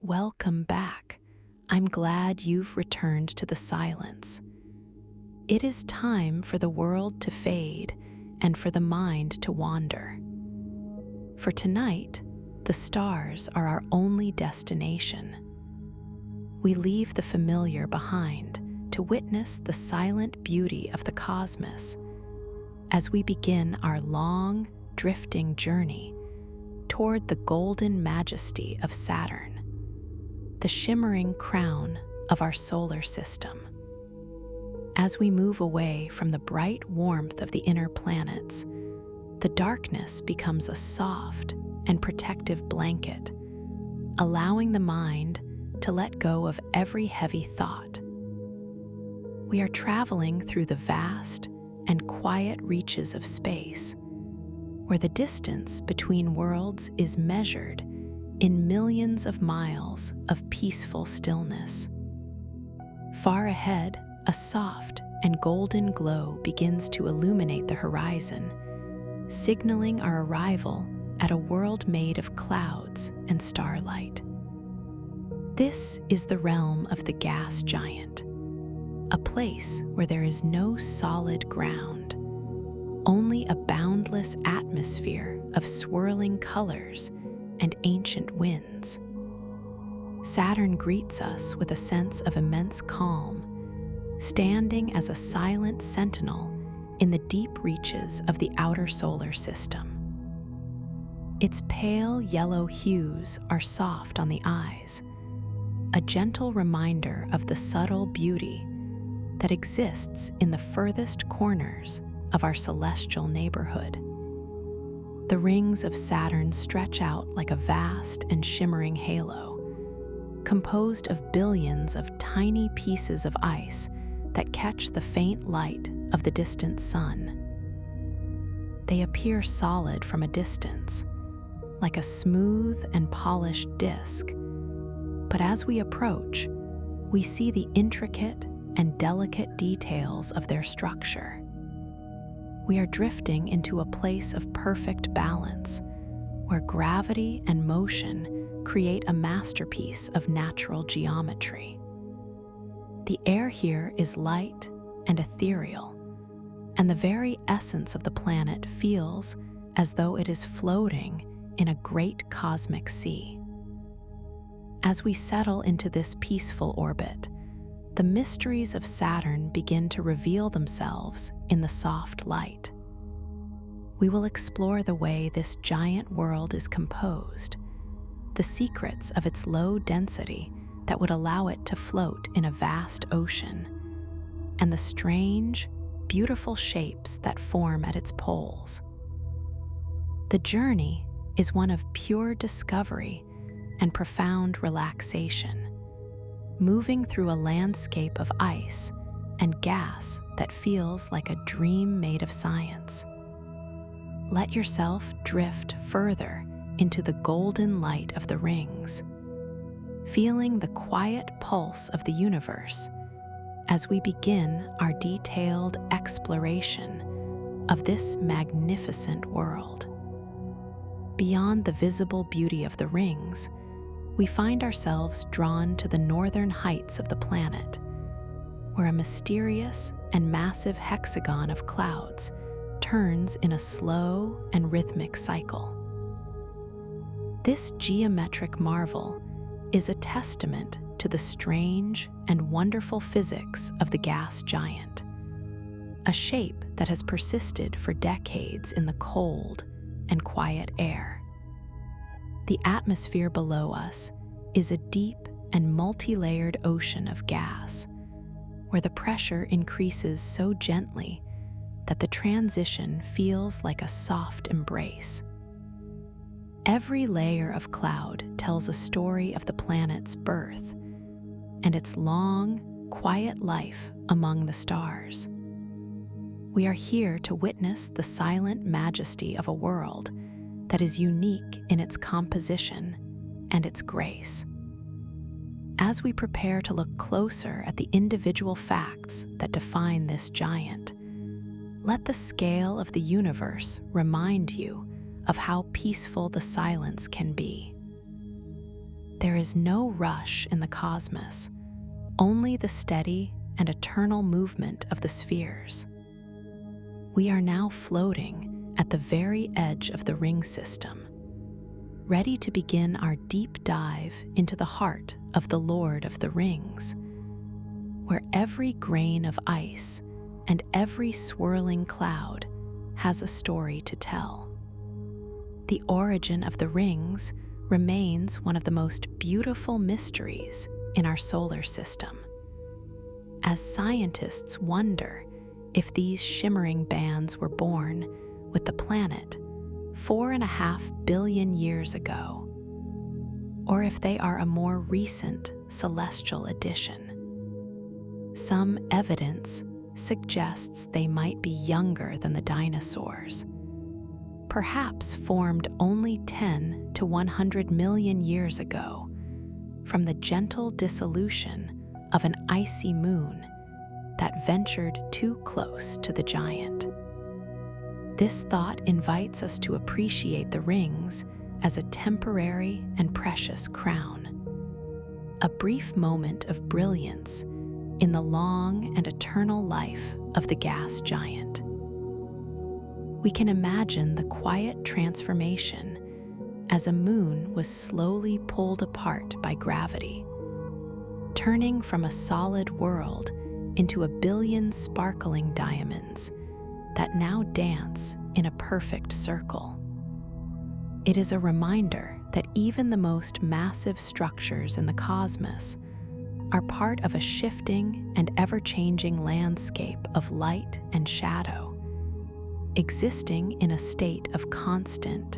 Welcome back. I'm glad you've returned to the silence. It is time for the world to fade and for the mind to wander. For tonight, the stars are our only destination. We leave the familiar behind to witness the silent beauty of the cosmos as we begin our long, drifting journey toward the golden majesty of Saturn, the shimmering crown of our solar system. As we move away from the bright warmth of the inner planets, the darkness becomes a soft and protective blanket, allowing the mind to let go of every heavy thought. We are traveling through the vast and quiet reaches of space, where the distance between worlds is measured in millions of miles of peaceful stillness. Far ahead, a soft and golden glow begins to illuminate the horizon, signaling our arrival at a world made of clouds and starlight. This is the realm of the gas giant, a place where there is no solid ground, only a boundless atmosphere of swirling colors and ancient winds. Saturn greets us with a sense of immense calm, standing as a silent sentinel in the deep reaches of the outer solar system. Its pale yellow hues are soft on the eyes, a gentle reminder of the subtle beauty that exists in the furthest corners of our celestial neighborhood. The rings of Saturn stretch out like a vast and shimmering halo, composed of billions of tiny pieces of ice that catch the faint light of the distant sun. They appear solid from a distance, like a smooth and polished disk, but as we approach, we see the intricate and delicate details of their structure. We are drifting into a place of perfect balance, where gravity and motion create a masterpiece of natural geometry. The air here is light and ethereal, and the very essence of the planet feels as though it is floating in a great cosmic sea. As we settle into this peaceful orbit, the mysteries of Saturn begin to reveal themselves in the soft light. We will explore the way this giant world is composed, the secrets of its low density that would allow it to float in a vast ocean, and the strange, beautiful shapes that form at its poles. The journey is one of pure discovery and profound relaxation, moving through a landscape of ice and gas that feels like a dream made of science. Let yourself drift further into the golden light of the rings, feeling the quiet pulse of the universe as we begin our detailed exploration of this magnificent world. Beyond the visible beauty of the rings, we find ourselves drawn to the northern heights of the planet, where a mysterious and massive hexagon of clouds turns in a slow and rhythmic cycle. This geometric marvel is a testament to the strange and wonderful physics of the gas giant, a shape that has persisted for decades in the cold and quiet air. The atmosphere below us is a deep and multi-layered ocean of gas, where the pressure increases so gently that the transition feels like a soft embrace. Every layer of cloud tells a story of the planet's birth and its long, quiet life among the stars. We are here to witness the silent majesty of a world that is unique in its composition and its grace. As we prepare to look closer at the individual facts that define this giant, let the scale of the universe remind you of how peaceful the silence can be. There is no rush in the cosmos, only the steady and eternal movement of the spheres. We are now floating at the very edge of the ring system, ready to begin our deep dive into the heart of the Lord of the Rings, where every grain of ice and every swirling cloud has a story to tell. The origin of the rings remains one of the most beautiful mysteries in our solar system. As scientists wonder if these shimmering bands were born with the planet 4.5 billion years ago, or if they are a more recent celestial addition. Some evidence suggests they might be younger than the dinosaurs, perhaps formed only 10 to 100 million years ago from the gentle dissolution of an icy moon that ventured too close to the giant. This thought invites us to appreciate the rings as a temporary and precious crown, a brief moment of brilliance in the long and eternal life of the gas giant. We can imagine the quiet transformation as a moon was slowly pulled apart by gravity, turning from a solid world into a billion sparkling diamonds that now dance in a perfect circle. It is a reminder that even the most massive structures in the cosmos are part of a shifting and ever-changing landscape of light and shadow, existing in a state of constant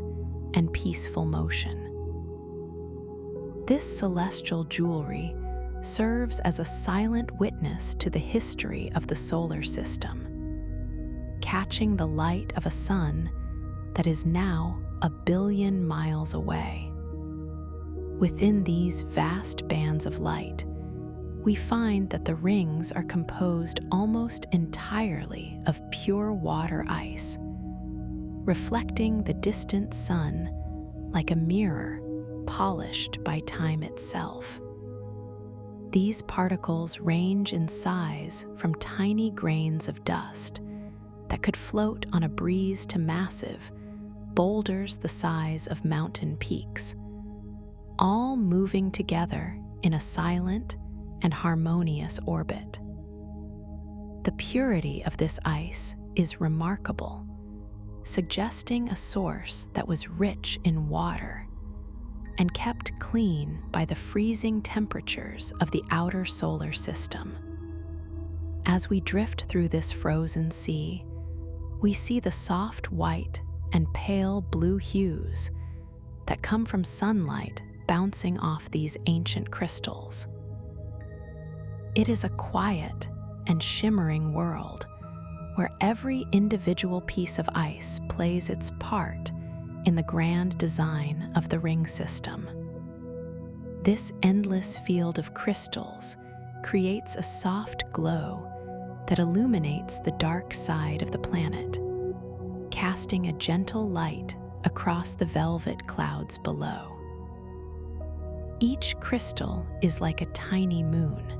and peaceful motion. This celestial jewelry serves as a silent witness to the history of the solar system, catching the light of a sun that is now 1 billion miles away. Within these vast bands of light, we find that the rings are composed almost entirely of pure water ice, reflecting the distant sun like a mirror polished by time itself. These particles range in size from tiny grains of dust that could float on a breeze to massive boulders the size of mountain peaks, all moving together in a silent and harmonious orbit. The purity of this ice is remarkable, suggesting a source that was rich in water and kept clean by the freezing temperatures of the outer solar system. As we drift through this frozen sea, we see the soft white and pale blue hues that come from sunlight bouncing off these ancient crystals. It is a quiet and shimmering world where every individual piece of ice plays its part in the grand design of the ring system. This endless field of crystals creates a soft glow that illuminates the dark side of the planet, casting a gentle light across the velvet clouds below. Each crystal is like a tiny moon,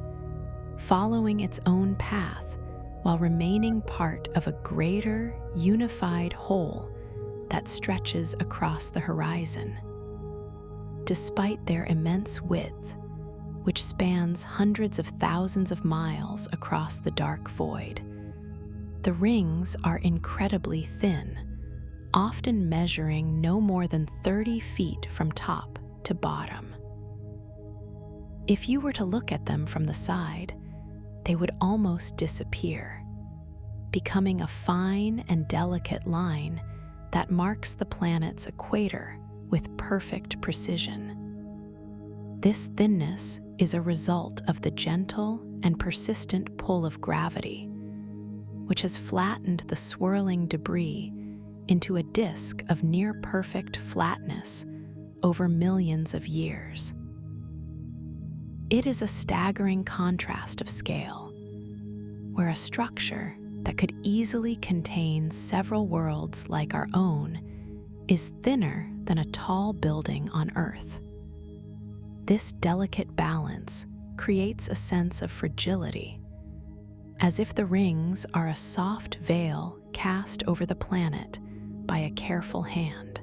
following its own path while remaining part of a greater, unified whole that stretches across the horizon. Despite their immense width, which spans hundreds of thousands of miles across the dark void, the rings are incredibly thin, often measuring no more than 30 feet from top to bottom. If you were to look at them from the side, they would almost disappear, becoming a fine and delicate line that marks the planet's equator with perfect precision. This thinness is a result of the gentle and persistent pull of gravity, which has flattened the swirling debris into a disk of near-perfect flatness over millions of years. It is a staggering contrast of scale, where a structure that could easily contain several worlds like our own is thinner than a tall building on Earth. This delicate balance creates a sense of fragility, as if the rings are a soft veil cast over the planet by a careful hand.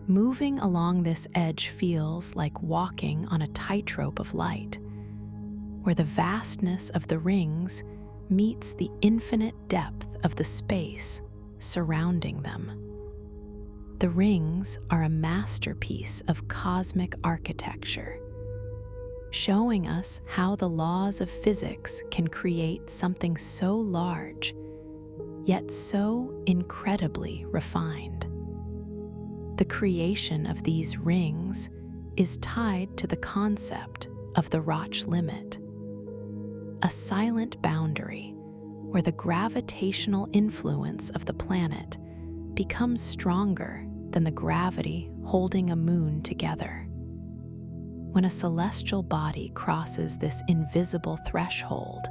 Moving along this edge feels like walking on a tightrope of light, where the vastness of the rings meets the infinite depth of the space surrounding them. The rings are a masterpiece of cosmic architecture, showing us how the laws of physics can create something so large, yet so incredibly refined. The creation of these rings is tied to the concept of the Roche limit, a silent boundary where the gravitational influence of the planet becomes stronger than the gravity holding a moon together. When a celestial body crosses this invisible threshold,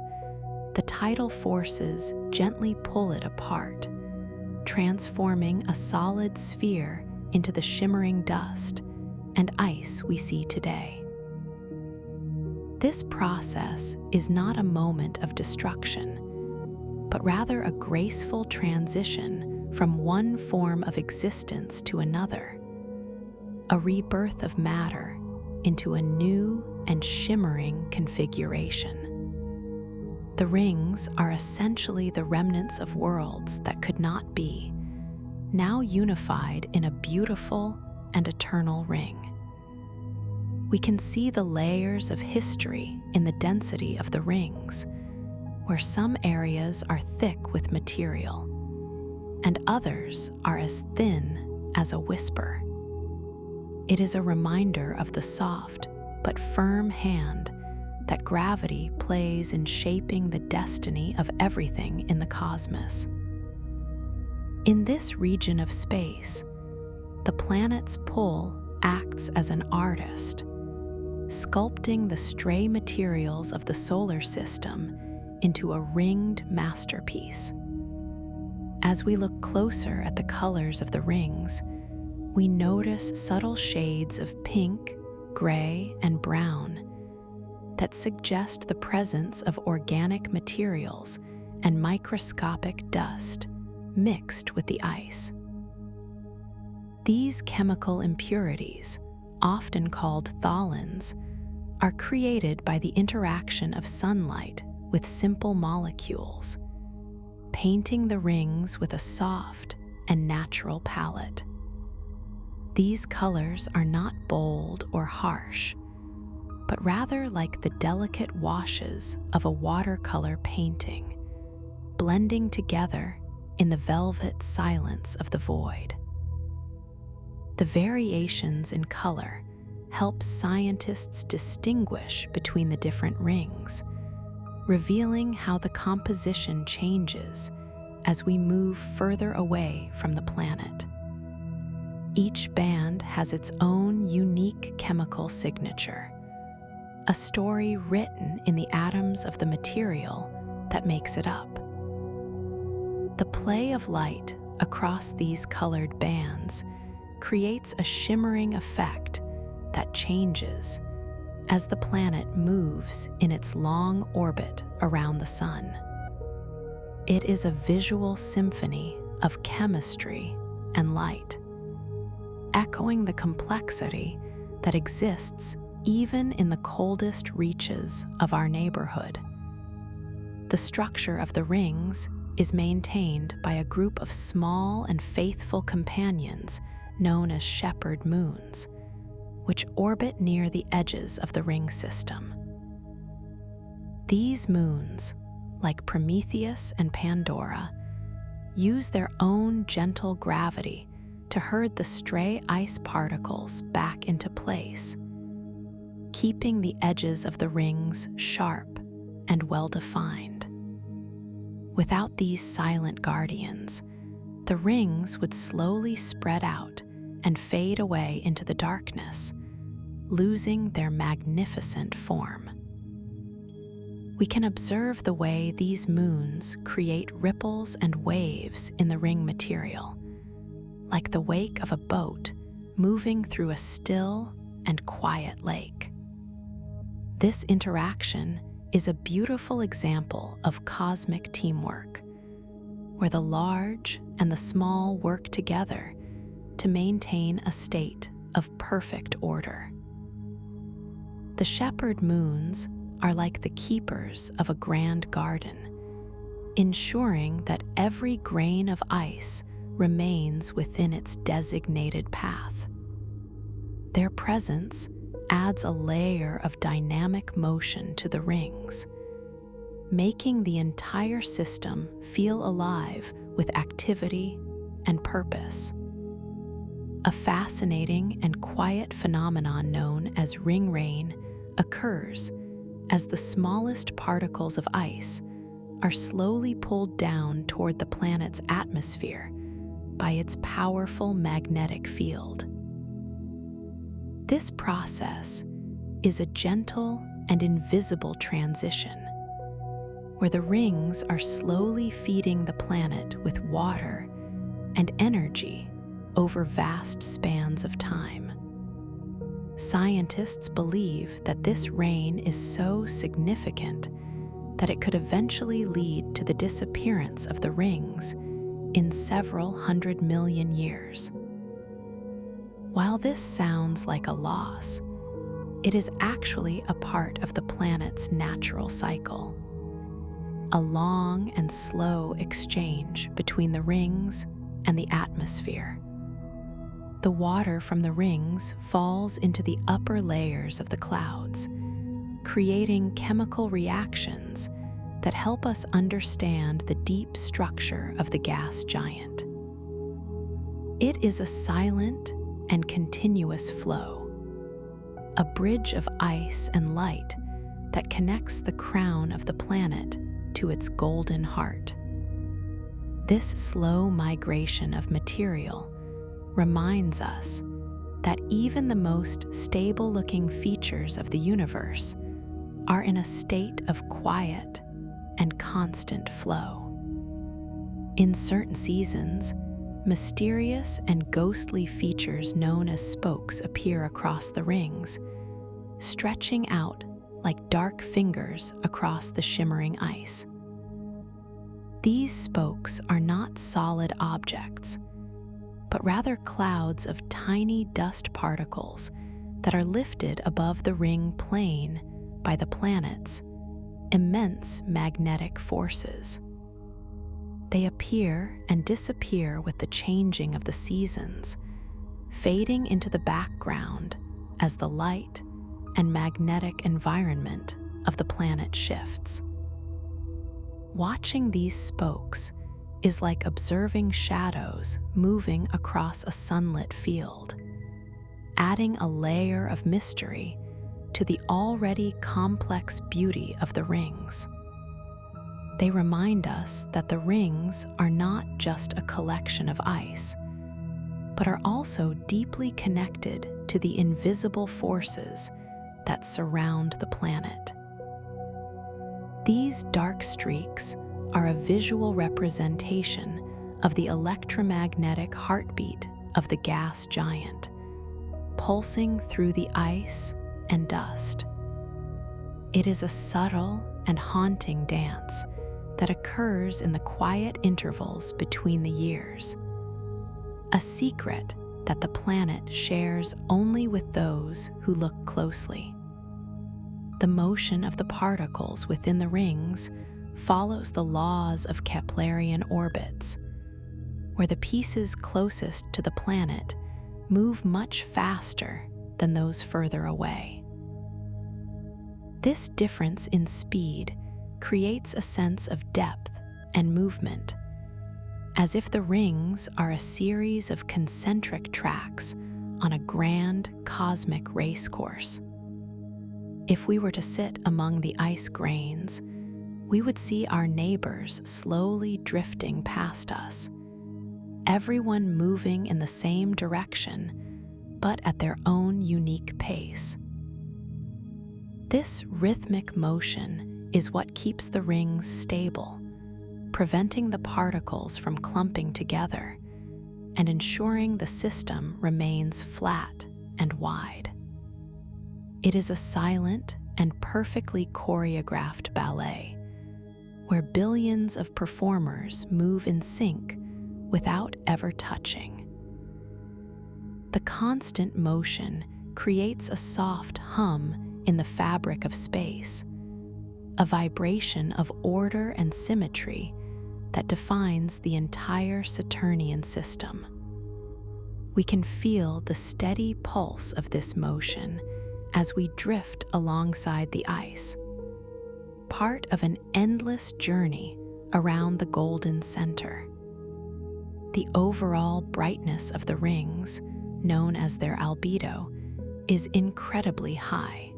the tidal forces gently pull it apart, transforming a solid sphere into the shimmering dust and ice we see today. This process is not a moment of destruction, but rather a graceful transition from one form of existence to another, a rebirth of matter into a new and shimmering configuration. The rings are essentially the remnants of worlds that could not be, now unified in a beautiful and eternal ring. We can see the layers of history in the density of the rings, where some areas are thick with material, and others are as thin as a whisper. It is a reminder of the soft but firm hand that gravity plays in shaping the destiny of everything in the cosmos. In this region of space, the planet's pull acts as an artist, sculpting the stray materials of the solar system into a ringed masterpiece. As we look closer at the colors of the rings, we notice subtle shades of pink, gray, and brown that suggest the presence of organic materials and microscopic dust mixed with the ice. These chemical impurities, often called tholins, are created by the interaction of sunlight with simple molecules, painting the rings with a soft and natural palette. These colors are not bold or harsh, but rather like the delicate washes of a watercolor painting, blending together in the velvet silence of the void. The variations in color help scientists distinguish between the different rings, revealing how the composition changes as we move further away from the planet. Each band has its own unique chemical signature, a story written in the atoms of the material that makes it up. The play of light across these colored bands creates a shimmering effect that changes as the planet moves in its long orbit around the sun. It is a visual symphony of chemistry and light, echoing the complexity that exists even in the coldest reaches of our neighborhood. The structure of the rings is maintained by a group of small and faithful companions known as shepherd moons, which orbit near the edges of the ring system. These moons, like Prometheus and Pandora, use their own gentle gravity to herd the stray ice particles back into place, keeping the edges of the rings sharp and well-defined. Without these silent guardians, the rings would slowly spread out and fade away into the darkness, losing their magnificent form. We can observe the way these moons create ripples and waves in the ring material, like the wake of a boat moving through a still and quiet lake. This interaction is a beautiful example of cosmic teamwork, where the large and the small work together to maintain a state of perfect order. The shepherd moons are like the keepers of a grand garden, ensuring that every grain of ice remains within its designated path. Their presence adds a layer of dynamic motion to the rings, making the entire system feel alive with activity and purpose. A fascinating and quiet phenomenon known as ring rain occurs as the smallest particles of ice are slowly pulled down toward the planet's atmosphere by its powerful magnetic field. This process is a gentle and invisible transition, where the rings are slowly feeding the planet with water and energy over vast spans of time. Scientists believe that this rain is so significant that it could eventually lead to the disappearance of the rings in several 100 million years. While this sounds like a loss, it is actually a part of the planet's natural cycle, a long and slow exchange between the rings and the atmosphere. The water from the rings falls into the upper layers of the clouds, creating chemical reactions that help us understand the deep structure of the gas giant. It is a silent and continuous flow, a bridge of ice and light that connects the crown of the planet to its golden heart. This slow migration of material reminds us that even the most stable-looking features of the universe are in a state of quiet and constant flow. In certain seasons, mysterious and ghostly features known as spokes appear across the rings, stretching out like dark fingers across the shimmering ice. These spokes are not solid objects, but rather clouds of tiny dust particles that are lifted above the ring plane by the planet's immense magnetic forces. They appear and disappear with the changing of the seasons, fading into the background as the light and magnetic environment of the planet shifts. Watching these spokes is like observing shadows moving across a sunlit field, adding a layer of mystery to the already complex beauty of the rings. They remind us that the rings are not just a collection of ice, but are also deeply connected to the invisible forces that surround the planet. These dark streaks are a visual representation of the electromagnetic heartbeat of the gas giant, pulsing through the ice and dust. It is a subtle and haunting dance that occurs in the quiet intervals between the years, a secret that the planet shares only with those who look closely. The motion of the particles within the rings follows the laws of Keplerian orbits, where the pieces closest to the planet move much faster than those further away. This difference in speed creates a sense of depth and movement, as if the rings are a series of concentric tracks on a grand cosmic race course. If we were to sit among the ice grains, we would see our neighbors slowly drifting past us, everyone moving in the same direction, but at their own unique pace. This rhythmic motion is what keeps the rings stable, preventing the particles from clumping together and ensuring the system remains flat and wide. It is a silent and perfectly choreographed ballet where billions of performers move in sync without ever touching. The constant motion creates a soft hum in the fabric of space, a vibration of order and symmetry that defines the entire Saturnian system. We can feel the steady pulse of this motion as we drift alongside the ice, part of an endless journey around the golden center. The overall brightness of the rings, known as their albedo, is incredibly high,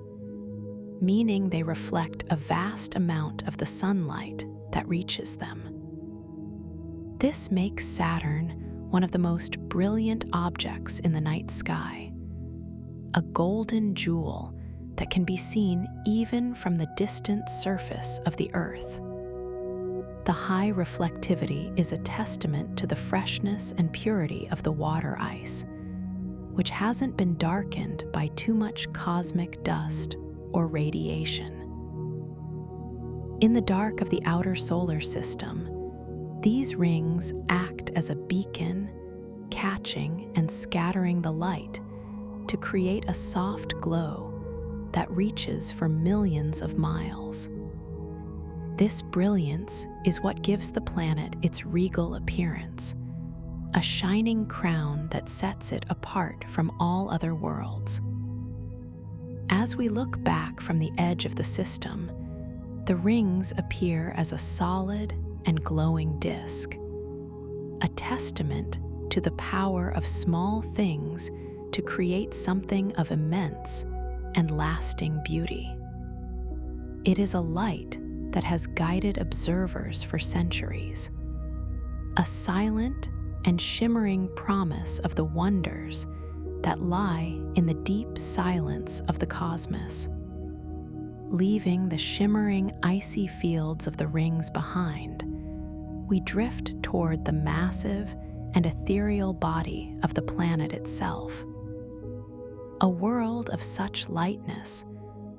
meaning they reflect a vast amount of the sunlight that reaches them. This makes Saturn one of the most brilliant objects in the night sky, a golden jewel that can be seen even from the distant surface of the Earth. The high reflectivity is a testament to the freshness and purity of the water ice, which hasn't been darkened by too much cosmic dust or radiation. In the dark of the outer solar system, these rings act as a beacon, catching and scattering the light to create a soft glow that reaches for millions of miles. This brilliance is what gives the planet its regal appearance, a shining crown that sets it apart from all other worlds. As we look back from the edge of the system, the rings appear as a solid and glowing disk, a testament to the power of small things to create something of immense and lasting beauty. It is a light that has guided observers for centuries, a silent and shimmering promise of the wonders that lie in the deep silence of the cosmos. Leaving the shimmering icy fields of the rings behind, we drift toward the massive and ethereal body of the planet itself, a world of such lightness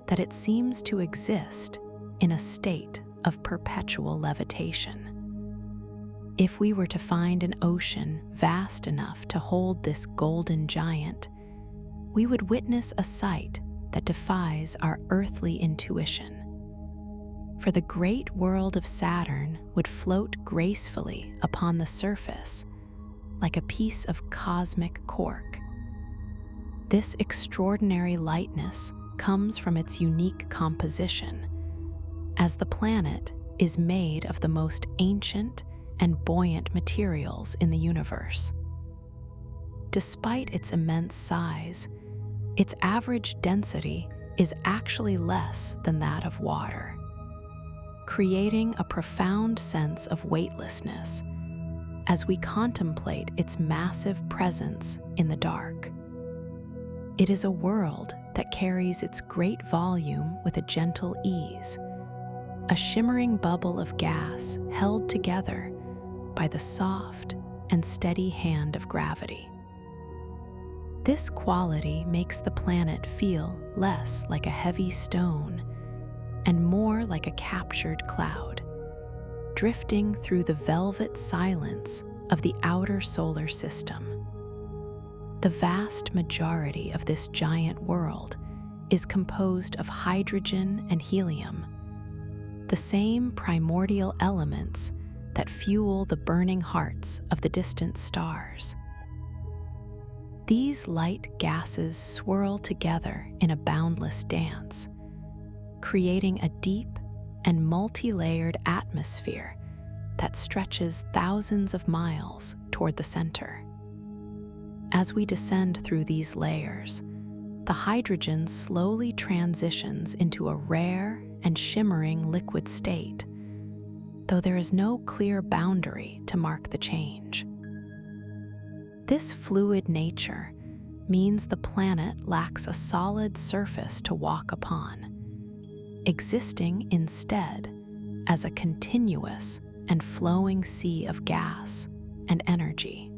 that it seems to exist in a state of perpetual levitation. If we were to find an ocean vast enough to hold this golden giant, we would witness a sight that defies our earthly intuition. For the great world of Saturn would float gracefully upon the surface like a piece of cosmic cork. This extraordinary lightness comes from its unique composition, as the planet is made of the most ancient and buoyant materials in the universe. Despite its immense size, its average density is actually less than that of water, creating a profound sense of weightlessness as we contemplate its massive presence in the dark. It is a world that carries its great volume with a gentle ease, a shimmering bubble of gas held together by the soft and steady hand of gravity. This quality makes the planet feel less like a heavy stone and more like a captured cloud, drifting through the velvet silence of the outer solar system. The vast majority of this giant world is composed of hydrogen and helium, the same primordial elements that fuel the burning hearts of the distant stars. These light gases swirl together in a boundless dance, creating a deep and multi-layered atmosphere that stretches thousands of miles toward the center. As we descend through these layers, the hydrogen slowly transitions into a rare and shimmering liquid state, though there is no clear boundary to mark the change. This fluid nature means the planet lacks a solid surface to walk upon, existing instead as a continuous and flowing sea of gas and energy.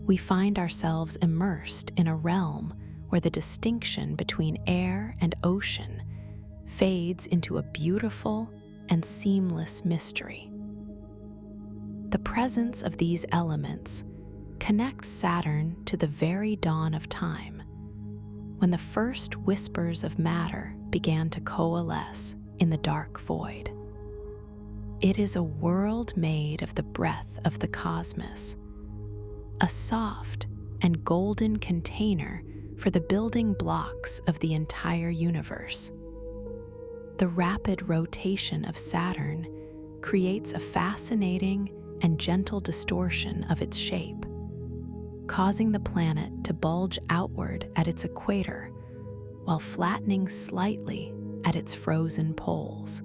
We find ourselves immersed in a realm where the distinction between air and ocean fades into a beautiful and seamless mystery. The presence of these elements connects Saturn to the very dawn of time, when the first whispers of matter began to coalesce in the dark void. It is a world made of the breath of the cosmos, a soft and golden container for the building blocks of the entire universe. The rapid rotation of Saturn creates a fascinating and gentle distortion of its shape, causing the planet to bulge outward at its equator while flattening slightly at its frozen poles.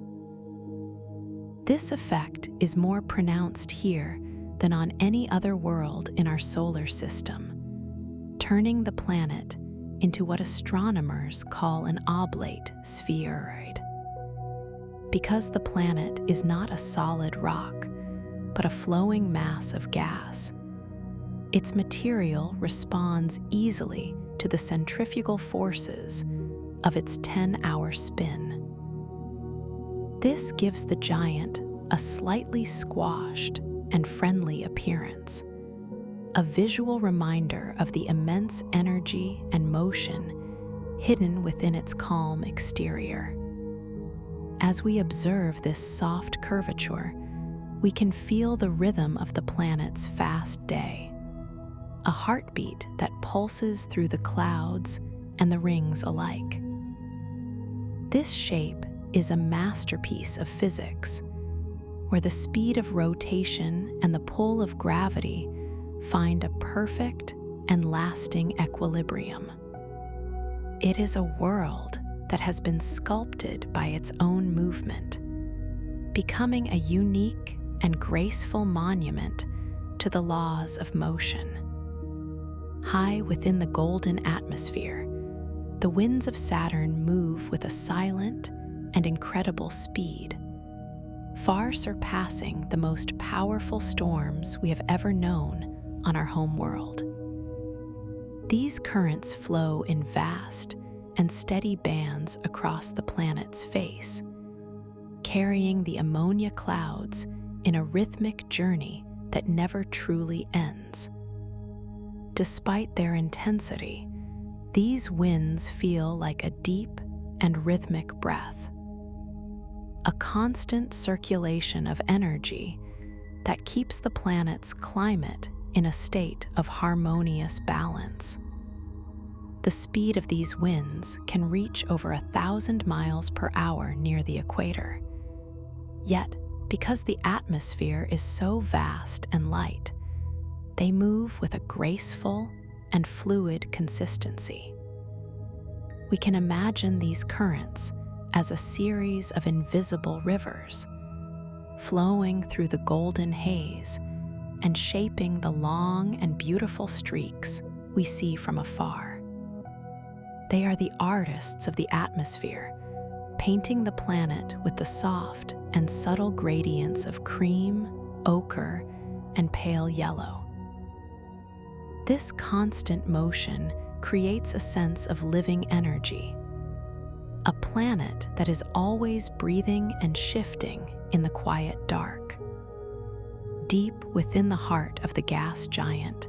This effect is more pronounced here than on any other world in our solar system, turning the planet into what astronomers call an oblate spheroid. Because the planet is not a solid rock, but a flowing mass of gas, its material responds easily to the centrifugal forces of its 10-hour spin. This gives the giant a slightly squashed and friendly appearance, a visual reminder of the immense energy and motion hidden within its calm exterior. As we observe this soft curvature, we can feel the rhythm of the planet's fast day, a heartbeat that pulses through the clouds and the rings alike. This shape is a masterpiece of physics, where the speed of rotation and the pull of gravity find a perfect and lasting equilibrium. It is a world that has been sculpted by its own movement, becoming a unique and graceful monument to the laws of motion. High within the golden atmosphere, the winds of Saturn move with a silent and incredible speed, far surpassing the most powerful storms we have ever known on our home world. These currents flow in vast and steady bands across the planet's face, carrying the ammonia clouds in a rhythmic journey that never truly ends. Despite their intensity, these winds feel like a deep and rhythmic breath, a constant circulation of energy that keeps the planet's climate in a state of harmonious balance. The speed of these winds can reach over 1,000 miles per hour near the equator. Yet, because the atmosphere is so vast and light, they move with a graceful and fluid consistency. We can imagine these currents as a series of invisible rivers, flowing through the golden haze and shaping the long and beautiful streaks we see from afar. They are the artists of the atmosphere, painting the planet with the soft and subtle gradients of cream, ochre, and pale yellow. This constant motion creates a sense of living energy, a planet that is always breathing and shifting in the quiet dark. Deep within the heart of the gas giant,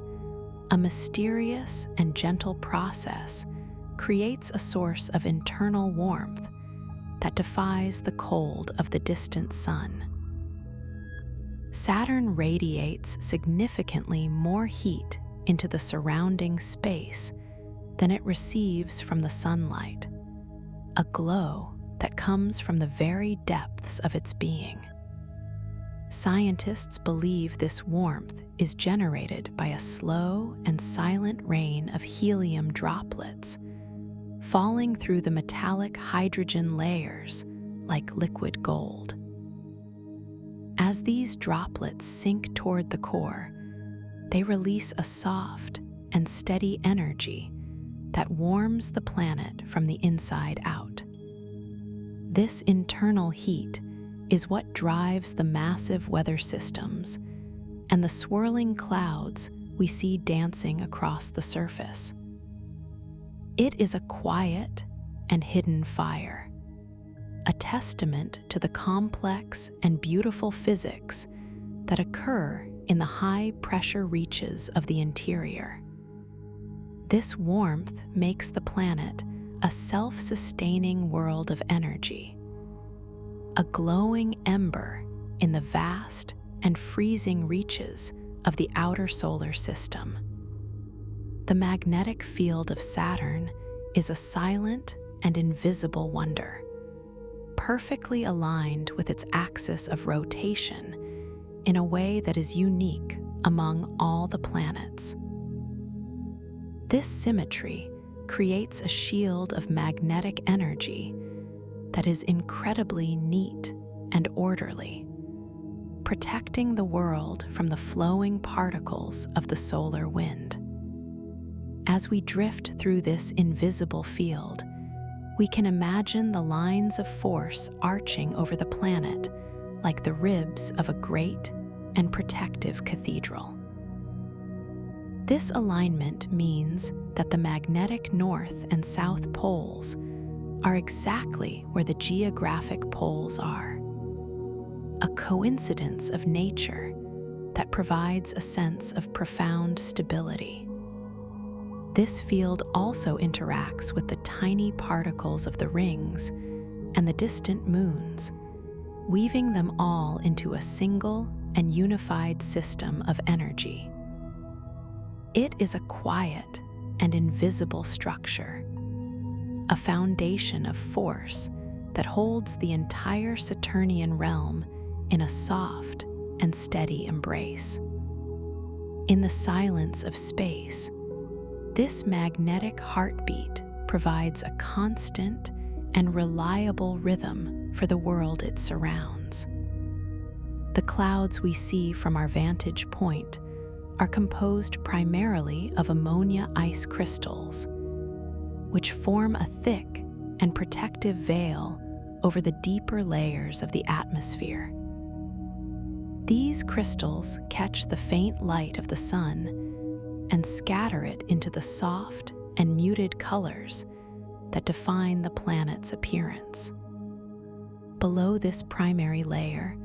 a mysterious and gentle process creates a source of internal warmth that defies the cold of the distant sun. Saturn radiates significantly more heat into the surrounding space than it receives from the sunlight, a glow that comes from the very depths of its being. Scientists believe this warmth is generated by a slow and silent rain of helium droplets falling through the metallic hydrogen layers like liquid gold. As these droplets sink toward the core, they release a soft and steady energy that warms the planet from the inside out. This internal heat is what drives the massive weather systems and the swirling clouds we see dancing across the surface. It is a quiet and hidden fire, a testament to the complex and beautiful physics that occur in the high-pressure reaches of the interior. This warmth makes the planet a self-sustaining world of energy, a glowing ember in the vast and freezing reaches of the outer solar system. The magnetic field of Saturn is a silent and invisible wonder, perfectly aligned with its axis of rotation in a way that is unique among all the planets. This symmetry creates a shield of magnetic energy that is incredibly neat and orderly, protecting the world from the flowing particles of the solar wind. As we drift through this invisible field, we can imagine the lines of force arching over the planet like the ribs of a great and protective cathedral. This alignment means that the magnetic north and south poles are exactly where the geographic poles are, a coincidence of nature that provides a sense of profound stability. This field also interacts with the tiny particles of the rings and the distant moons, weaving them all into a single and unified system of energy. It is a quiet and invisible structure, a foundation of force that holds the entire Saturnian realm in a soft and steady embrace. In the silence of space, this magnetic heartbeat provides a constant and reliable rhythm for the world it surrounds. The clouds we see from our vantage point are composed primarily of ammonia ice crystals, which form a thick and protective veil over the deeper layers of the atmosphere. These crystals catch the faint light of the sun and scatter it into the soft and muted colors that define the planet's appearance. Below this primary layer,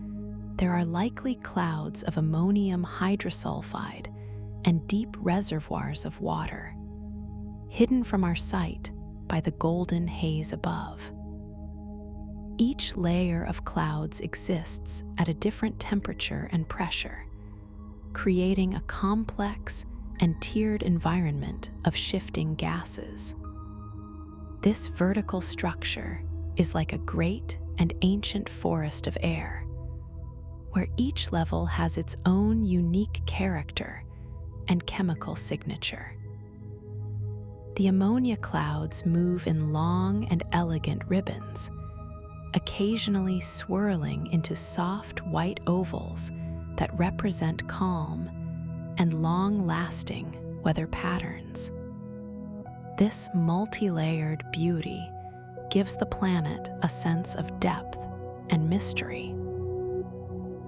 there are likely clouds of ammonium hydrosulfide and deep reservoirs of water, hidden from our sight by the golden haze above. Each layer of clouds exists at a different temperature and pressure, creating a complex and tiered environment of shifting gases. This vertical structure is like a great and ancient forest of air, where each level has its own unique character and chemical signature. The ammonia clouds move in long and elegant ribbons, occasionally swirling into soft white ovals that represent calm and long-lasting weather patterns. This multi-layered beauty gives the planet a sense of depth and mystery,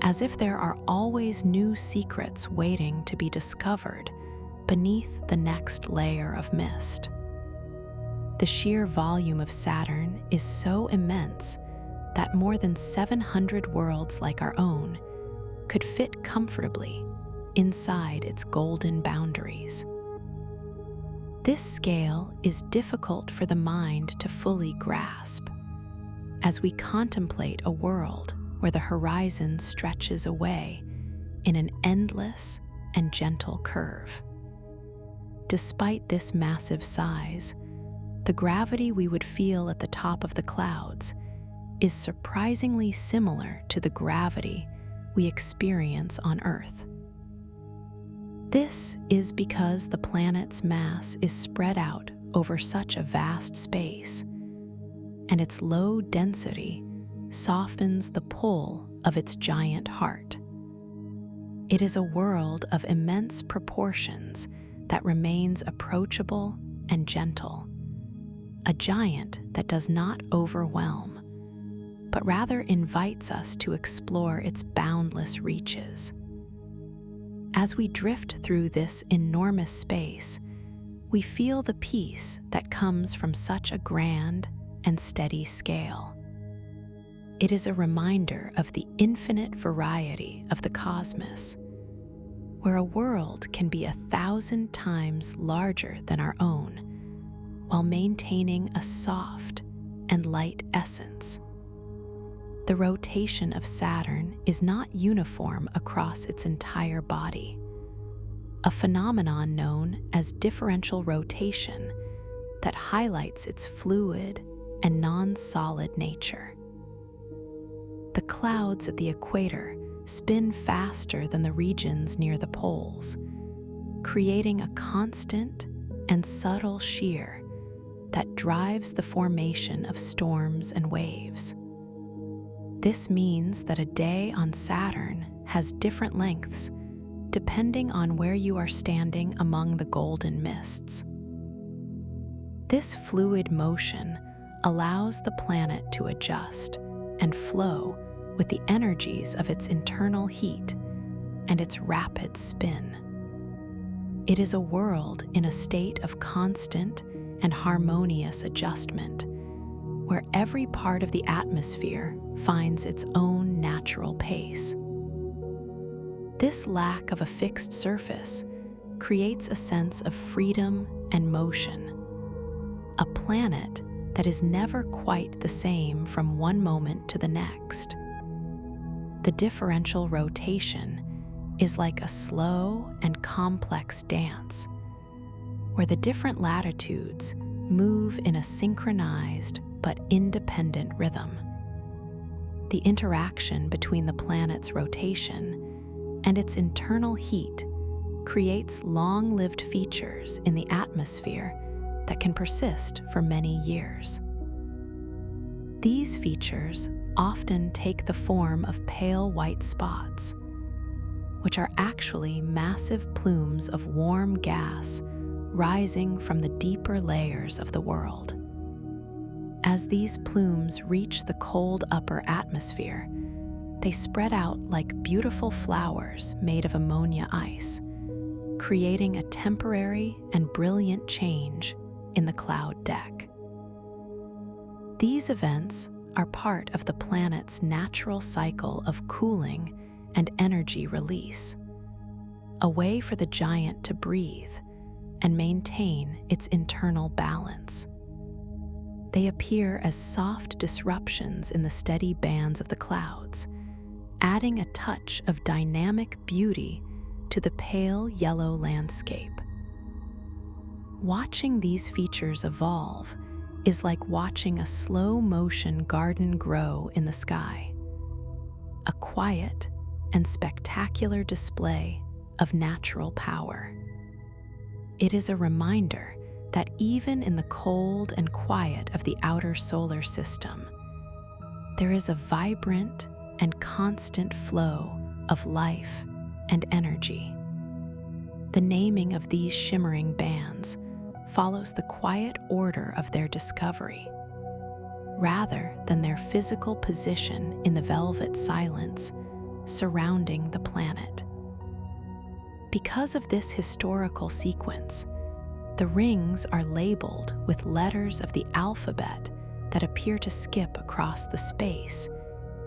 as if there are always new secrets waiting to be discovered beneath the next layer of mist. The sheer volume of Saturn is so immense that more than 700 worlds like our own could fit comfortably inside its golden boundaries. This scale is difficult for the mind to fully grasp, as we contemplate a world where the horizon stretches away in an endless and gentle curve. Despite this massive size, the gravity we would feel at the top of the clouds is surprisingly similar to the gravity we experience on Earth. This is because the planet's mass is spread out over such a vast space, and its low density softens the pull of its giant heart. It is a world of immense proportions that remains approachable and gentle, a giant that does not overwhelm, but rather invites us to explore its boundless reaches. As we drift through this enormous space, we feel the peace that comes from such a grand and steady scale. It is a reminder of the infinite variety of the cosmos, where a world can be 1,000 times larger than our own, while maintaining a soft and light essence. The rotation of Saturn is not uniform across its entire body, a phenomenon known as differential rotation that highlights its fluid and non-solid nature. The clouds at the equator spin faster than the regions near the poles, creating a constant and subtle shear that drives the formation of storms and waves. This means that a day on Saturn has different lengths depending on where you are standing among the golden mists. This fluid motion allows the planet to adjust and flow with the energies of its internal heat and its rapid spin. It is a world in a state of constant and harmonious adjustment, where every part of the atmosphere finds its own natural pace. This lack of a fixed surface creates a sense of freedom and motion, a planet that is never quite the same from one moment to the next. The differential rotation is like a slow and complex dance, where the different latitudes move in a synchronized but independent rhythm. The interaction between the planet's rotation and its internal heat creates long-lived features in the atmosphere that can persist for many years. These features often take the form of pale white spots, which are actually massive plumes of warm gas rising from the deeper layers of the world. As these plumes reach the cold upper atmosphere, they spread out like beautiful flowers made of ammonia ice, creating a temporary and brilliant change in the cloud deck. These events are part of the planet's natural cycle of cooling and energy release, a way for the giant to breathe and maintain its internal balance. They appear as soft disruptions in the steady bands of the clouds, adding a touch of dynamic beauty to the pale yellow landscape. Watching these features evolve is like watching a slow-motion garden grow in the sky, a quiet and spectacular display of natural power. It is a reminder that even in the cold and quiet of the outer solar system, there is a vibrant and constant flow of life and energy. The naming of these shimmering bands follows the quiet order of their discovery, rather than their physical position in the velvet silence surrounding the planet. Because of this historical sequence, the rings are labeled with letters of the alphabet that appear to skip across the space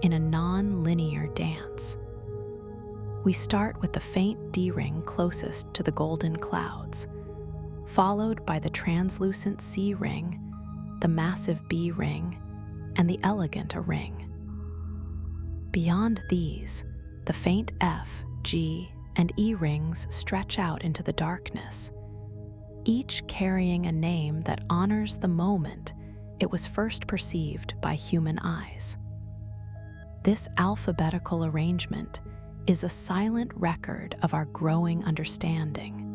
in a non-linear dance. We start with the faint D ring closest to the golden clouds, followed by the translucent C ring, the massive B ring, and the elegant A ring. Beyond these, the faint F, G, and E rings stretch out into the darkness, each carrying a name that honors the moment it was first perceived by human eyes. This alphabetical arrangement is a silent record of our growing understanding,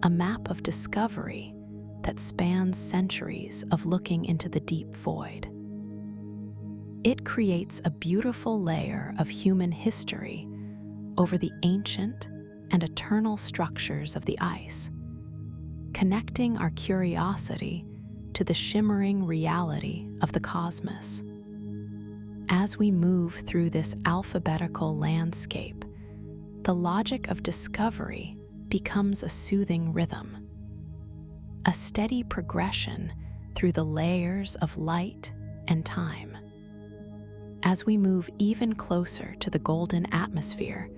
a map of discovery that spans centuries of looking into the deep void. It creates a beautiful layer of human history over the ancient and eternal structures of the ice, connecting our curiosity to the shimmering reality of the cosmos. As we move through this alphabetical landscape, the logic of discovery becomes a soothing rhythm. a steady progression through the layers of light and time. As we move even closer to the golden atmosphere,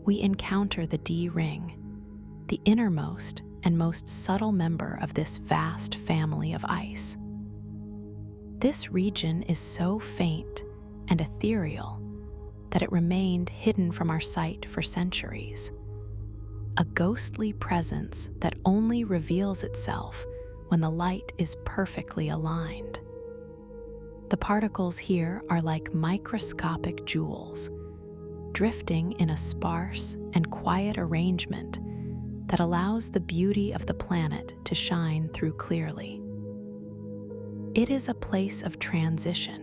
we encounter the D ring, the innermost and most subtle member of this vast family of ice. This region is so faint and ethereal that it remained hidden from our sight for centuries, a ghostly presence that only reveals itself when the light is perfectly aligned. The particles here are like microscopic jewels, drifting in a sparse and quiet arrangement that allows the beauty of the planet to shine through clearly. It is a place of transition,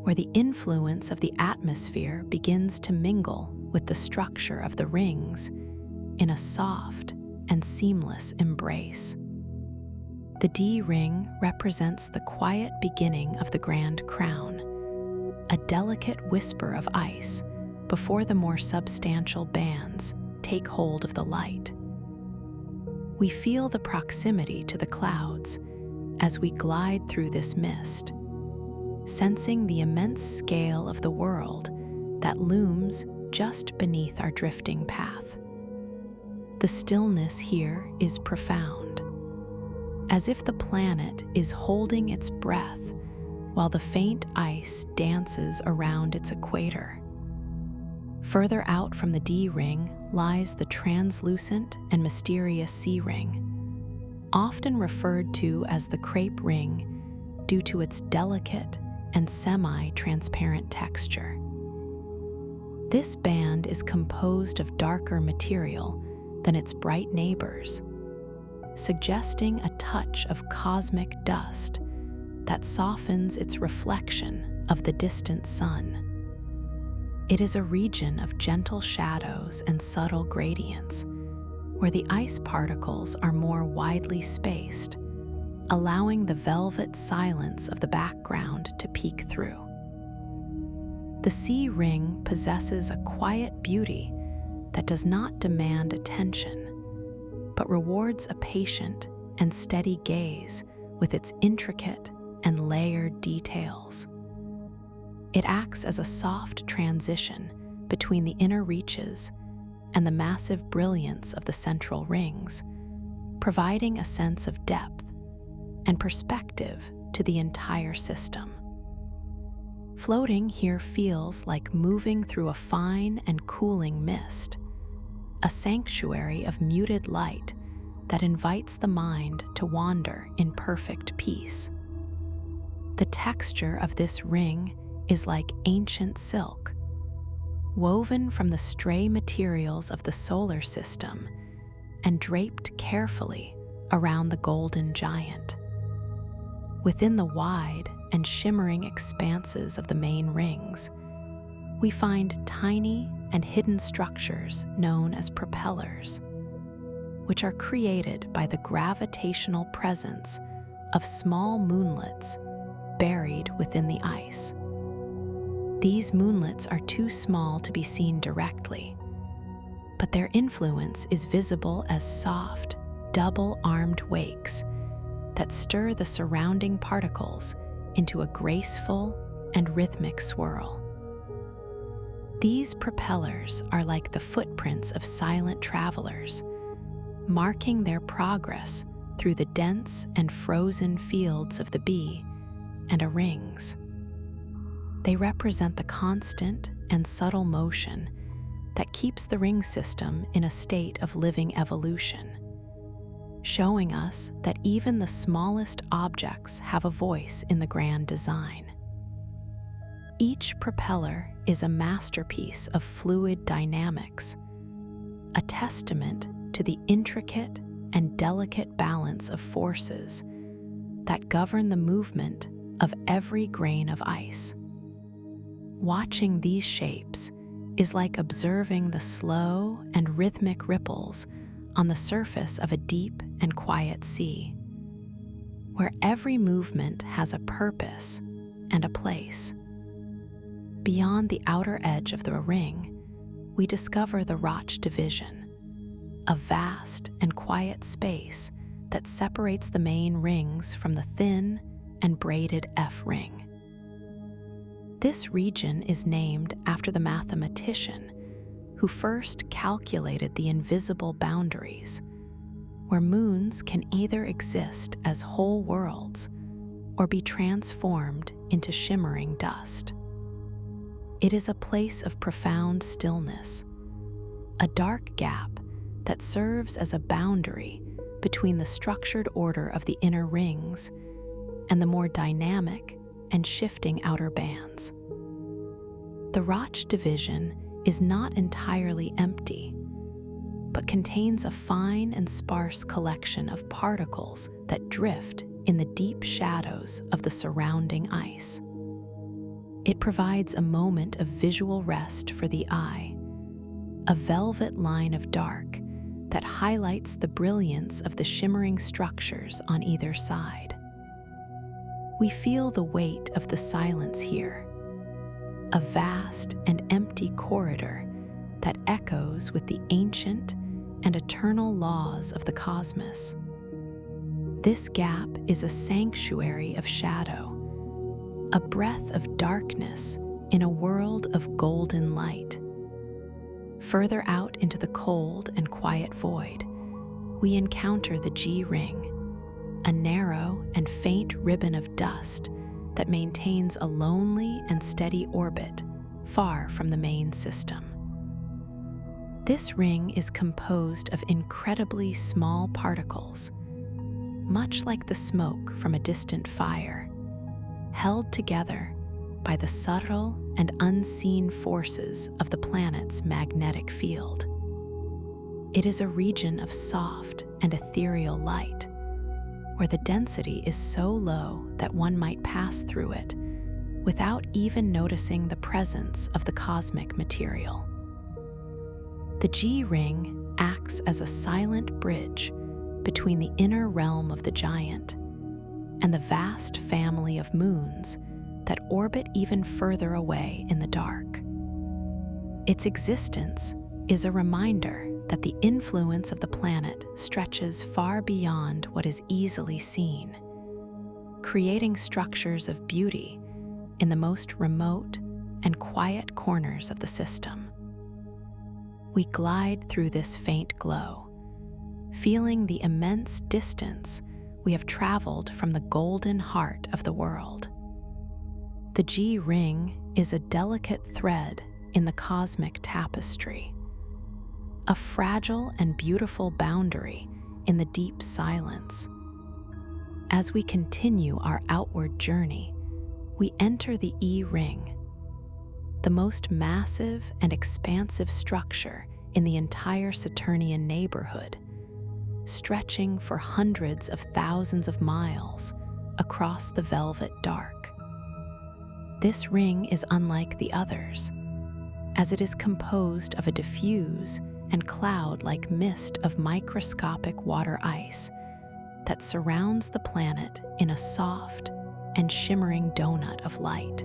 where the influence of the atmosphere begins to mingle with the structure of the rings in a soft and seamless embrace. The D ring represents the quiet beginning of the Grand Crown, a delicate whisper of ice before the more substantial bands take hold of the light. We feel the proximity to the clouds as we glide through this mist, sensing the immense scale of the world that looms just beneath our drifting path. The stillness here is profound, as if the planet is holding its breath while the faint ice dances around its equator. Further out from the D ring lies the translucent and mysterious C ring, often referred to as the crepe ring due to its delicate and semi-transparent texture. This band is composed of darker material than its bright neighbors, suggesting a touch of cosmic dust that softens its reflection of the distant sun. It is a region of gentle shadows and subtle gradients, where the ice particles are more widely spaced, allowing the velvet silence of the background to peek through. The C ring possesses a quiet beauty that does not demand attention, but rewards a patient and steady gaze with its intricate and layered details. It acts as a soft transition between the inner reaches and the massive brilliance of the central rings, providing a sense of depth and perspective to the entire system. Floating here feels like moving through a fine and cooling mist, a sanctuary of muted light that invites the mind to wander in perfect peace. The texture of this ring is like ancient silk, woven from the stray materials of the solar system and draped carefully around the golden giant. Within the wide and shimmering expanses of the main rings, we find tiny and hidden structures known as propellers, which are created by the gravitational presence of small moonlets buried within the ice. These moonlets are too small to be seen directly, but their influence is visible as soft, double-armed wakes that stir the surrounding particles into a graceful and rhythmic swirl. These propellers are like the footprints of silent travelers, marking their progress through the dense and frozen fields of the B and A rings. They represent the constant and subtle motion that keeps the ring system in a state of living evolution, showing us that even the smallest objects have a voice in the grand design. Each propeller is a masterpiece of fluid dynamics, a testament to the intricate and delicate balance of forces that govern the movement of every grain of ice. Watching these shapes is like observing the slow and rhythmic ripples on the surface of a deep and quiet sea, where every movement has a purpose and a place. Beyond the outer edge of the ring, we discover the Roch division, a vast and quiet space that separates the main rings from the thin and braided F ring. This region is named after the mathematician who first calculated the invisible boundaries, where moons can either exist as whole worlds or be transformed into shimmering dust. It is a place of profound stillness, a dark gap that serves as a boundary between the structured order of the inner rings and the more dynamic and shifting outer bands. The Roch division is not entirely empty, but contains a fine and sparse collection of particles that drift in the deep shadows of the surrounding ice. It provides a moment of visual rest for the eye, a velvet line of dark that highlights the brilliance of the shimmering structures on either side. We feel the weight of the silence here, a vast and empty corridor that echoes with the ancient and eternal laws of the cosmos. This gap is a sanctuary of shadow, a breath of darkness in a world of golden light. Further out into the cold and quiet void, we encounter the G ring, a narrow and faint ribbon of dust that maintains a lonely and steady orbit far from the main system. This ring is composed of incredibly small particles, much like the smoke from a distant fire, held together by the subtle and unseen forces of the planet's magnetic field. It is a region of soft and ethereal light, where the density is so low that one might pass through it without even noticing the presence of the cosmic material. The G ring acts as a silent bridge between the inner realm of the giant and the vast family of moons that orbit even further away in the dark. Its existence is a reminder that the influence of the planet stretches far beyond what is easily seen, creating structures of beauty in the most remote and quiet corners of the system. We glide through this faint glow, feeling the immense distance we have traveled from the golden heart of the world. The G ring is a delicate thread in the cosmic tapestry, a fragile and beautiful boundary in the deep silence. As we continue our outward journey, we enter the E ring, the most massive and expansive structure in the entire Saturnian neighborhood, stretching for hundreds of thousands of miles across the velvet dark. This ring is unlike the others, as it is composed of a diffuse and cloud-like mist of microscopic water ice that surrounds the planet in a soft and shimmering donut of light.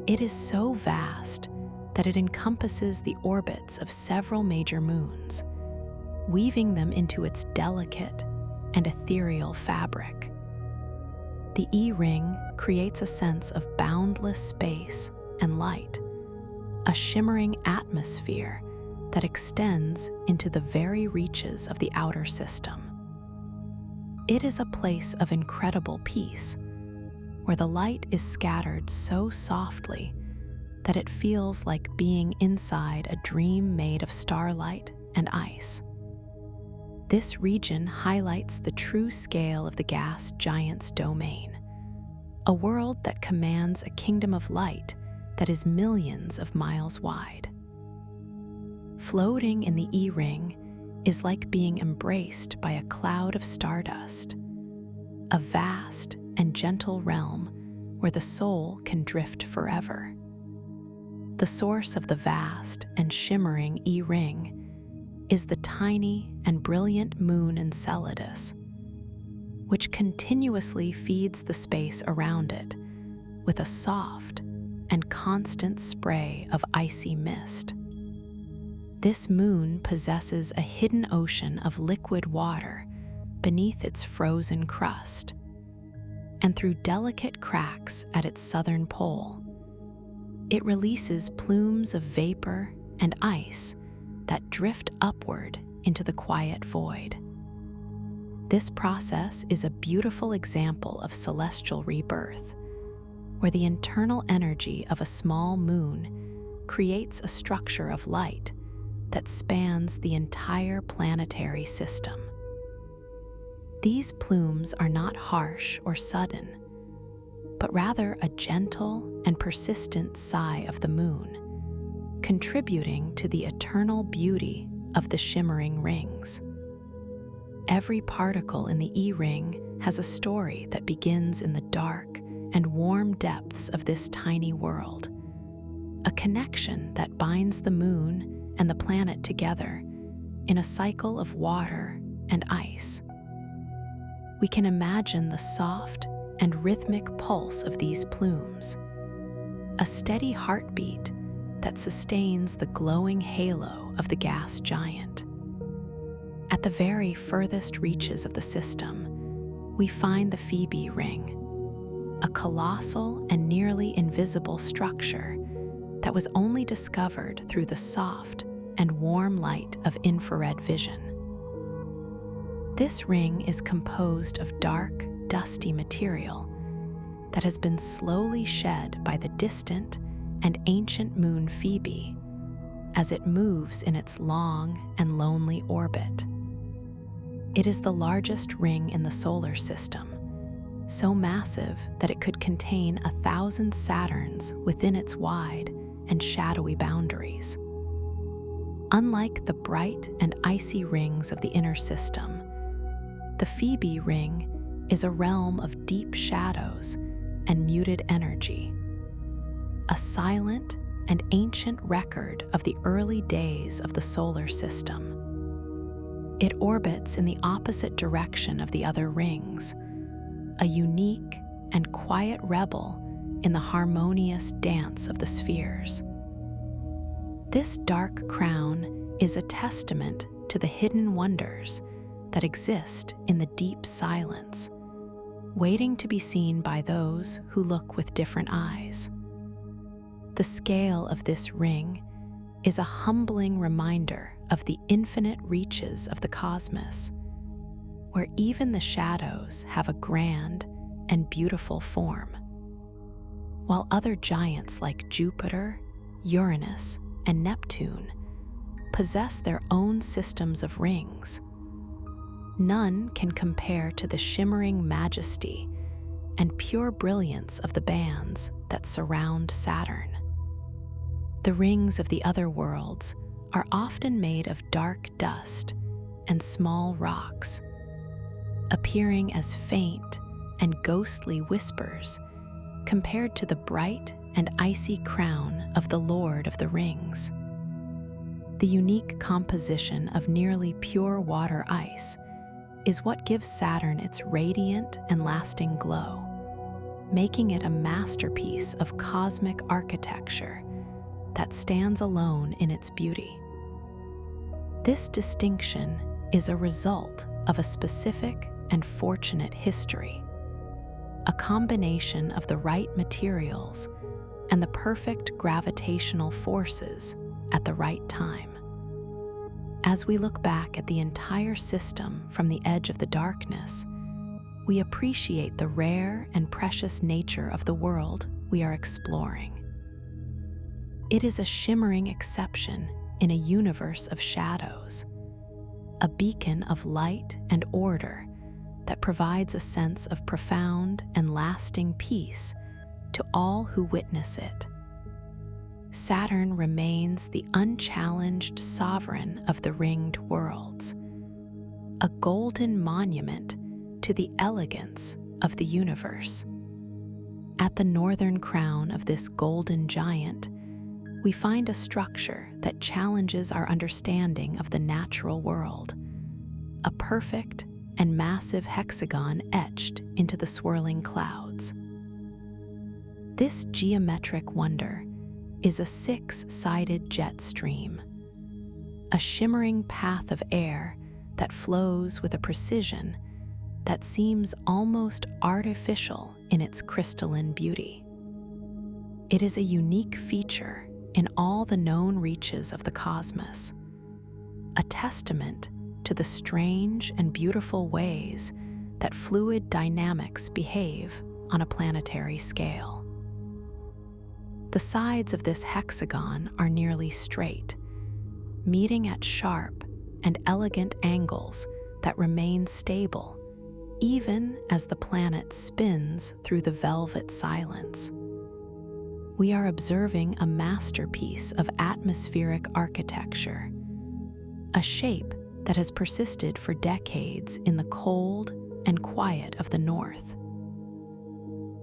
It is so vast that it encompasses the orbits of several major moons, weaving them into its delicate and ethereal fabric. The E ring creates a sense of boundless space and light, a shimmering atmosphere that extends into the very reaches of the outer system. It is a place of incredible peace, where the light is scattered so softly that it feels like being inside a dream made of starlight and ice. This region highlights the true scale of the gas giant's domain, a world that commands a kingdom of light that is millions of miles wide. Floating in the E ring is like being embraced by a cloud of stardust, a vast and gentle realm where the soul can drift forever. The source of the vast and shimmering E ring is the tiny and brilliant moon Enceladus, which continuously feeds the space around it with a soft and constant spray of icy mist. This moon possesses a hidden ocean of liquid water beneath its frozen crust, and through delicate cracks at its southern pole, it releases plumes of vapor and ice that drift upward into the quiet void. This process is a beautiful example of celestial rebirth, where the internal energy of a small moon creates a structure of light that spans the entire planetary system. These plumes are not harsh or sudden, but rather a gentle and persistent sigh of the moon, contributing to the eternal beauty of the shimmering rings. Every particle in the E-ring has a story that begins in the dark and warm depths of this tiny world, a connection that binds the moon and the planet together in a cycle of water and ice. We can imagine the soft and rhythmic pulse of these plumes, a steady heartbeat that sustains the glowing halo of the gas giant. At the very furthest reaches of the system, we find the Phoebe ring, a colossal and nearly invisible structure that was only discovered through the soft and warm light of infrared vision. This ring is composed of dark, dusty material that has been slowly shed by the distant and ancient moon Phoebe as it moves in its long and lonely orbit. It is the largest ring in the solar system, so massive that it could contain 1,000 Saturns within its wide and shadowy boundaries. Unlike the bright and icy rings of the inner system, the Phoebe ring is a realm of deep shadows and muted energy, a silent and ancient record of the early days of the solar system. It orbits in the opposite direction of the other rings, a unique and quiet rebel in the harmonious dance of the spheres. This dark crown is a testament to the hidden wonders that exist in the deep silence, waiting to be seen by those who look with different eyes. The scale of this ring is a humbling reminder of the infinite reaches of the cosmos, where even the shadows have a grand and beautiful form. While other giants like Jupiter, Uranus, and Neptune possess their own systems of rings, none can compare to the shimmering majesty and pure brilliance of the bands that surround Saturn. The rings of the other worlds are often made of dark dust and small rocks, appearing as faint and ghostly whispers compared to the bright and icy crown of the Lord of the Rings. The unique composition of nearly pure water ice is what gives Saturn its radiant and lasting glow, making it a masterpiece of cosmic architecture that stands alone in its beauty. This distinction is a result of a specific and fortunate history, a combination of the right materials and the perfect gravitational forces at the right time. As we look back at the entire system from the edge of the darkness, we appreciate the rare and precious nature of the world we are exploring. It is a shimmering exception in a universe of shadows, a beacon of light and order that provides a sense of profound and lasting peace to all who witness it. Saturn remains the unchallenged sovereign of the ringed worlds, a golden monument to the elegance of the universe. At the northern crown of this golden giant, we find a structure that challenges our understanding of the natural world, a perfect and massive hexagon etched into the swirling clouds. This geometric wonder is a six-sided jet stream, a shimmering path of air that flows with a precision that seems almost artificial in its crystalline beauty. It is a unique feature in all the known reaches of the cosmos, a testament to the strange and beautiful ways that fluid dynamics behave on a planetary scale. The sides of this hexagon are nearly straight, meeting at sharp and elegant angles that remain stable even as the planet spins through the velvet silence. We are observing a masterpiece of atmospheric architecture, a shape that has persisted for decades in the cold and quiet of the north.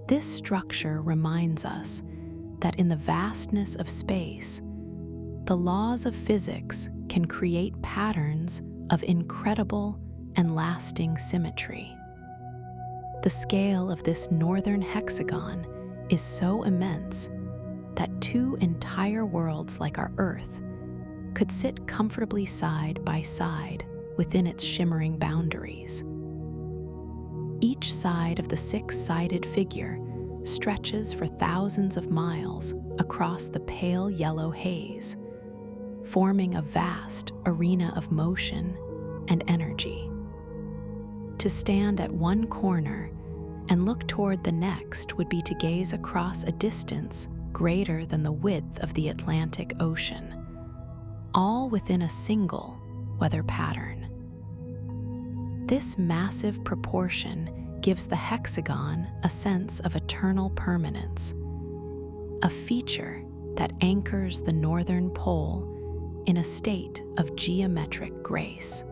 This structure reminds us that in the vastness of space, the laws of physics can create patterns of incredible and lasting symmetry. The scale of this northern hexagon is so immense that two entire worlds like our Earth could sit comfortably side by side within its shimmering boundaries. Each side of the six-sided figure stretches for thousands of miles across the pale yellow haze, forming a vast arena of motion and energy. To stand at one corner and look toward the next would be to gaze across a distance greater than the width of the Atlantic Ocean, all within a single weather pattern. This massive proportion gives the hexagon a sense of eternal permanence, a feature that anchors the northern pole in a state of geometric grace.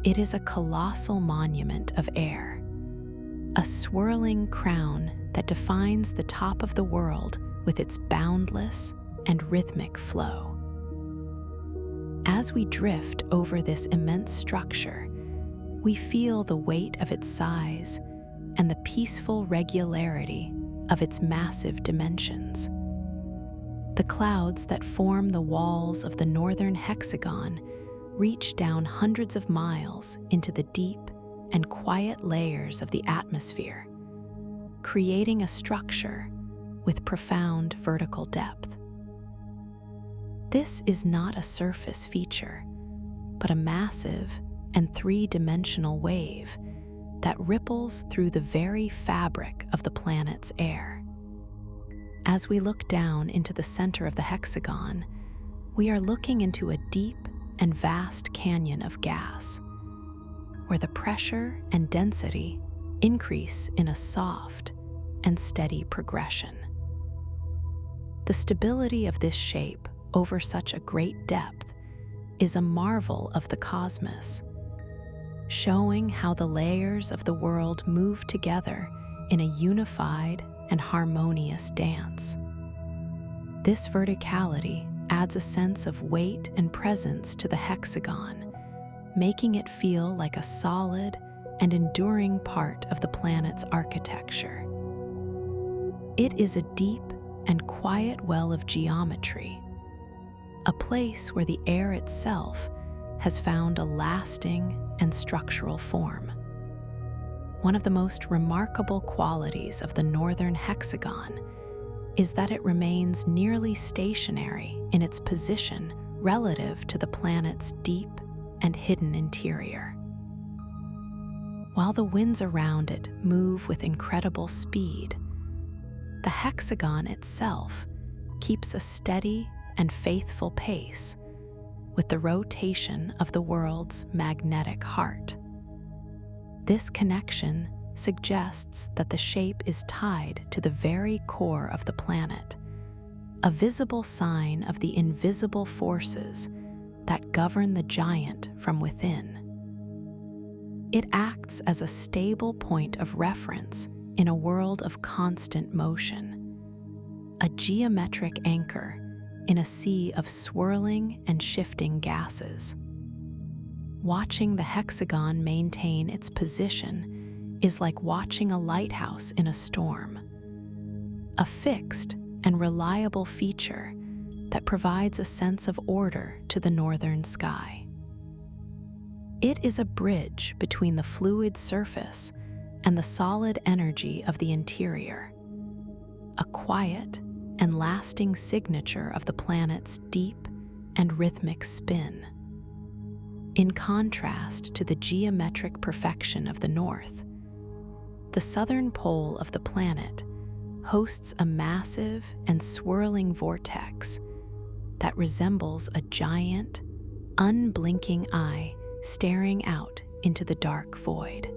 It is a colossal monument of air, a swirling crown that defines the top of the world with its boundless and rhythmic flow. As we drift over this immense structure, we feel the weight of its size and the peaceful regularity of its massive dimensions. The clouds that form the walls of the northern hexagon reach down hundreds of miles into the deep and quiet layers of the atmosphere, creating a structure with profound vertical depth. This is not a surface feature, but a massive and three-dimensional wave that ripples through the very fabric of the planet's air. As we look down into the center of the hexagon, we are looking into a deep and vast canyon of gas, where the pressure and density increase in a soft and steady progression. The stability of this shape over such a great depth is a marvel of the cosmos, showing how the layers of the world move together in a unified and harmonious dance. This verticality adds a sense of weight and presence to the hexagon, making it feel like a solid and enduring part of the planet's architecture. It is a deep and quiet well of geometry, a place where the air itself has found a lasting and structural form. One of the most remarkable qualities of the northern hexagon is that it remains nearly stationary in its position relative to the planet's deep and hidden interior. While the winds around it move with incredible speed, the hexagon itself keeps a steady and faithful pace with the rotation of the world's magnetic heart. This connection suggests that the shape is tied to the very core of the planet, a visible sign of the invisible forces that govern the giant from within. It acts as a stable point of reference in a world of constant motion, a geometric anchor in a sea of swirling and shifting gases. Watching the hexagon maintain its position is like watching a lighthouse in a storm, a fixed and reliable feature that provides a sense of order to the northern sky. It is a bridge between the fluid surface and the solid energy of the interior, a quiet and lasting signature of the planet's deep and rhythmic spin. In contrast to the geometric perfection of the North, the southern pole of the planet hosts a massive and swirling vortex that resembles a giant, unblinking eye staring out into the dark void.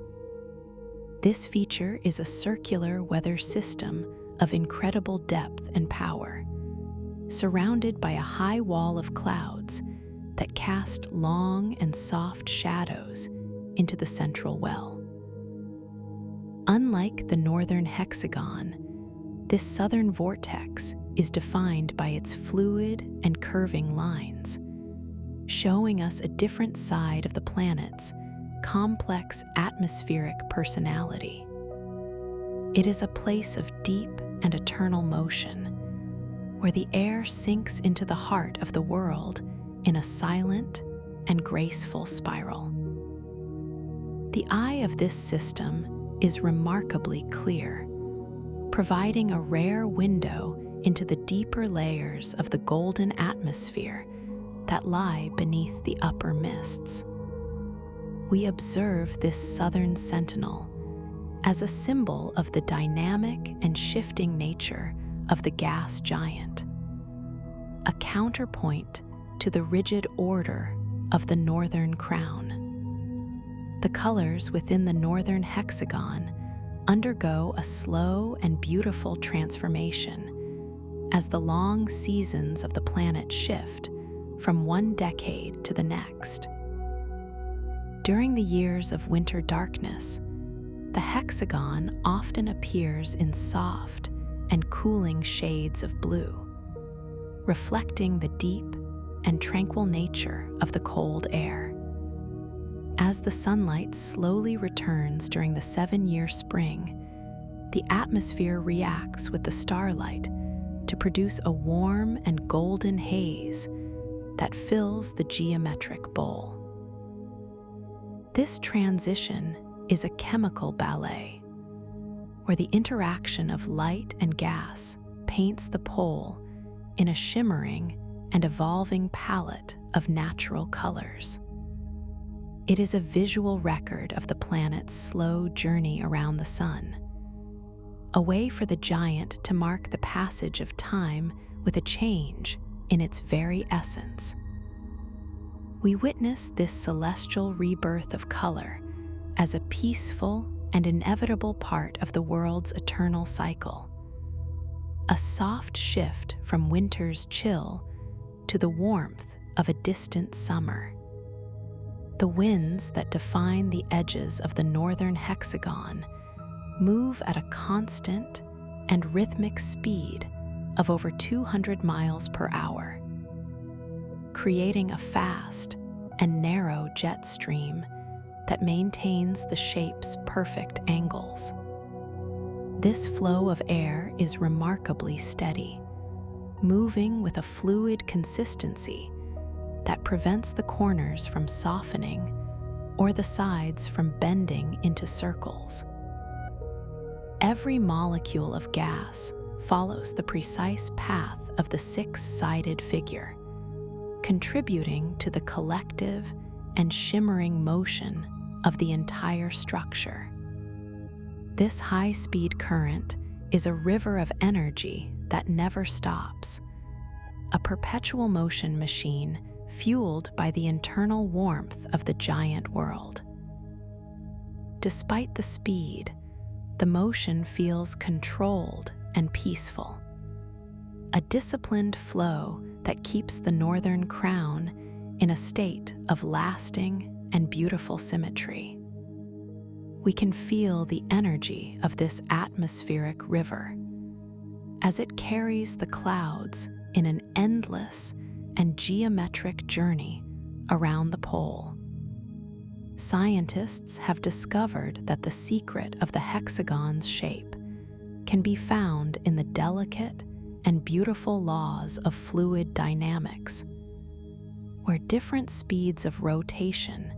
This feature is a circular weather system of incredible depth and power, surrounded by a high wall of clouds that cast long and soft shadows into the central well. Unlike the northern hexagon, this southern vortex is defined by its fluid and curving lines, showing us a different side of the planet's complex atmospheric personality. It is a place of deep and eternal motion, where the air sinks into the heart of the world in a silent and graceful spiral. The eye of this system is remarkably clear, providing a rare window into the deeper layers of the golden atmosphere that lie beneath the upper mists. We observe this southern sentinel as a symbol of the dynamic and shifting nature of the gas giant, a counterpoint to the rigid order of the northern crown. The colors within the northern hexagon undergo a slow and beautiful transformation as the long seasons of the planet shift from one decade to the next. During the years of winter darkness, the hexagon often appears in soft and cooling shades of blue, reflecting the deep and tranquil nature of the cold air. As the sunlight slowly returns during the 7-year spring, the atmosphere reacts with the starlight to produce a warm and golden haze that fills the geometric bowl. This transition is a chemical ballet, where the interaction of light and gas paints the pole in a shimmering and evolving palette of natural colors. It is a visual record of the planet's slow journey around the sun, a way for the giant to mark the passage of time with a change in its very essence. We witness this celestial rebirth of color as a peaceful and inevitable part of the world's eternal cycle, a soft shift from winter's chill to the warmth of a distant summer. The winds that define the edges of the northern hexagon move at a constant and rhythmic speed of over 200 miles per hour, creating a fast and narrow jet stream that maintains the shape's perfect angles. This flow of air is remarkably steady, moving with a fluid consistency that prevents the corners from softening or the sides from bending into circles. Every molecule of gas follows the precise path of the six-sided figure, contributing to the collective and shimmering motion of the entire structure. This high-speed current is a river of energy that never stops, a perpetual motion machine fueled by the internal warmth of the giant world. Despite the speed, the motion feels controlled and peaceful, a disciplined flow that keeps the northern crown in a state of lasting and beautiful symmetry. We can feel the energy of this atmospheric river as it carries the clouds in an endless and geometric journey around the pole. Scientists have discovered that the secret of the hexagon's shape can be found in the delicate and beautiful laws of fluid dynamics, where different speeds of rotation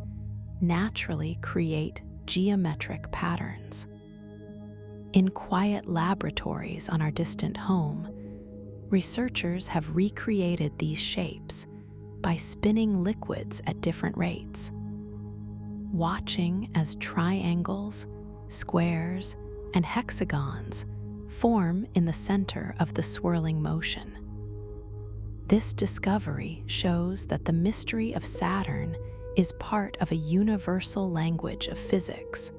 naturally create geometric patterns. In quiet laboratories on our distant home, researchers have recreated these shapes by spinning liquids at different rates, watching as triangles, squares, and hexagons form in the center of the swirling motion. This discovery shows that the mystery of Saturn is part of a universal language of physics,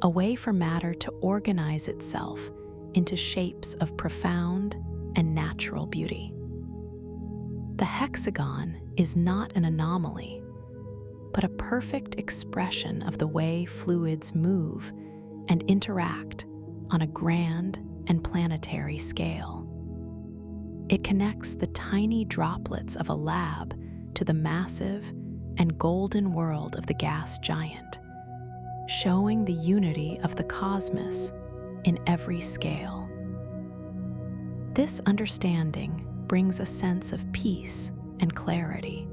a way for matter to organize itself into shapes of profound and natural beauty. The hexagon is not an anomaly, but a perfect expression of the way fluids move and interact on a grand and planetary scale. It connects the tiny droplets of a lab to the massive and golden world of the gas giant, showing the unity of the cosmos in every scale. This understanding brings a sense of peace and clarity,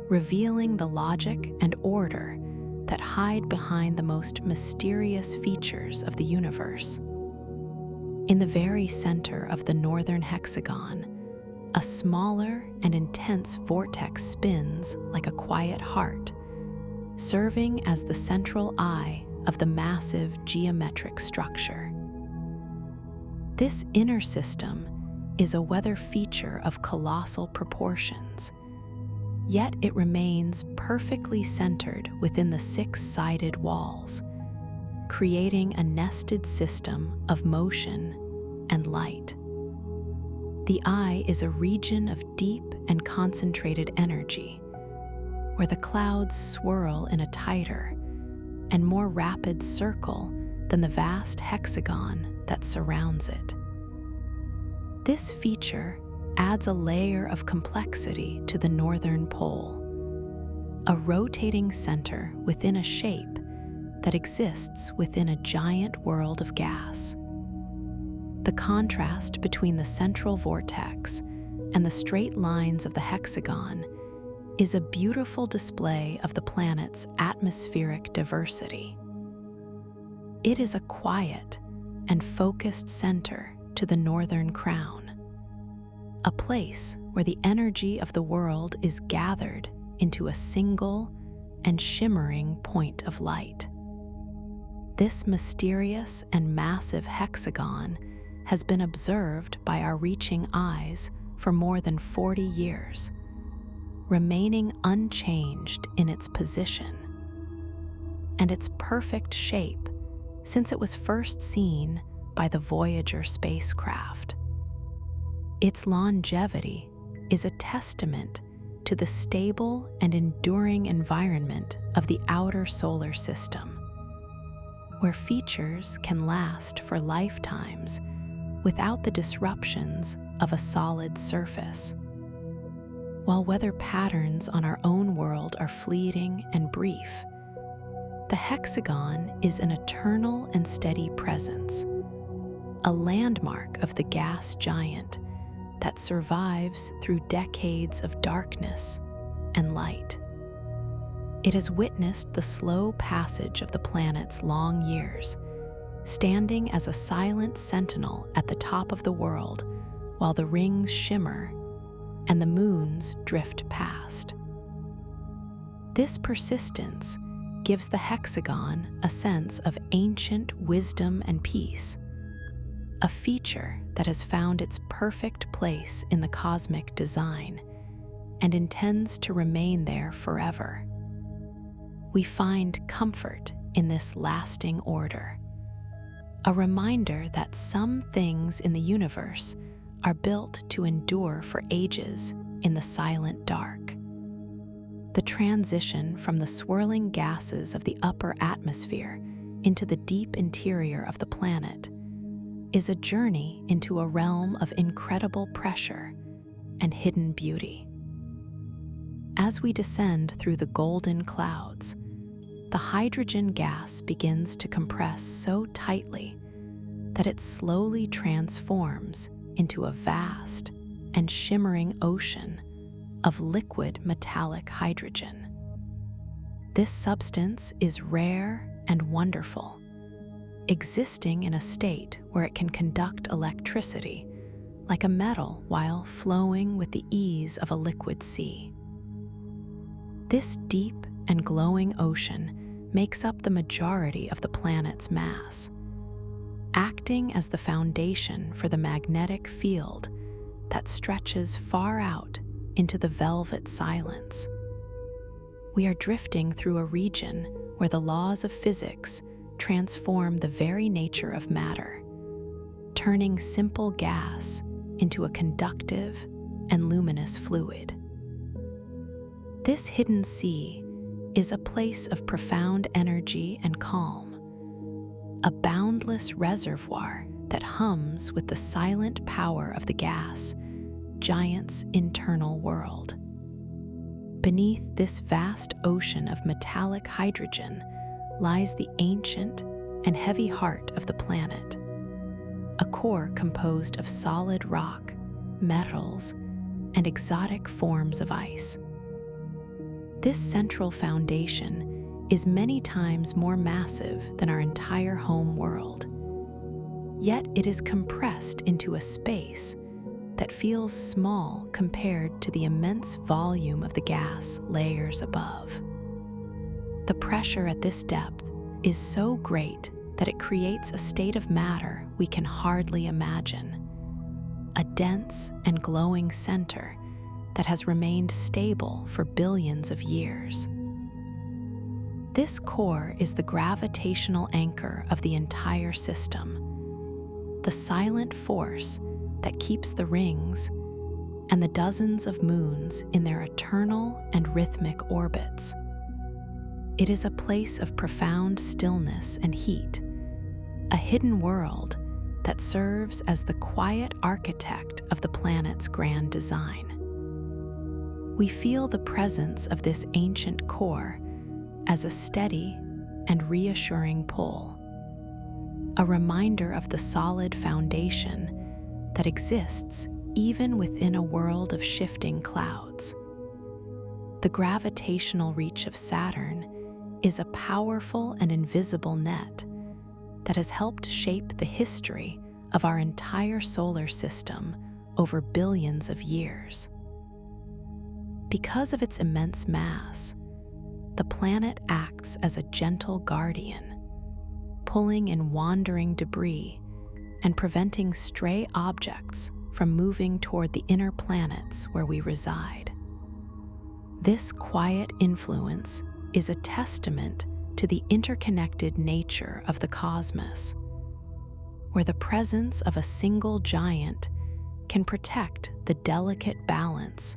revealing the logic and order that hide behind the most mysterious features of the universe. In the very center of the northern hexagon, a smaller and intense vortex spins like a quiet heart, serving as the central eye of the massive geometric structure. This inner system is a weather feature of colossal proportions, yet it remains perfectly centered within the six-sided walls, creating a nested system of motion and light. The eye is a region of deep and concentrated energy, where the clouds swirl in a tighter and more rapid circle than the vast hexagon that surrounds it. This feature adds a layer of complexity to the northern pole, a rotating center within a shape that exists within a giant world of gas. The contrast between the central vortex and the straight lines of the hexagon is a beautiful display of the planet's atmospheric diversity. It is a quiet and focused center to the northern crown, a place where the energy of the world is gathered into a single and shimmering point of light. This mysterious and massive hexagon has been observed by our reaching eyes for more than 40 years, remaining unchanged in its position and its perfect shape since it was first seen by the Voyager spacecraft. Its longevity is a testament to the stable and enduring environment of the outer solar system, where features can last for lifetimes without the disruptions of a solid surface. While weather patterns on our own world are fleeting and brief, the hexagon is an eternal and steady presence, a landmark of the gas giant that survives through decades of darkness and light. It has witnessed the slow passage of the planet's long years, standing as a silent sentinel at the top of the world while the rings shimmer and the moons drift past. This persistence gives the hexagon a sense of ancient wisdom and peace, a feature that has found its perfect place in the cosmic design and intends to remain there forever. We find comfort in this lasting order, a reminder that some things in the universe are built to endure for ages in the silent dark. The transition from the swirling gases of the upper atmosphere into the deep interior of the planet is a journey into a realm of incredible pressure and hidden beauty. As we descend through the golden clouds, the hydrogen gas begins to compress so tightly that it slowly transforms into a vast and shimmering ocean of liquid metallic hydrogen. This substance is rare and wonderful, existing in a state where it can conduct electricity like a metal while flowing with the ease of a liquid sea. This deep and glowing ocean makes up the majority of the planet's mass, acting as the foundation for the magnetic field that stretches far out into the velvet silence. We are drifting through a region where the laws of physics transform the very nature of matter, turning simple gas into a conductive and luminous fluid. This hidden sea is a place of profound energy and calm, a boundless reservoir that hums with the silent power of the gas giant's internal world. Beneath this vast ocean of metallic hydrogen lies the ancient and heavy heart of the planet, a core composed of solid rock, metals, and exotic forms of ice. This central foundation is many times more massive than our entire home world, yet it is compressed into a space that feels small compared to the immense volume of the gas layers above. The pressure at this depth is so great that it creates a state of matter we can hardly imagine, a dense and glowing center that has remained stable for billions of years. This core is the gravitational anchor of the entire system, the silent force that keeps the rings and the dozens of moons in their eternal and rhythmic orbits. It is a place of profound stillness and heat, a hidden world that serves as the quiet architect of the planet's grand design. We feel the presence of this ancient core as a steady and reassuring pull, a reminder of the solid foundation that exists even within a world of shifting clouds. The gravitational reach of Saturn is a powerful and invisible net that has helped shape the history of our entire solar system over billions of years. Because of its immense mass, the planet acts as a gentle guardian, pulling in wandering debris and preventing stray objects from moving toward the inner planets where we reside. This quiet influence is a testament to the interconnected nature of the cosmos, where the presence of a single giant can protect the delicate balance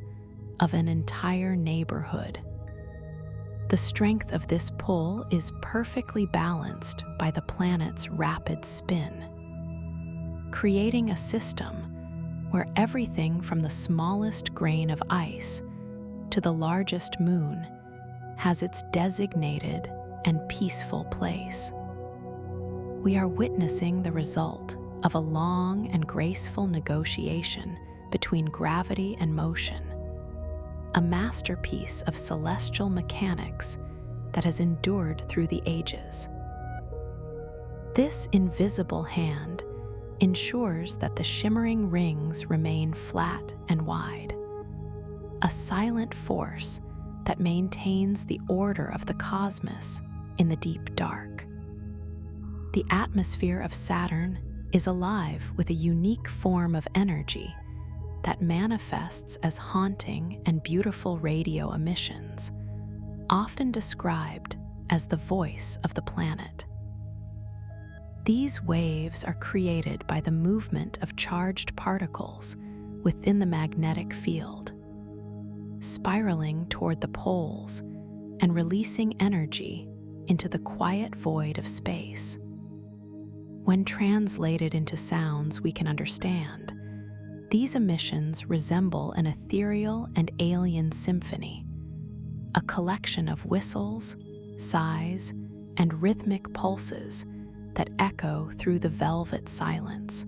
of an entire neighborhood. The strength of this pull is perfectly balanced by the planet's rapid spin, creating a system where everything from the smallest grain of ice to the largest moon has its designated and peaceful place. We are witnessing the result of a long and graceful negotiation between gravity and motion, a masterpiece of celestial mechanics that has endured through the ages. This invisible hand ensures that the shimmering rings remain flat and wide, a silent force that maintains the order of the cosmos in the deep dark. The atmosphere of Saturn is alive with a unique form of energy that manifests as haunting and beautiful radio emissions, often described as the voice of the planet. These waves are created by the movement of charged particles within the magnetic field, spiraling toward the poles and releasing energy into the quiet void of space. When translated into sounds we can understand, these emissions resemble an ethereal and alien symphony, a collection of whistles, sighs, and rhythmic pulses that echo through the velvet silence.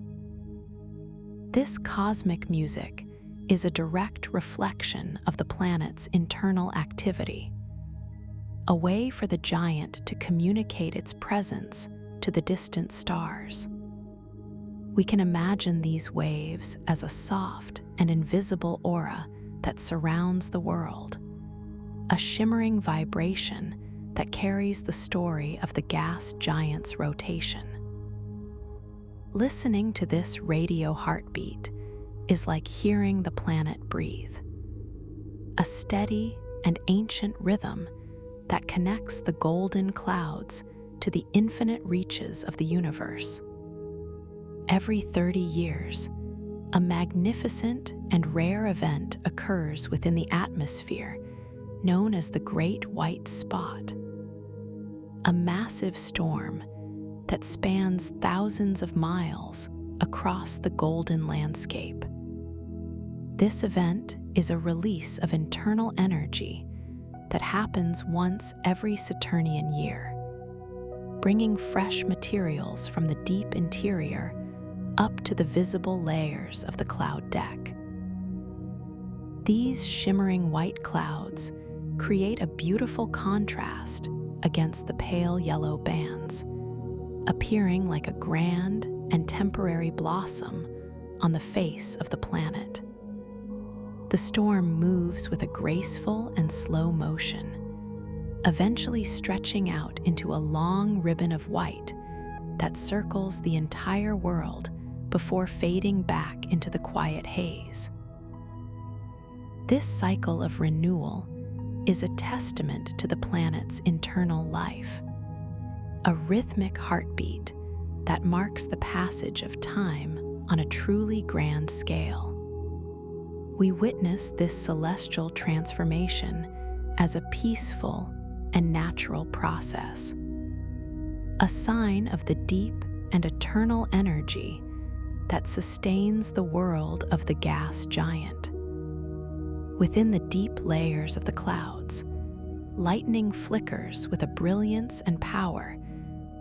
This cosmic music is a direct reflection of the planet's internal activity, a way for the giant to communicate its presence to the distant stars. We can imagine these waves as a soft and invisible aura that surrounds the world, a shimmering vibration that carries the story of the gas giant's rotation. Listening to this radio heartbeat is like hearing the planet breathe, a steady and ancient rhythm that connects the golden clouds to the infinite reaches of the universe. Every 30 years, a magnificent and rare event occurs within the atmosphere known as the Great White Spot, a massive storm that spans thousands of miles across the golden landscape. This event is a release of internal energy that happens once every Saturnian year, bringing fresh materials from the deep interior up to the visible layers of the cloud deck. These shimmering white clouds create a beautiful contrast against the pale yellow bands, appearing like a grand and temporary blossom on the face of the planet. The storm moves with a graceful and slow motion, eventually stretching out into a long ribbon of white that circles the entire world before fading back into the quiet haze. This cycle of renewal is a testament to the planet's internal life, a rhythmic heartbeat that marks the passage of time on a truly grand scale. We witness this celestial transformation as a peaceful and natural process, a sign of the deep and eternal energy that sustains the world of the gas giant. Within the deep layers of the clouds, lightning flickers with a brilliance and power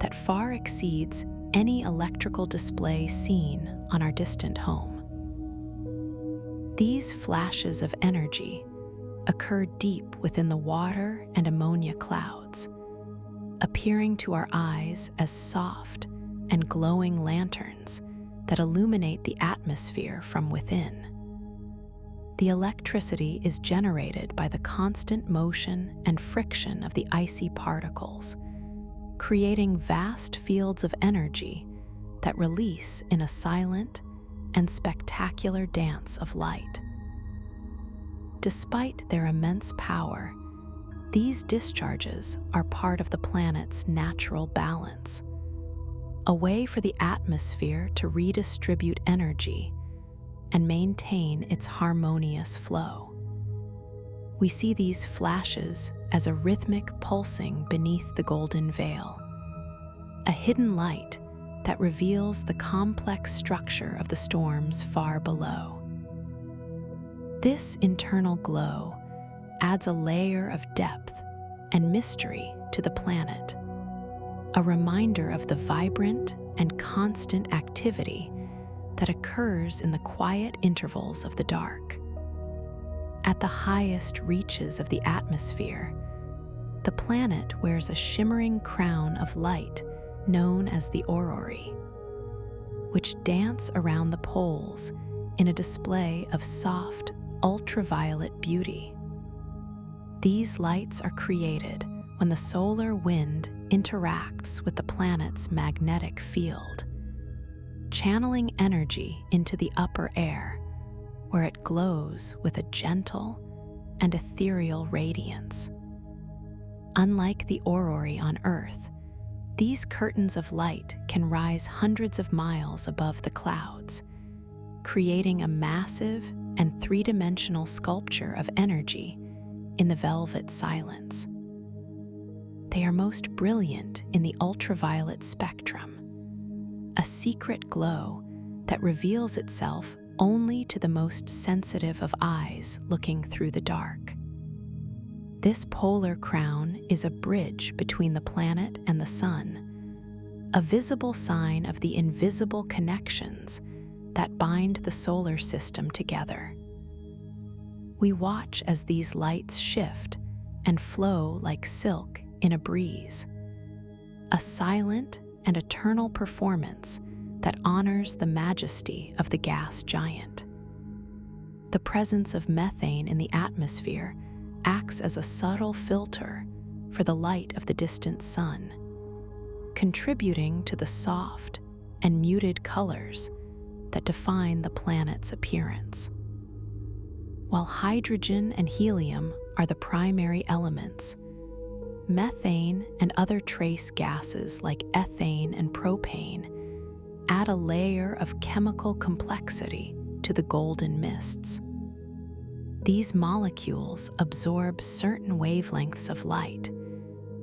that far exceeds any electrical display seen on our distant home. These flashes of energy occur deep within the water and ammonia clouds, appearing to our eyes as soft and glowing lanterns that illuminate the atmosphere from within. The electricity is generated by the constant motion and friction of the icy particles, creating vast fields of energy that release in a silent and spectacular dance of light. Despite their immense power, these discharges are part of the planet's natural balance, a way for the atmosphere to redistribute energy and maintain its harmonious flow. We see these flashes as a rhythmic pulsing beneath the golden veil, a hidden light that reveals the complex structure of the storms far below. This internal glow adds a layer of depth and mystery to the planet, a reminder of the vibrant and constant activity that occurs in the quiet intervals of the dark. At the highest reaches of the atmosphere, the planet wears a shimmering crown of light known as the aurorae, which dance around the poles in a display of soft, ultraviolet beauty. These lights are created when the solar wind interacts with the planet's magnetic field, channeling energy into the upper air, where it glows with a gentle and ethereal radiance. Unlike the aurorae on Earth, these curtains of light can rise hundreds of miles above the clouds, creating a massive and three-dimensional sculpture of energy in the velvet silence. They are most brilliant in the ultraviolet spectrum, a secret glow that reveals itself only to the most sensitive of eyes looking through the dark. This polar crown is a bridge between the planet and the sun, a visible sign of the invisible connections that bind the solar system together. We watch as these lights shift and flow like silk in a breeze. A silent and eternal performance that honors the majesty of the gas giant. The presence of methane in the atmosphere acts as a subtle filter for the light of the distant sun, contributing to the soft and muted colors that define the planet's appearance. While hydrogen and helium are the primary elements, methane and other trace gases like ethane and propane add a layer of chemical complexity to the golden mists. These molecules absorb certain wavelengths of light,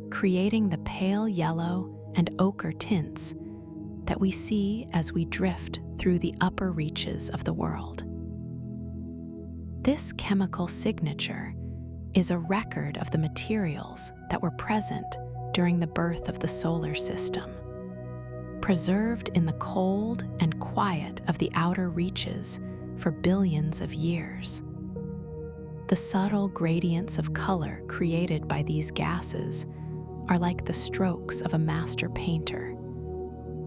creating the pale yellow and ochre tints that we see as we drift through the upper reaches of the world. This chemical signature is a record of the materials that were present during the birth of the solar system, preserved in the cold and quiet of the outer reaches for billions of years. The subtle gradients of color created by these gases are like the strokes of a master painter,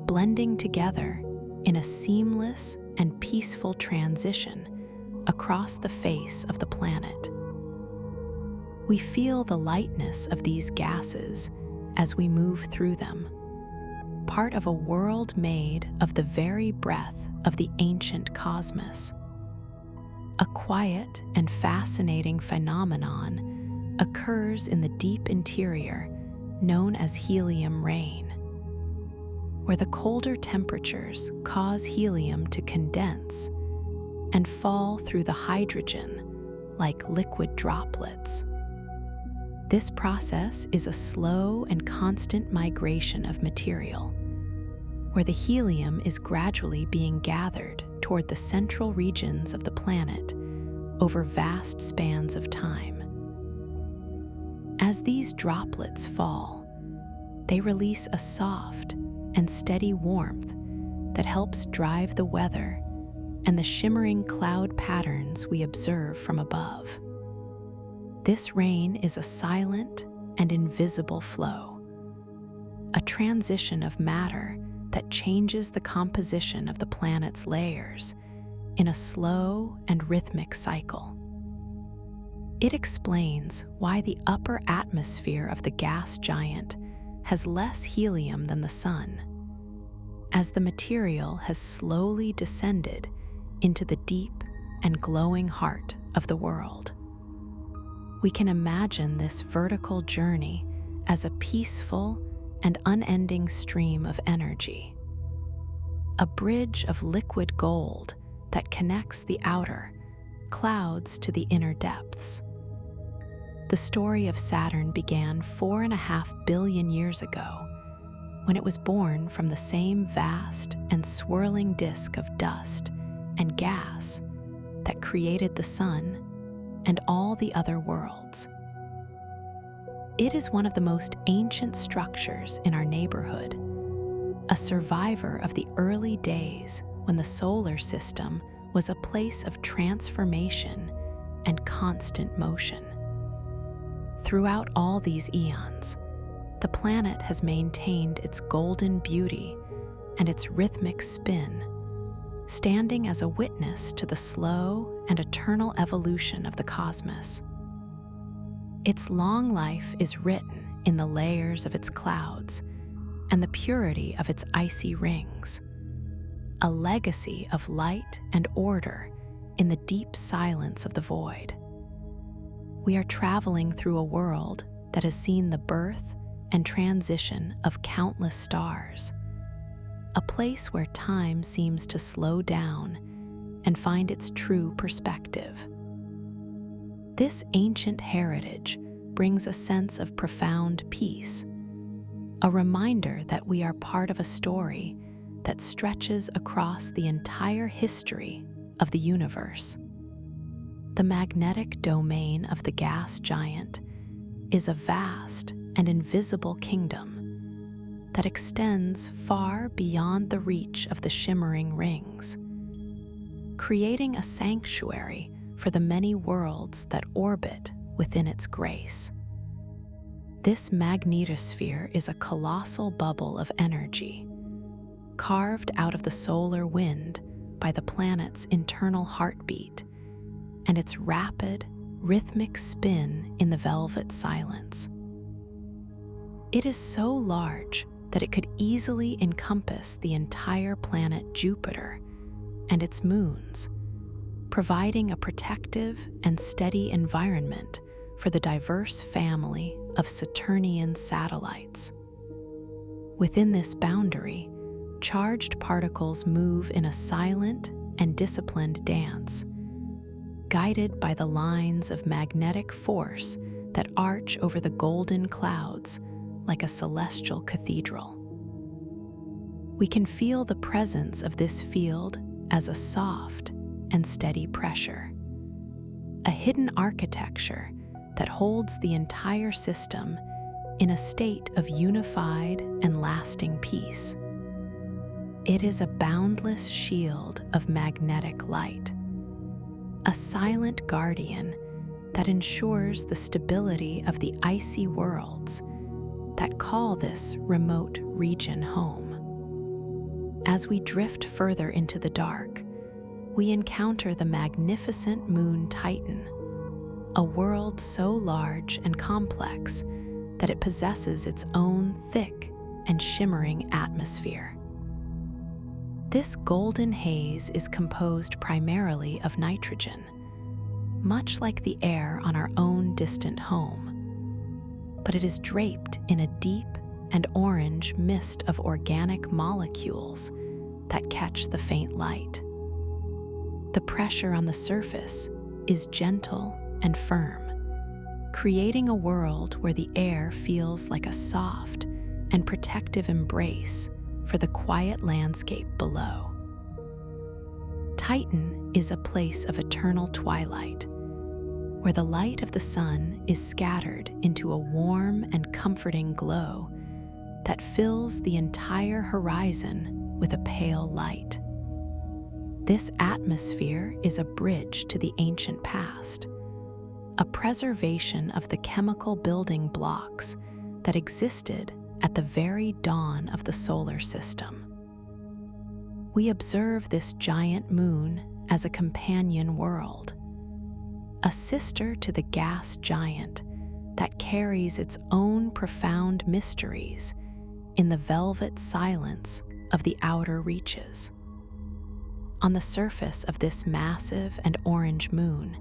blending together in a seamless and peaceful transition across the face of the planet. We feel the lightness of these gases as we move through them, part of a world made of the very breath of the ancient cosmos. A quiet and fascinating phenomenon occurs in the deep interior known as helium rain, where the colder temperatures cause helium to condense and fall through the hydrogen like liquid droplets. This process is a slow and constant migration of material, where the helium is gradually being gathered toward the central regions of the planet over vast spans of time. As these droplets fall, they release a soft and steady warmth that helps drive the weather and the shimmering cloud patterns we observe from above. This rain is a silent and invisible flow, a transition of matter that changes the composition of the planet's layers in a slow and rhythmic cycle. It explains why the upper atmosphere of the gas giant has less helium than the sun, as the material has slowly descended into the deep and glowing heart of the world. We can imagine this vertical journey as a peaceful and unending stream of energy, a bridge of liquid gold that connects the outer clouds to the inner depths. The story of Saturn began 4.5 billion years ago, when it was born from the same vast and swirling disk of dust and gas that created the sun and all the other worlds. It is one of the most ancient structures in our neighborhood, a survivor of the early days when the solar system was a place of transformation and constant motion. Throughout all these eons, the planet has maintained its golden beauty and its rhythmic spin, standing as a witness to the slow and eternal evolution of the cosmos. Its long life is written in the layers of its clouds and the purity of its icy rings, a legacy of light and order in the deep silence of the void. We are traveling through a world that has seen the birth and transition of countless stars, a place where time seems to slow down and find its true perspective. This ancient heritage brings a sense of profound peace, a reminder that we are part of a story that stretches across the entire history of the universe. The magnetic domain of the gas giant is a vast and invisible kingdom that extends far beyond the reach of the shimmering rings, creating a sanctuary for the many worlds that orbit within its grace. This magnetosphere is a colossal bubble of energy, carved out of the solar wind by the planet's internal heartbeat and its rapid, rhythmic spin in the velvet silence. It is so large that it could easily encompass the entire planet Jupiter and its moons, providing a protective and steady environment for the diverse family of Saturnian satellites. Within this boundary, charged particles move in a silent and disciplined dance, guided by the lines of magnetic force that arch over the golden clouds like a celestial cathedral. We can feel the presence of this field as a soft and steady pressure, a hidden architecture that holds the entire system in a state of unified and lasting peace. It is a boundless shield of magnetic light, a silent guardian that ensures the stability of the icy worlds that call this remote region home. As we drift further into the dark, we encounter the magnificent moon Titan, a world so large and complex that it possesses its own thick and shimmering atmosphere. This golden haze is composed primarily of nitrogen, much like the air on our own distant home, but it is draped in a deep and orange mist of organic molecules that catch the faint light. The pressure on the surface is gentle and firm, creating a world where the air feels like a soft and protective embrace for the quiet landscape below. Titan is a place of eternal twilight, where the light of the sun is scattered into a warm and comforting glow that fills the entire horizon with a pale light. This atmosphere is a bridge to the ancient past, a preservation of the chemical building blocks that existed at the very dawn of the solar system. We observe this giant moon as a companion world, a sister to the gas giant that carries its own profound mysteries in the velvet silence of the outer reaches. On the surface of this massive and orange moon,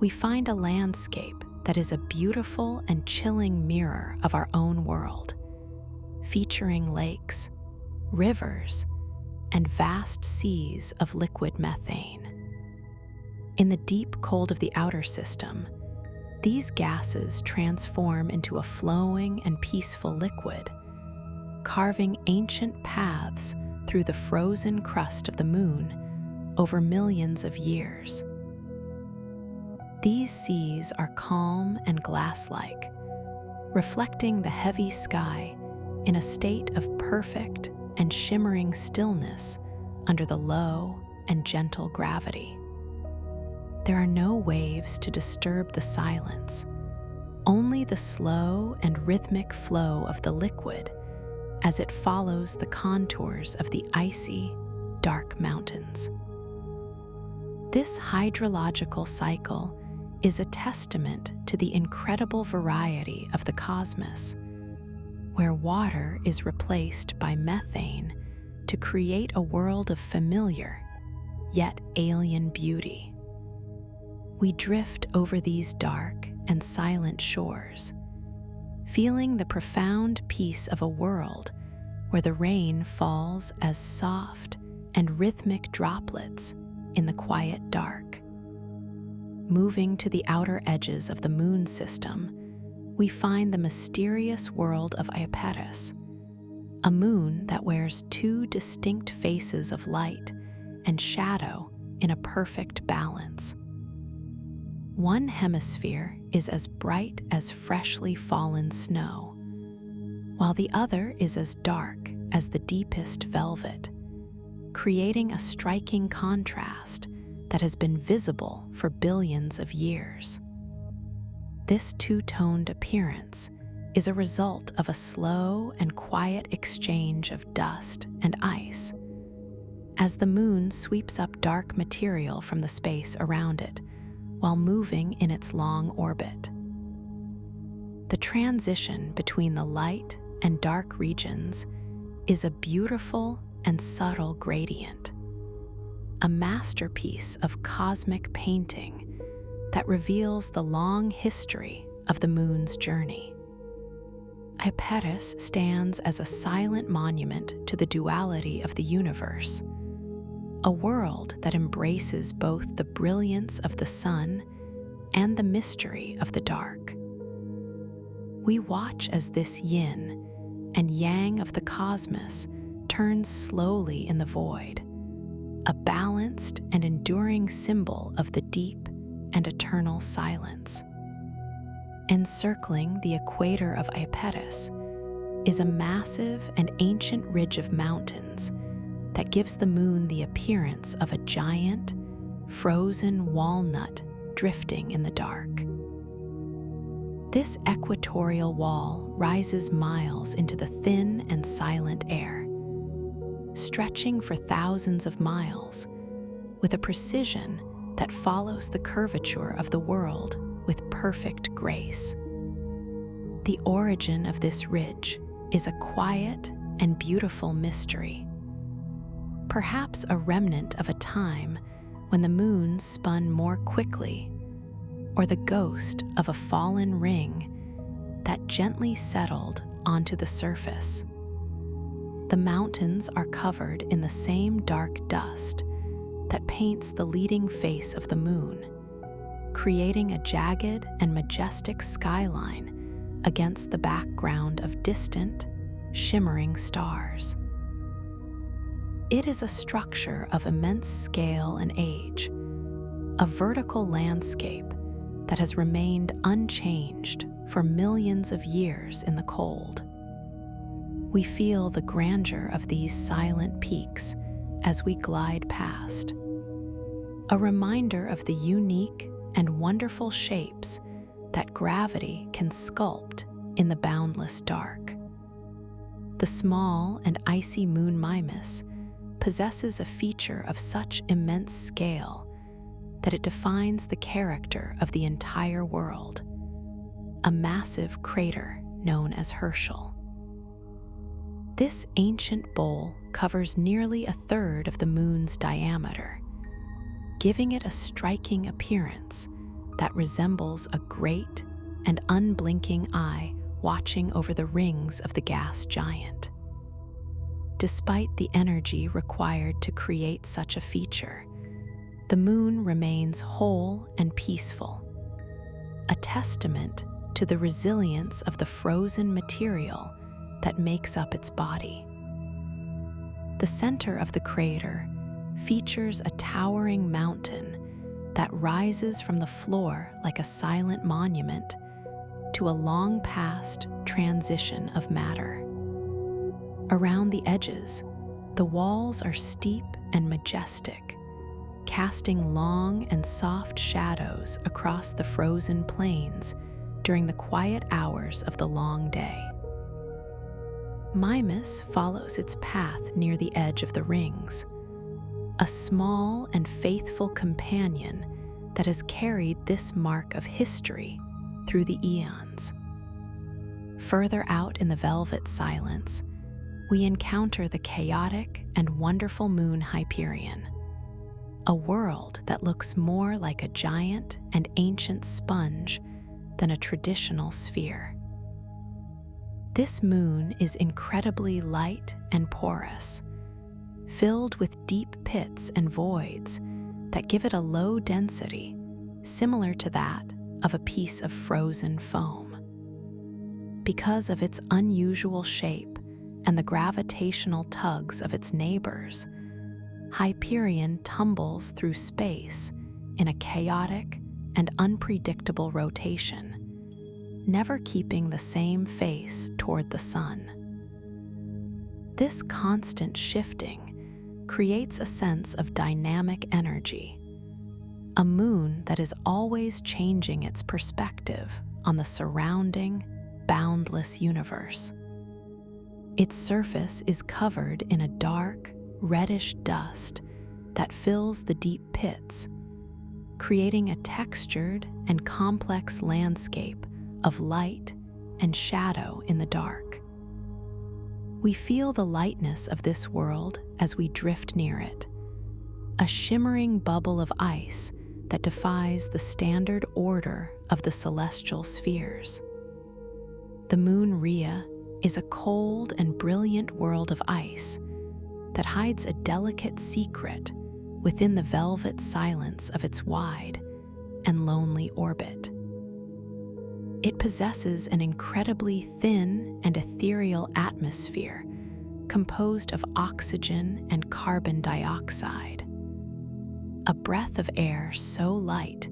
we find a landscape that is a beautiful and chilling mirror of our own world, featuring lakes, rivers, and vast seas of liquid methane. In the deep cold of the outer system, these gases transform into a flowing and peaceful liquid, carving ancient paths through the frozen crust of the moon over millions of years. These seas are calm and glass-like, reflecting the heavy sky in a state of perfect and shimmering stillness under the low and gentle gravity. There are no waves to disturb the silence, only the slow and rhythmic flow of the liquid as it follows the contours of the icy, dark mountains. This hydrological cycle is a testament to the incredible variety of the cosmos, where water is replaced by methane to create a world of familiar, yet alien beauty. We drift over these dark and silent shores, feeling the profound peace of a world where the rain falls as soft and rhythmic droplets in the quiet dark. Moving to the outer edges of the moon system, we find the mysterious world of Iapetus, a moon that wears two distinct faces of light and shadow in a perfect balance. One hemisphere is as bright as freshly fallen snow, while the other is as dark as the deepest velvet, creating a striking contrast that has been visible for billions of years. This two-toned appearance is a result of a slow and quiet exchange of dust and ice, as the moon sweeps up dark material from the space around it while moving in its long orbit. The transition between the light and dark regions is a beautiful and subtle gradient, a masterpiece of cosmic painting that reveals the long history of the moon's journey. Iapetus stands as a silent monument to the duality of the universe, a world that embraces both the brilliance of the sun and the mystery of the dark. We watch as this yin and yang of the cosmos turns slowly in the void, a balanced and enduring symbol of the deep and eternal silence. Encircling the equator of Iapetus is a massive and ancient ridge of mountains that gives the moon the appearance of a giant, frozen walnut drifting in the dark. This equatorial wall rises miles into the thin and silent air, stretching for thousands of miles with a precision that follows the curvature of the world with perfect grace. The origin of this ridge is a quiet and beautiful mystery, perhaps a remnant of a time when the moon spun more quickly, or the ghost of a fallen ring that gently settled onto the surface. The mountains are covered in the same dark dust that paints the leading face of the moon, creating a jagged and majestic skyline against the background of distant, shimmering stars. It is a structure of immense scale and age, a vertical landscape that has remained unchanged for millions of years in the cold. We feel the grandeur of these silent peaks as we glide past, a reminder of the unique and wonderful shapes that gravity can sculpt in the boundless dark. The small and icy moon Mimas possesses a feature of such immense scale that it defines the character of the entire world, a massive crater known as Herschel. This ancient bowl covers nearly a third of the moon's diameter, giving it a striking appearance that resembles a great and unblinking eye watching over the rings of the gas giant. Despite the energy required to create such a feature, the moon remains whole and peaceful, a testament to the resilience of the frozen material that makes up its body. The center of the crater features a towering mountain that rises from the floor like a silent monument to a long-past transition of matter. Around the edges, the walls are steep and majestic, casting long and soft shadows across the frozen plains during the quiet hours of the long day. Mimas follows its path near the edge of the rings, a small and faithful companion that has carried this mark of history through the eons. Further out in the velvet silence, we encounter the chaotic and wonderful moon Hyperion, a world that looks more like a giant and ancient sponge than a traditional sphere. This moon is incredibly light and porous, filled with deep pits and voids that give it a low density, similar to that of a piece of frozen foam. Because of its unusual shape and the gravitational tugs of its neighbors, Hyperion tumbles through space in a chaotic and unpredictable rotation, never keeping the same face toward the sun. This constant shifting creates a sense of dynamic energy, a moon that is always changing its perspective on the surrounding boundless universe. Its surface is covered in a dark, reddish dust that fills the deep pits, creating a textured and complex landscape of light and shadow in the dark. We feel the lightness of this world as we drift near it, a shimmering bubble of ice that defies the standard order of the celestial spheres. The moon Rhea is a cold and brilliant world of ice that hides a delicate secret within the velvet silence of its wide and lonely orbit. It possesses an incredibly thin and ethereal atmosphere composed of oxygen and carbon dioxide, a breath of air so light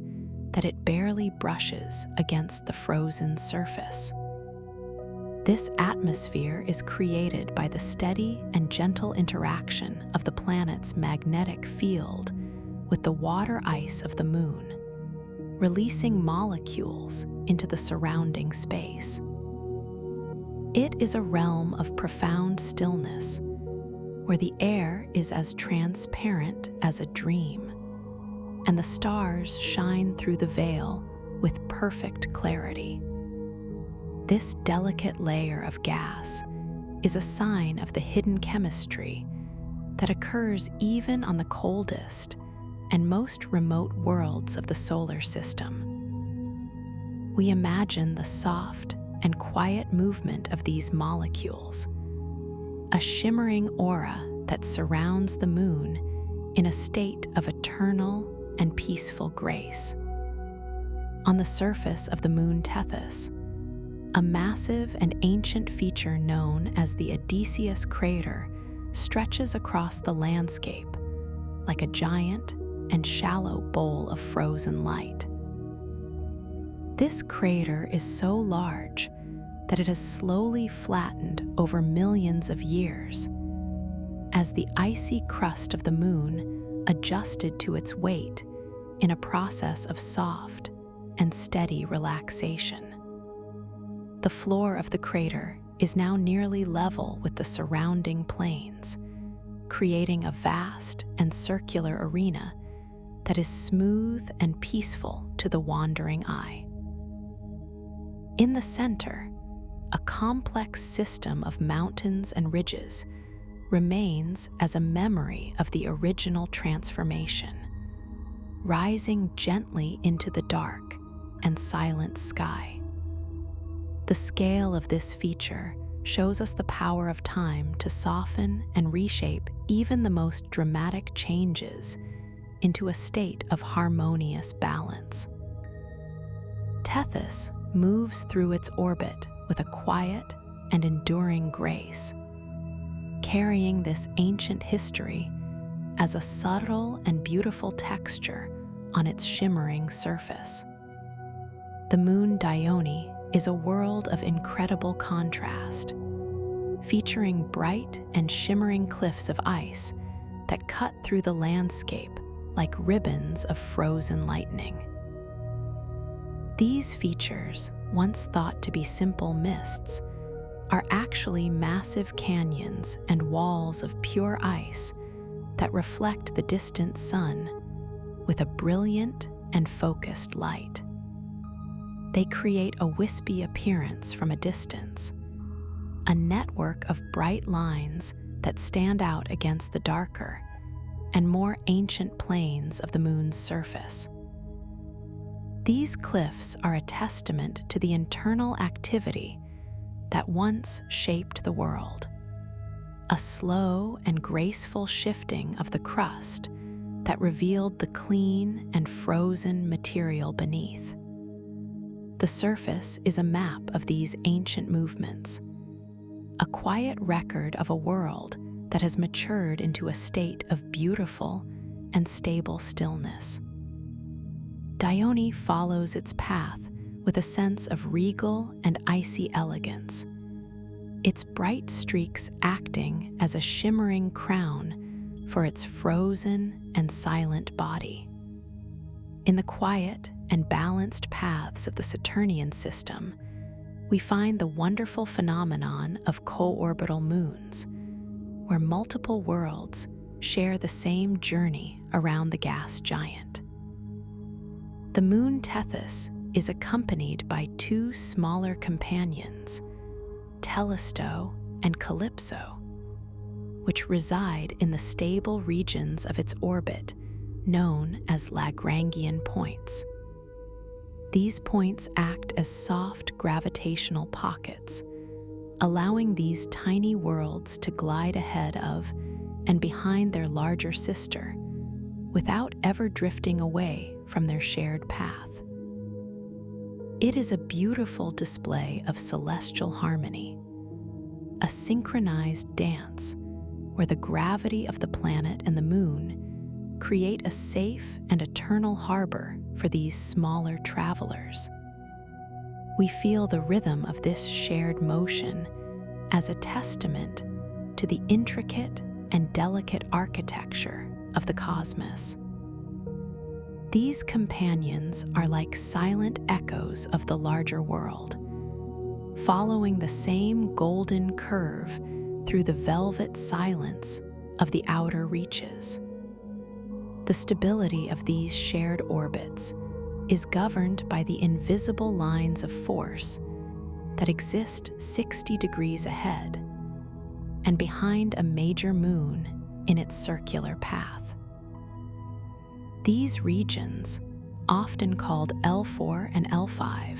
that it barely brushes against the frozen surface. This atmosphere is created by the steady and gentle interaction of the planet's magnetic field with the water ice of the moon, releasing molecules into the surrounding space. It is a realm of profound stillness, where the air is as transparent as a dream, and the stars shine through the veil with perfect clarity. This delicate layer of gas is a sign of the hidden chemistry that occurs even on the coldest and most remote worlds of the solar system. We imagine the soft and quiet movement of these molecules, a shimmering aura that surrounds the moon in a state of eternal and peaceful grace. On the surface of the moon Tethys, a massive and ancient feature known as the Odysseus crater stretches across the landscape like a giant and shallow bowl of frozen light. This crater is so large that it has slowly flattened over millions of years as the icy crust of the moon adjusted to its weight in a process of soft and steady relaxation. The floor of the crater is now nearly level with the surrounding plains, creating a vast and circular arena that is smooth and peaceful to the wandering eye. In the center, a complex system of mountains and ridges remains as a memory of the original transformation, rising gently into the dark and silent sky. The scale of this feature shows us the power of time to soften and reshape even the most dramatic changes into a state of harmonious balance. Tethys moves through its orbit with a quiet and enduring grace, carrying this ancient history as a subtle and beautiful texture on its shimmering surface. The moon Dione is a world of incredible contrast, featuring bright and shimmering cliffs of ice that cut through the landscape like ribbons of frozen lightning. These features, once thought to be simple mists, are actually massive canyons and walls of pure ice that reflect the distant sun with a brilliant and focused light. They create a wispy appearance from a distance, a network of bright lines that stand out against the darker and more ancient plains of the moon's surface. These cliffs are a testament to the internal activity that once shaped the world, a slow and graceful shifting of the crust that revealed the clean and frozen material beneath. The surface is a map of these ancient movements, a quiet record of a world that has matured into a state of beautiful and stable stillness. Dione follows its path with a sense of regal and icy elegance, its bright streaks acting as a shimmering crown for its frozen and silent body. In the quiet and balanced paths of the Saturnian system, we find the wonderful phenomenon of co-orbital moons, where multiple worlds share the same journey around the gas giant. The moon Tethys is accompanied by two smaller companions, Tellisto and Calypso, which reside in the stable regions of its orbit known as Lagrangian points. These points act as soft gravitational pockets, allowing these tiny worlds to glide ahead of and behind their larger sister without ever drifting away from their shared path. It is a beautiful display of celestial harmony, a synchronized dance where the gravity of the planet and the moon create a safe and eternal harbor for these smaller travelers. We feel the rhythm of this shared motion as a testament to the intricate and delicate architecture of the cosmos. These companions are like silent echoes of the larger world, following the same golden curve through the velvet silence of the outer reaches. The stability of these shared orbits is governed by the invisible lines of force that exist 60 degrees ahead and behind a major moon in its circular path. These regions, often called L4 and L5,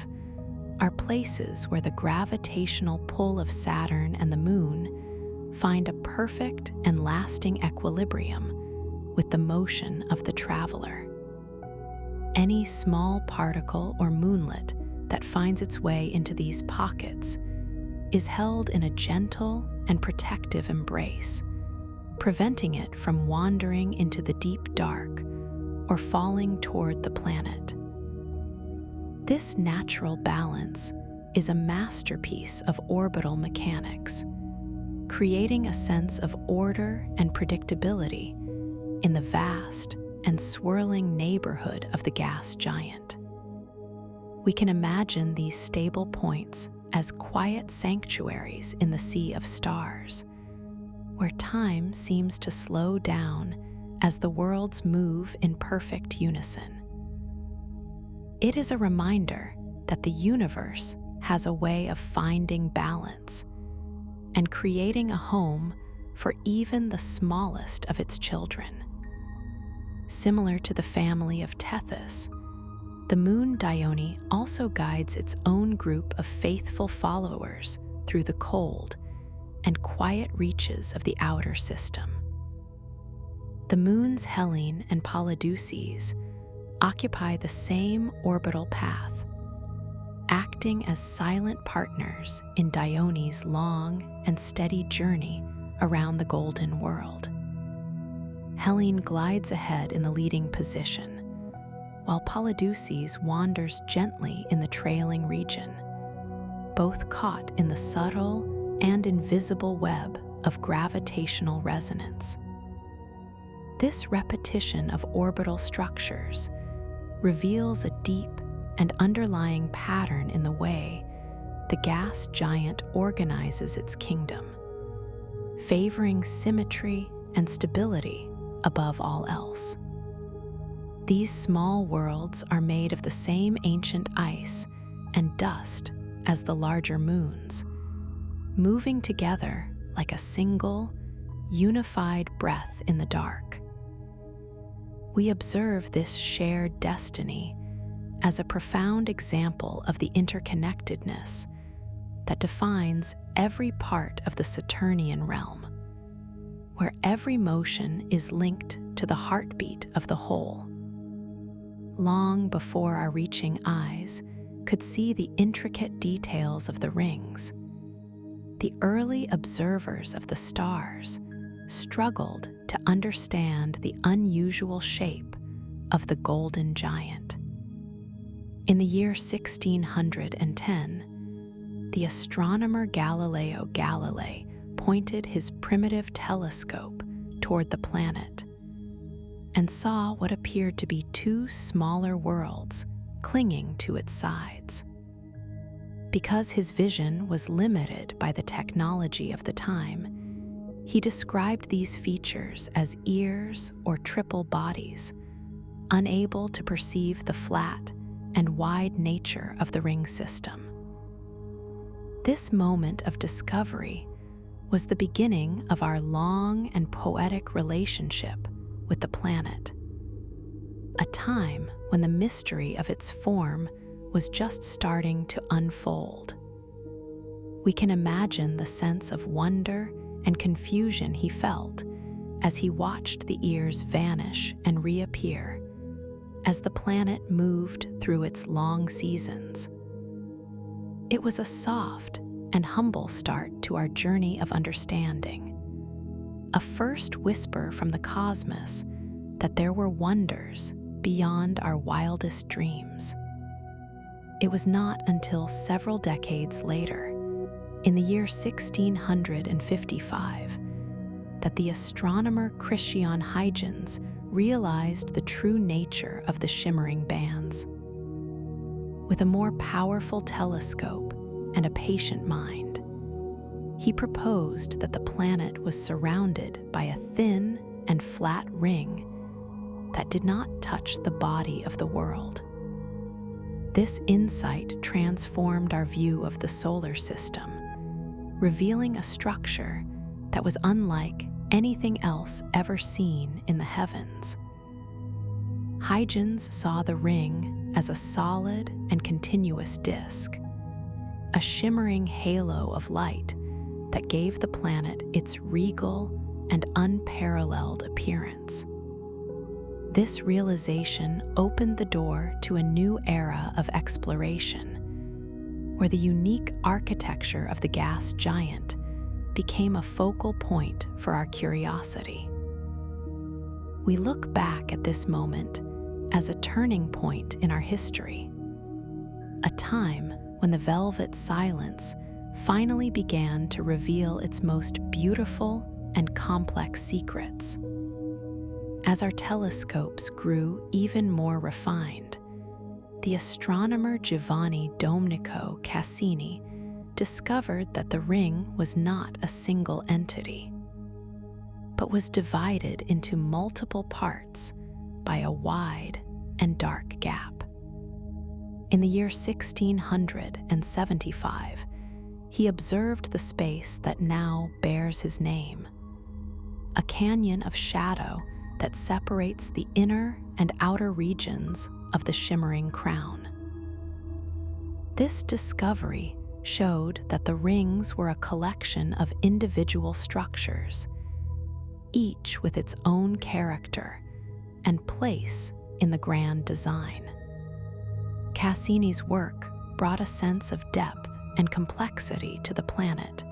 are places where the gravitational pull of Saturn and the Moon find a perfect and lasting equilibrium with the motion of the traveler. Any small particle or moonlet that finds its way into these pockets is held in a gentle and protective embrace, preventing it from wandering into the deep dark or falling toward the planet. This natural balance is a masterpiece of orbital mechanics, creating a sense of order and predictability in the vast and swirling neighborhood of the gas giant. We can imagine these stable points as quiet sanctuaries in the sea of stars, where time seems to slow down as the worlds move in perfect unison. It is a reminder that the universe has a way of finding balance and creating a home for even the smallest of its children. Similar to the family of Tethys, the moon Dione also guides its own group of faithful followers through the cold and quiet reaches of the outer system. The moons Helen and Polydeuces occupy the same orbital path, acting as silent partners in Dione's long and steady journey around the golden world. Helen glides ahead in the leading position, while Polydeuces wanders gently in the trailing region, both caught in the subtle and invisible web of gravitational resonance. This repetition of orbital structures reveals a deep and underlying pattern in the way the gas giant organizes its kingdom, favoring symmetry and stability above all else. These small worlds are made of the same ancient ice and dust as the larger moons, moving together like a single, unified breath in the dark. We observe this shared destiny as a profound example of the interconnectedness that defines every part of the Saturnian realm, where every motion is linked to the heartbeat of the whole. Long before our reaching eyes could see the intricate details of the rings, the early observers of the stars struggled to understand the unusual shape of the golden giant. In the year 1610, the astronomer Galileo Galilei pointed his primitive telescope toward the planet and saw what appeared to be two smaller worlds clinging to its sides. Because his vision was limited by the technology of the time, he described these features as ears or triple bodies, unable to perceive the flat and wide nature of the ring system. This moment of discovery was the beginning of our long and poetic relationship with the planet, a time when the mystery of its form was just starting to unfold. We can imagine the sense of wonder and confusion he felt as he watched the ears vanish and reappear as the planet moved through its long seasons. It was a soft and humble start to our journey of understanding, a first whisper from the cosmos that there were wonders beyond our wildest dreams. It was not until several decades later, in the year 1655, that the astronomer Christian Huygens realized the true nature of the shimmering bands. With a more powerful telescope and a patient mind, he proposed that the planet was surrounded by a thin and flat ring that did not touch the body of the world. This insight transformed our view of the solar system, revealing a structure that was unlike anything else ever seen in the heavens. Huygens saw the ring as a solid and continuous disk, a shimmering halo of light that gave the planet its regal and unparalleled appearance. This realization opened the door to a new era of exploration, where the unique architecture of the gas giant became a focal point for our curiosity. We look back at this moment as a turning point in our history, a time when the velvet silence finally began to reveal its most beautiful and complex secrets. As our telescopes grew even more refined, the astronomer Giovanni Domenico Cassini discovered that the ring was not a single entity, but was divided into multiple parts by a wide and dark gap. In the year 1675, he observed the space that now bears his name, a canyon of shadow that separates the inner and outer regions of the shimmering crown. This discovery showed that the rings were a collection of individual structures, each with its own character and place in the grand design. Cassini's work brought a sense of depth and complexity to the planet,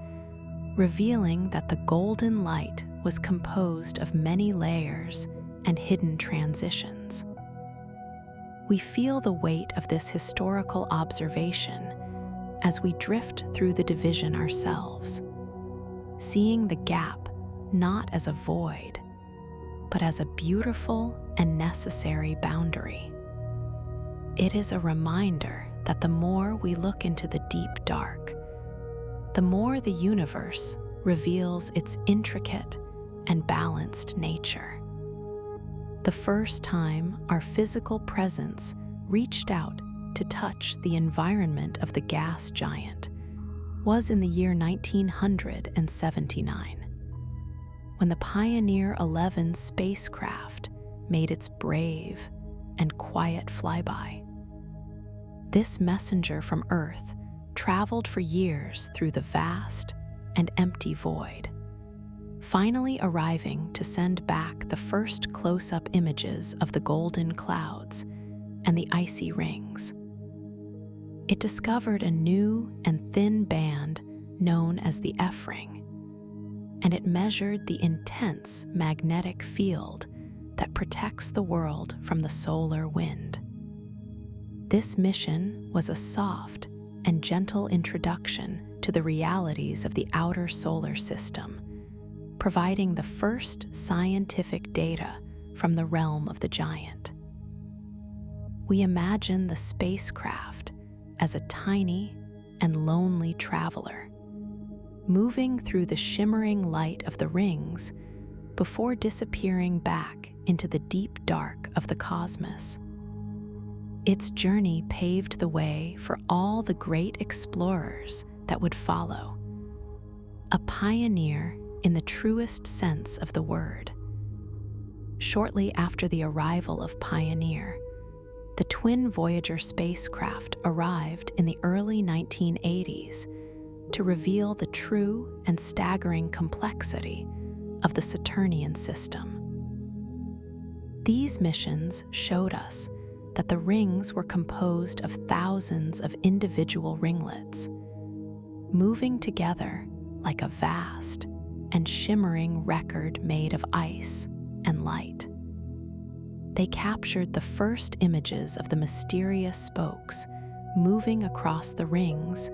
revealing that the golden light was composed of many layers and hidden transitions. We feel the weight of this historical observation as we drift through the division ourselves, seeing the gap not as a void, but as a beautiful and necessary boundary. It is a reminder that the more we look into the deep dark, the more the universe reveals its intricate and balanced nature. The first time our physical presence reached out to touch the environment of the gas giant was in the year 1979, when the Pioneer 11 spacecraft made its brave and quiet flyby. This messenger from Earth traveled for years through the vast and empty void, finally arriving to send back the first close-up images of the golden clouds and the icy rings. It discovered a new and thin band known as the F-ring, and it measured the intense magnetic field that protects the world from the solar wind. This mission was a soft and gentle introduction to the realities of the outer solar system, providing the first scientific data from the realm of the giant. We imagine the spacecraft as a tiny and lonely traveler, moving through the shimmering light of the rings before disappearing back into the deep dark of the cosmos. Its journey paved the way for all the great explorers that would follow. A pioneer in the truest sense of the word. Shortly after the arrival of Pioneer, the twin Voyager spacecraft arrived in the early 1980s to reveal the true and staggering complexity of the Saturnian system. These missions showed us that the rings were composed of thousands of individual ringlets, moving together like a vast and shimmering record made of ice and light. They captured the first images of the mysterious spokes moving across the rings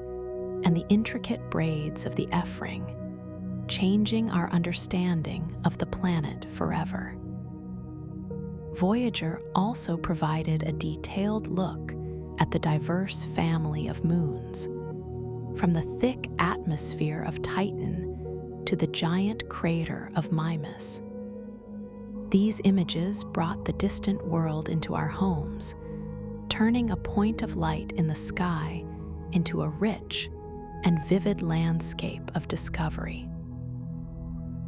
and the intricate braids of the F-ring, changing our understanding of the planet forever. Voyager also provided a detailed look at the diverse family of moons, from the thick atmosphere of Titan to the giant crater of Mimas. These images brought the distant world into our homes, turning a point of light in the sky into a rich and vivid landscape of discovery.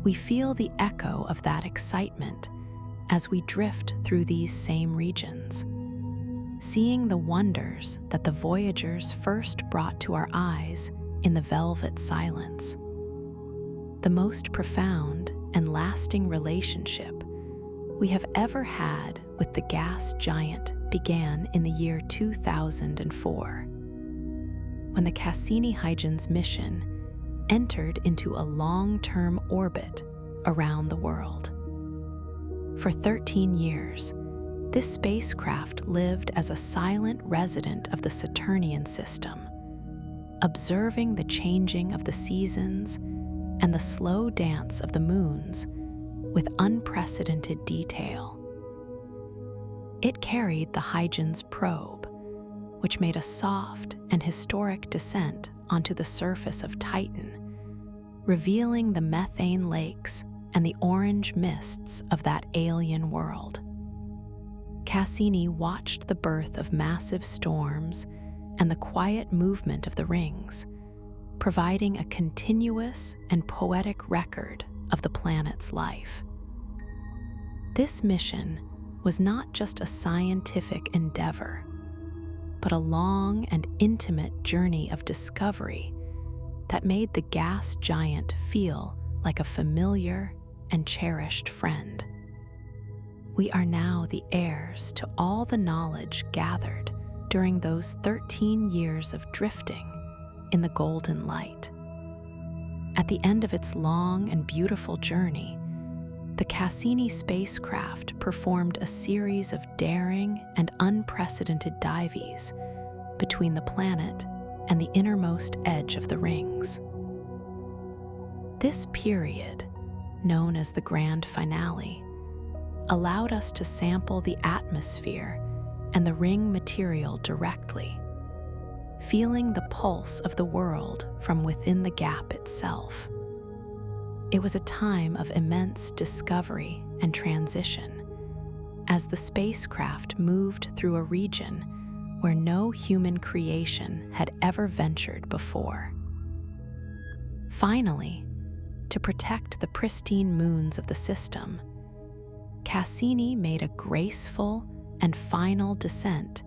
We feel the echo of that excitement as we drift through these same regions, seeing the wonders that the Voyagers first brought to our eyes in the velvet silence. The most profound and lasting relationship we have ever had with the gas giant began in the year 2004, when the Cassini-Huygens mission entered into a long-term orbit around the world. For 13 years, this spacecraft lived as a silent resident of the Saturnian system, observing the changing of the seasons and the slow dance of the moons with unprecedented detail. It carried the Huygens probe, which made a soft and historic descent onto the surface of Titan, revealing the methane lakes and the orange mists of that alien world. Cassini watched the birth of massive storms and the quiet movement of the rings, providing a continuous and poetic record of the planet's life. This mission was not just a scientific endeavor, but a long and intimate journey of discovery that made the gas giant feel like a familiar and cherished friend. We are now the heirs to all the knowledge gathered during those 13 years of drifting in the golden light. At the end of its long and beautiful journey, the Cassini spacecraft performed a series of daring and unprecedented dives between the planet and the innermost edge of the rings. This period, known as the grand finale, allowed us to sample the atmosphere and the ring material directly, feeling the pulse of the world from within the gap itself. It was a time of immense discovery and transition, as the spacecraft moved through a region where no human creation had ever ventured before. Finally, to protect the pristine moons of the system, Cassini made a graceful and final descent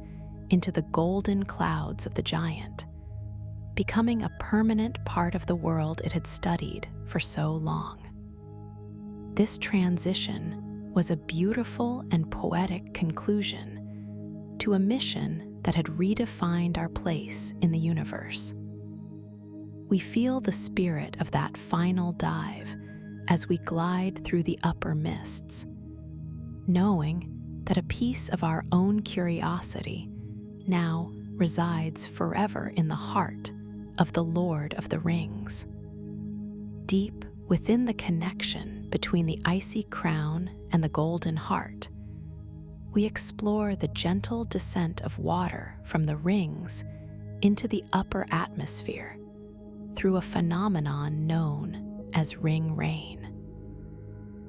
into the golden clouds of the giant, becoming a permanent part of the world it had studied for so long. This transition was a beautiful and poetic conclusion to a mission that had redefined our place in the universe. We feel the spirit of that final dive as we glide through the upper mists, knowing that a piece of our own curiosity now resides forever in the heart of the Lord of the Rings. Deep within the connection between the icy crown and the golden heart, we explore the gentle descent of water from the rings into the upper atmosphere through a phenomenon known as ring rain.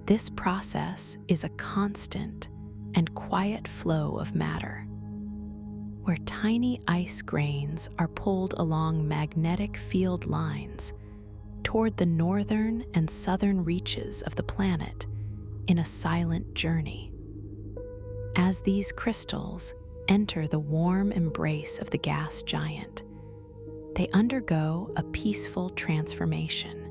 This process is a constant and quiet flow of matter, where tiny ice grains are pulled along magnetic field lines toward the northern and southern reaches of the planet in a silent journey. As these crystals enter the warm embrace of the gas giant, they undergo a peaceful transformation,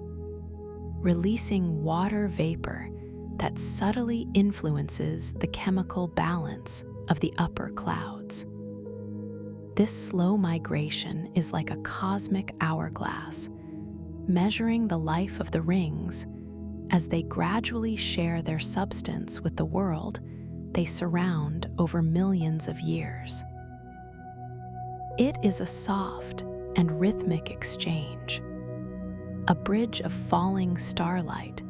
releasing water vapor that subtly influences the chemical balance of the upper clouds. This slow migration is like a cosmic hourglass, measuring the life of the rings as they gradually share their substance with the world they surround over millions of years. It is a soft and rhythmic exchange, a bridge of falling starlight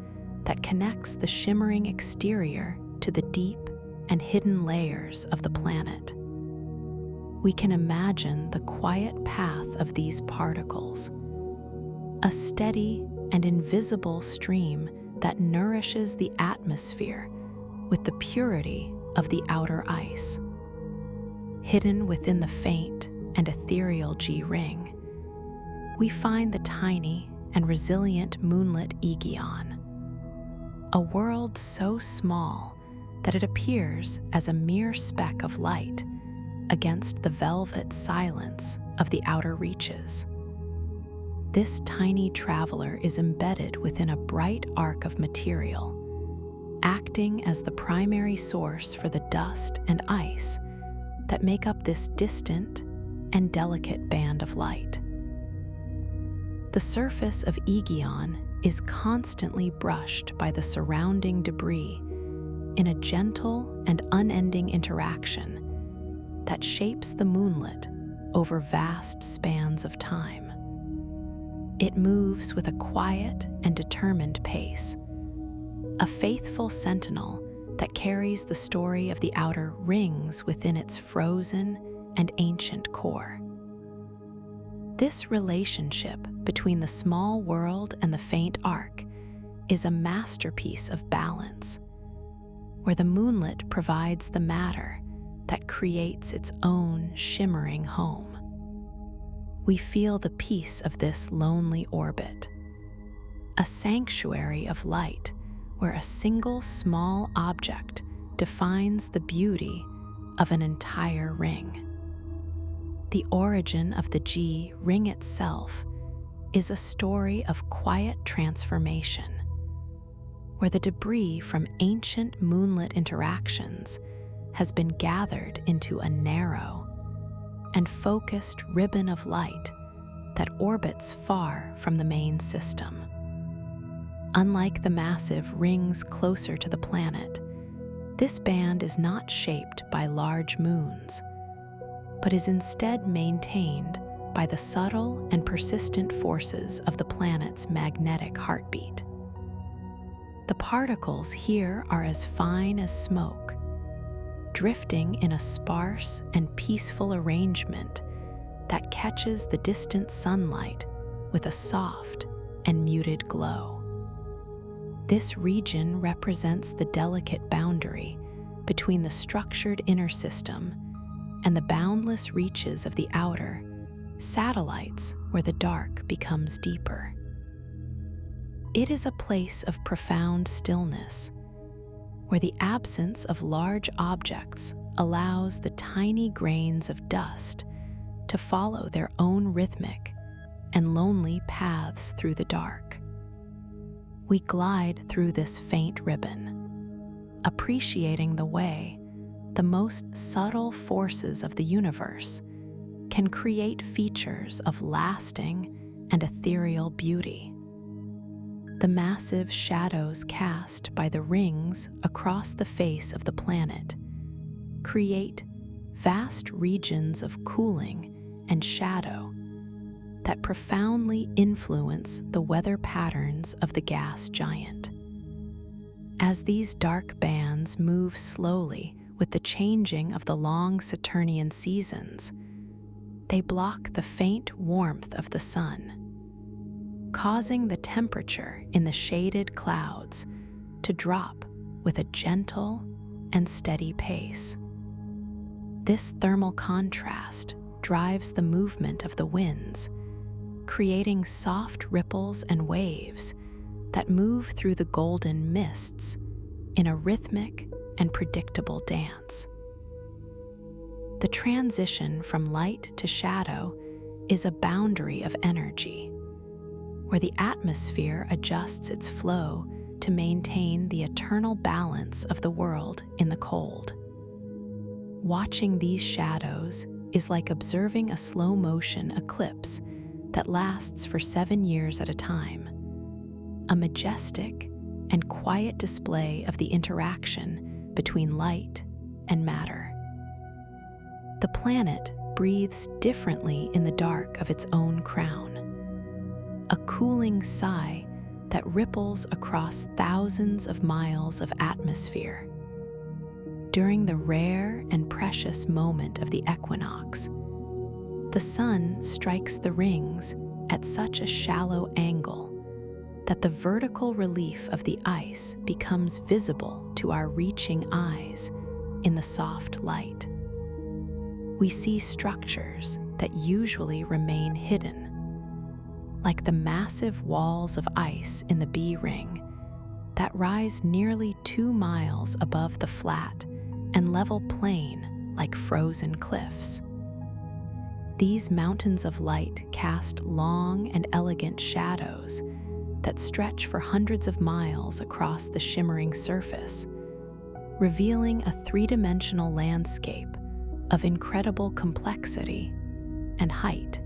that connects the shimmering exterior to the deep and hidden layers of the planet. We can imagine the quiet path of these particles, a steady and invisible stream that nourishes the atmosphere with the purity of the outer ice. Hidden within the faint and ethereal G-ring, we find the tiny and resilient moonlit Aegeon, a world so small that it appears as a mere speck of light against the velvet silence of the outer reaches. This tiny traveler is embedded within a bright arc of material, acting as the primary source for the dust and ice that make up this distant and delicate band of light. The surface of Aegeon is constantly brushed by the surrounding debris in a gentle and unending interaction that shapes the moonlit over vast spans of time. It moves with a quiet and determined pace, a faithful sentinel that carries the story of the outer rings within its frozen and ancient core. This relationship between the small world and the faint arc is a masterpiece of balance, where the moonlit provides the matter that creates its own shimmering home. We feel the peace of this lonely orbit, a sanctuary of light where a single small object defines the beauty of an entire ring. The origin of the G ring itself is a story of quiet transformation, where the debris from ancient moonlit interactions has been gathered into a narrow and focused ribbon of light that orbits far from the main system. Unlike the massive rings closer to the planet, this band is not shaped by large moons, but is instead maintained by the subtle and persistent forces of the planet's magnetic heartbeat. The particles here are as fine as smoke, drifting in a sparse and peaceful arrangement that catches the distant sunlight with a soft and muted glow. This region represents the delicate boundary between the structured inner system and the boundless reaches of the outer, satellites where the dark becomes deeper. It is a place of profound stillness, where the absence of large objects allows the tiny grains of dust to follow their own rhythmic and lonely paths through the dark. We glide through this faint ribbon, appreciating the way the most subtle forces of the universe can create features of lasting and ethereal beauty. The massive shadows cast by the rings across the face of the planet create vast regions of cooling and shadow that profoundly influence the weather patterns of the gas giant. As these dark bands move slowly with the changing of the long Saturnian seasons, They block the faint warmth of the sun, causing the temperature in the shaded clouds to drop with a gentle and steady pace. This thermal contrast drives the movement of the winds, creating soft ripples and waves that move through the golden mists in a rhythmic and predictable dance. The transition from light to shadow is a boundary of energy, where the atmosphere adjusts its flow to maintain the eternal balance of the world in the cold. Watching these shadows is like observing a slow-motion eclipse that lasts for 7 years at a time, a majestic and quiet display of the interaction between light and matter. The planet breathes differently in the dark of its own crown, a cooling sigh that ripples across thousands of miles of atmosphere. During the rare and precious moment of the equinox, the sun strikes the rings at such a shallow angle that the vertical relief of the ice becomes visible to our reaching eyes in the soft light. We see structures that usually remain hidden, like the massive walls of ice in the B ring that rise nearly 2 miles above the flat and level plain like frozen cliffs. These mountains of light cast long and elegant shadows that stretch for hundreds of miles across the shimmering surface, revealing a three-dimensional landscape of incredible complexity and height.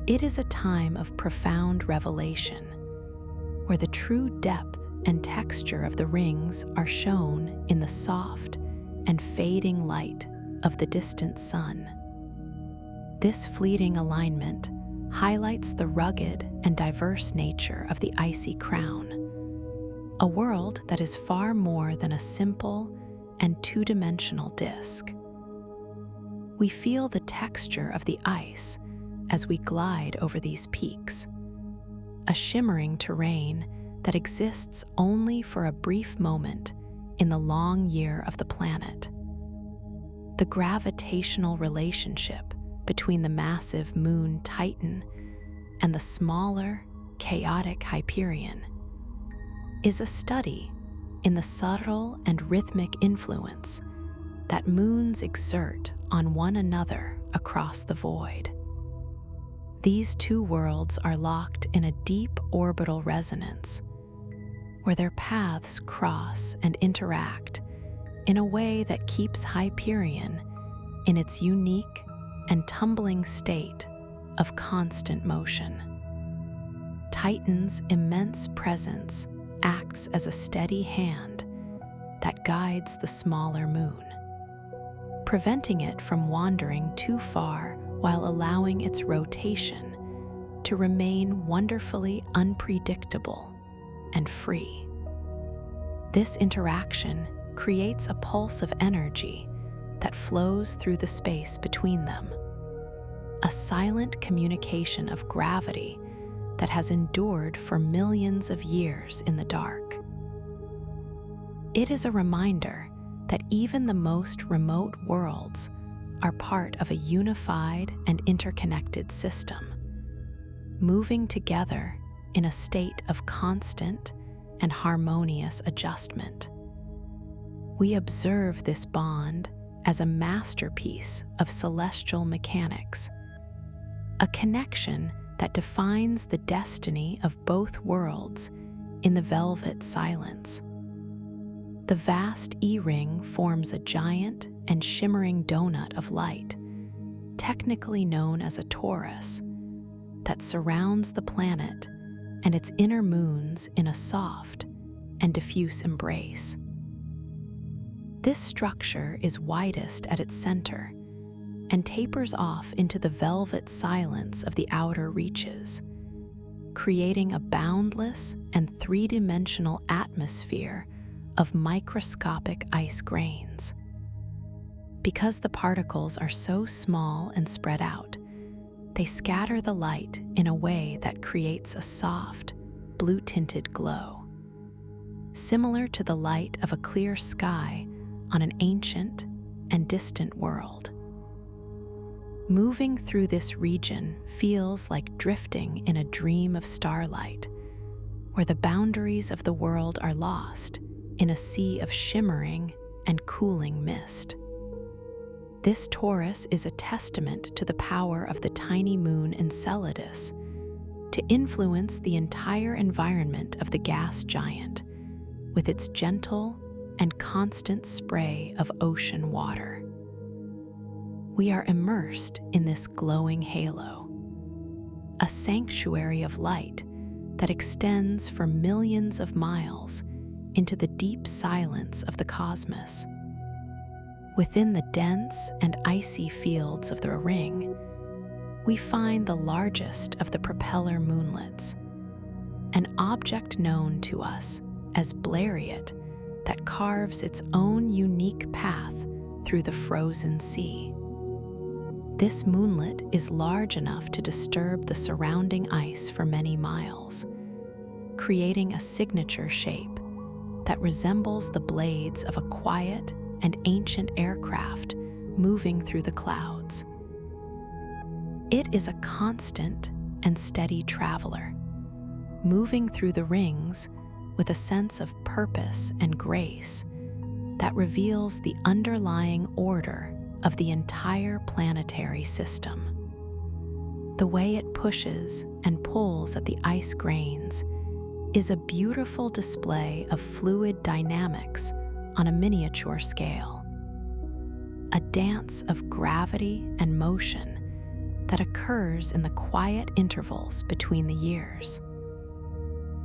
It is a time of profound revelation, where the true depth and texture of the rings are shown in the soft and fading light of the distant sun. This fleeting alignment highlights the rugged and diverse nature of the icy crown, a world that is far more than a simple and two-dimensional disk. We feel the texture of the ice as we glide over these peaks, a shimmering terrain that exists only for a brief moment in the long year of the planet. The gravitational relationship between the massive moon Titan and the smaller, chaotic Hyperion is a study in the subtle and rhythmic influence that moons exert on one another across the void. These two worlds are locked in a deep orbital resonance, where their paths cross and interact in a way that keeps Hyperion in its unique and tumbling state of constant motion. Titan's immense presence acts as a steady hand that guides the smaller moon, preventing it from wandering too far while allowing its rotation to remain wonderfully unpredictable and free. This interaction creates a pulse of energy that flows through the space between them, a silent communication of gravity that has endured for millions of years in the dark. It is a reminder that even the most remote worlds are part of a unified and interconnected system, moving together in a state of constant and harmonious adjustment. We observe this bond as a masterpiece of celestial mechanics, a connection that defines the destiny of both worlds in the velvet silence. The vast E-ring forms a giant and shimmering donut of light, technically known as a torus, that surrounds the planet and its inner moons in a soft and diffuse embrace. This structure is widest at its center and tapers off into the velvet silence of the outer reaches, creating a boundless and three-dimensional atmosphere of microscopic ice grains. Because the particles are so small and spread out, they scatter the light in a way that creates a soft, blue-tinted glow, similar to the light of a clear sky on an ancient and distant world. Moving through this region feels like drifting in a dream of starlight, where the boundaries of the world are lost in a sea of shimmering and cooling mist. This torus is a testament to the power of the tiny moon Enceladus to influence the entire environment of the gas giant with its gentle and constant spray of ocean water. We are immersed in this glowing halo, a sanctuary of light that extends for millions of miles into the deep silence of the cosmos. Within the dense and icy fields of the ring, we find the largest of the propeller moonlets, an object known to us as Blériot that carves its own unique path through the frozen sea. This moonlet is large enough to disturb the surrounding ice for many miles, creating a signature shape that resembles the blades of a quiet and ancient aircraft moving through the clouds. It is a constant and steady traveler, moving through the rings with a sense of purpose and grace that reveals the underlying order of the entire planetary system. The way it pushes and pulls at the ice grains is a beautiful display of fluid dynamics on a miniature scale, a dance of gravity and motion that occurs in the quiet intervals between the years.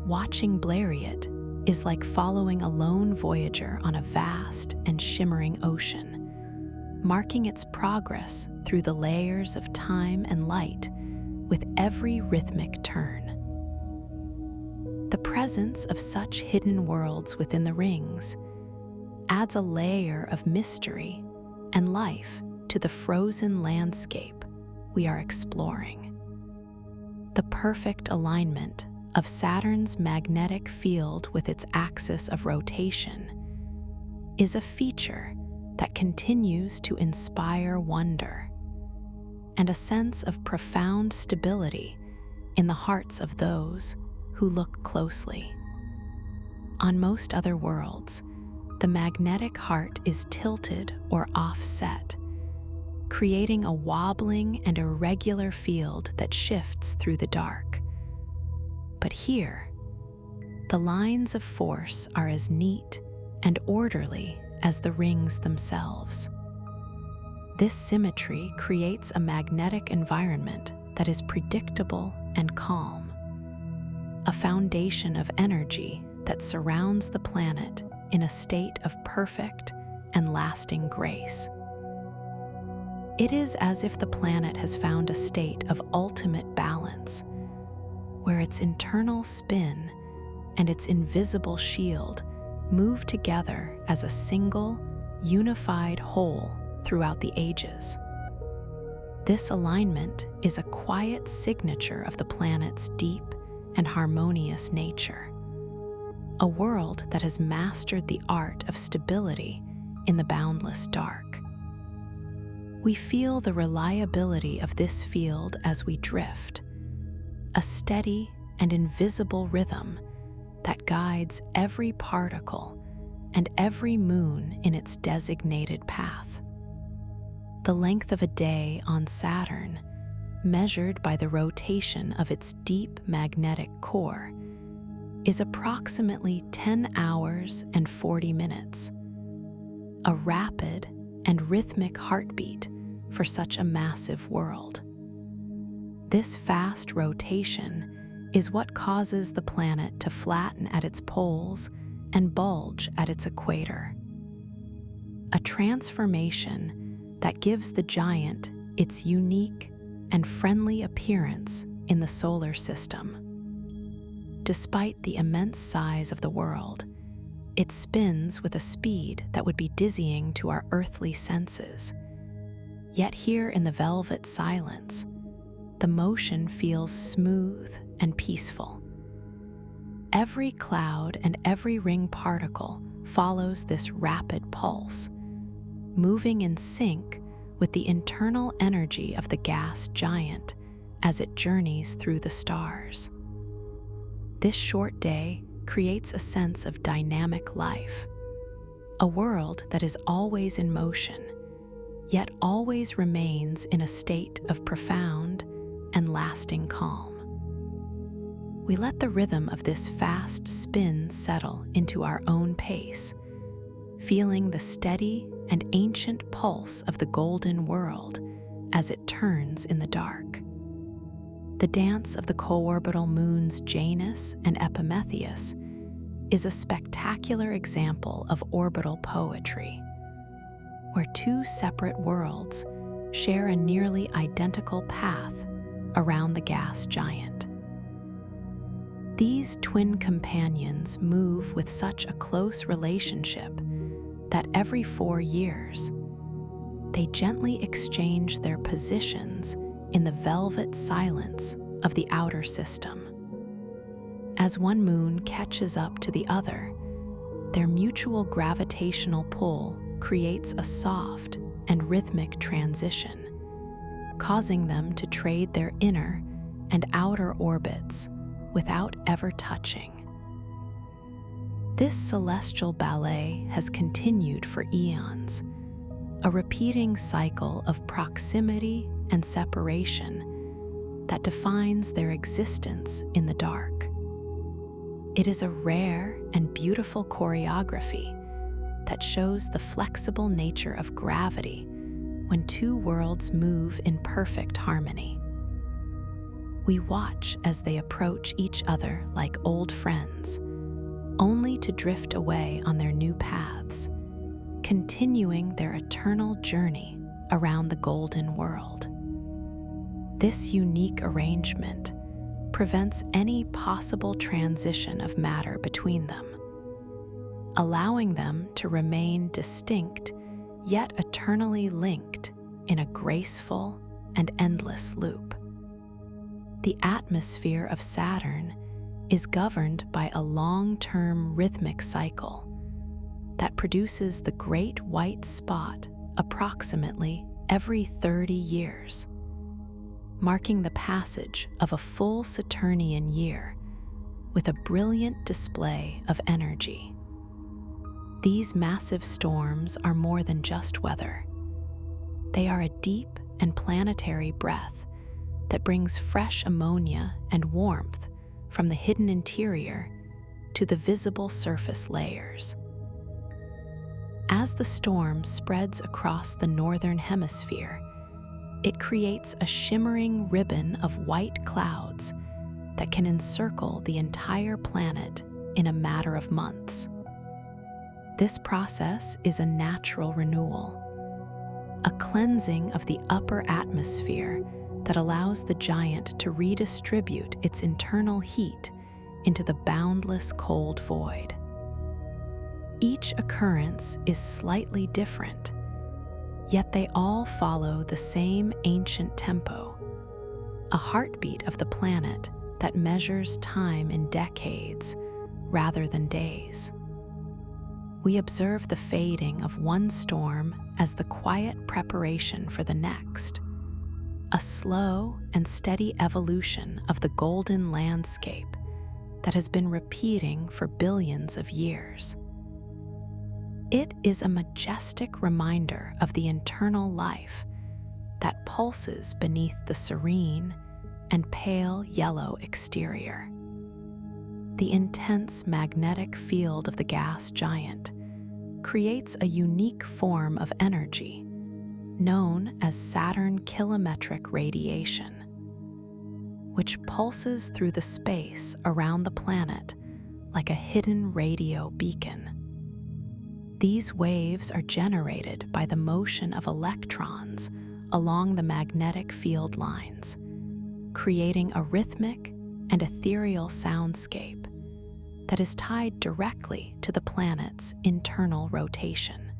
Watching Blériot is like following a lone voyager on a vast and shimmering ocean, marking its progress through the layers of time and light with every rhythmic turn. The presence of such hidden worlds within the rings adds a layer of mystery and life to the frozen landscape we are exploring. The perfect alignment of Saturn's magnetic field with its axis of rotation is a feature that continues to inspire wonder and a sense of profound stability in the hearts of those who look closely. On most other worlds, the magnetic heart is tilted or offset, creating a wobbling and irregular field that shifts through the dark. But here, the lines of force are as neat and orderly as the rings themselves. This symmetry creates a magnetic environment that is predictable and calm, a foundation of energy that surrounds the planet in a state of perfect and lasting grace. It is as if the planet has found a state of ultimate balance, where its internal spin and its invisible shield move together as a single, unified whole throughout the ages. This alignment is a quiet signature of the planet's deep and harmonious nature, a world that has mastered the art of stability in the boundless dark. We feel the reliability of this field as we drift, a steady and invisible rhythm that guides every particle and every moon in its designated path. The length of a day on Saturn, measured by the rotation of its deep magnetic core, is approximately 10 hours and 40 minutes, a rapid and rhythmic heartbeat for such a massive world. This fast rotation is what causes the planet to flatten at its poles and bulge at its equator, a transformation that gives the giant its unique and friendly appearance in the solar system. Despite the immense size of the world, It spins with a speed that would be dizzying to our earthly senses. Yet here in the velvet silence, the motion feels smooth and peaceful. Every cloud and every ring particle follows this rapid pulse, moving in sync with the internal energy of the gas giant as it journeys through the stars. This short day creates a sense of dynamic life, a world that is always in motion, yet always remains in a state of profound and lasting calm. We let the rhythm of this fast spin settle into our own pace, feeling the steady and ancient pulse of the golden world as it turns in the dark. The dance of the co-orbital moons Janus and Epimetheus is a spectacular example of orbital poetry, where two separate worlds share a nearly identical path around the gas giant. These twin companions move with such a close relationship that every 4 years, they gently exchange their positions in the velvet silence of the outer system. As one moon catches up to the other, their mutual gravitational pull creates a soft and rhythmic transition, causing them to trade their inner and outer orbits without ever touching. This celestial ballet has continued for eons, a repeating cycle of proximity and separation that defines their existence in the dark. It is a rare and beautiful choreography that shows the flexible nature of gravity when two worlds move in perfect harmony. We watch as they approach each other like old friends, only to drift away on their new paths, continuing their eternal journey around the golden world. This unique arrangement prevents any possible transition of matter between them, allowing them to remain distinct yet eternally linked in a graceful and endless loop. The atmosphere of Saturn is governed by a long-term rhythmic cycle that produces the great white spot approximately every 30 years, marking the passage of a full Saturnian year with a brilliant display of energy. These massive storms are more than just weather. They are a deep and planetary breath that brings fresh ammonia and warmth from the hidden interior to the visible surface layers. As the storm spreads across the northern hemisphere, it creates a shimmering ribbon of white clouds that can encircle the entire planet in a matter of months. This process is a natural renewal, a cleansing of the upper atmosphere that allows the giant to redistribute its internal heat into the boundless cold void. Each occurrence is slightly different, yet they all follow the same ancient tempo, a heartbeat of the planet that measures time in decades rather than days. We observe the fading of one storm as the quiet preparation for the next, a slow and steady evolution of the golden landscape that has been repeating for billions of years. It is a majestic reminder of the internal life that pulses beneath the serene and pale yellow exterior. The intense magnetic field of the gas giant creates a unique form of energy known as Saturn kilometric radiation, which pulses through the space around the planet like a hidden radio beacon. These waves are generated by the motion of electrons along the magnetic field lines, creating a rhythmic and ethereal soundscape that is tied directly to the planet's internal rotation.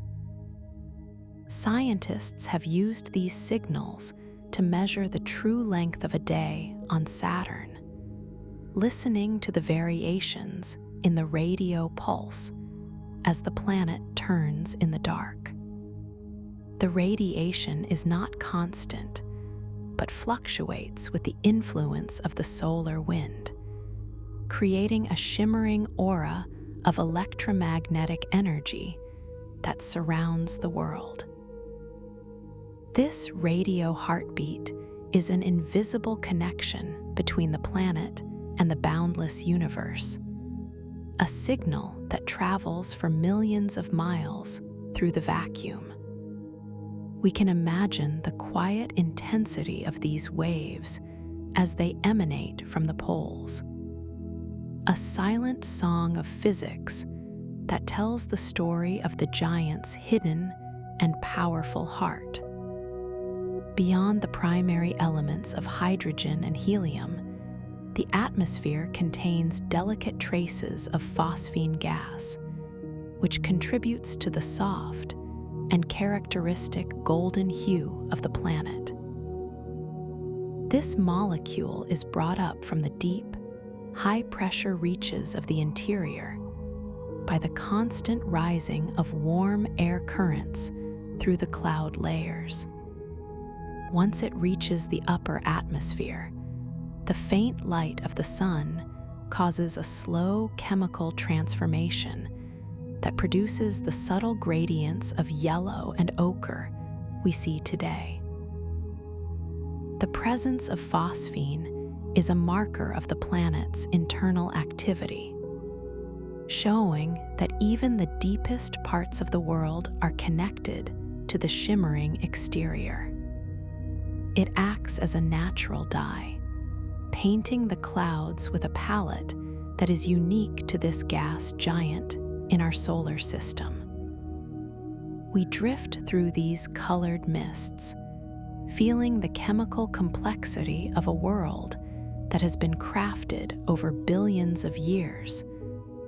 Scientists have used these signals to measure the true length of a day on Saturn, listening to the variations in the radio pulse as the planet turns in the dark. The radiation is not constant, but fluctuates with the influence of the solar wind, creating a shimmering aura of electromagnetic energy that surrounds the world. This radio heartbeat is an invisible connection between the planet and the boundless universe, a signal that travels for millions of miles through the vacuum. We can imagine the quiet intensity of these waves as they emanate from the poles, a silent song of physics that tells the story of the giant's hidden and powerful heart. Beyond the primary elements of hydrogen and helium, the atmosphere contains delicate traces of phosphine gas, which contributes to the soft and characteristic golden hue of the planet. This molecule is brought up from the deep, high-pressure reaches of the interior by the constant rising of warm air currents through the cloud layers. Once it reaches the upper atmosphere, the faint light of the sun causes a slow chemical transformation that produces the subtle gradients of yellow and ochre we see today. The presence of phosphine is a marker of the planet's internal activity, showing that even the deepest parts of the world are connected to the shimmering exterior. It acts as a natural dye, painting the clouds with a palette that is unique to this gas giant in our solar system. We drift through these colored mists, feeling the chemical complexity of a world that has been crafted over billions of years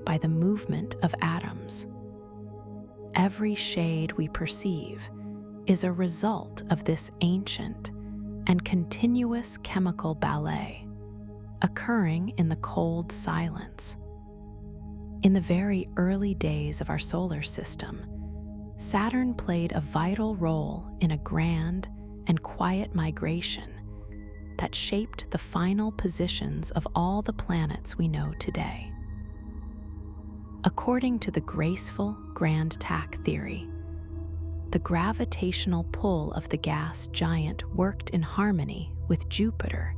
by the movement of atoms. Every shade we perceive is a result of this ancient and continuous chemical ballet occurring in the cold silence. In the very early days of our solar system, Saturn played a vital role in a grand and quiet migration that shaped the final positions of all the planets we know today. According to the graceful grand tack theory, the gravitational pull of the gas giant worked in harmony with Jupiter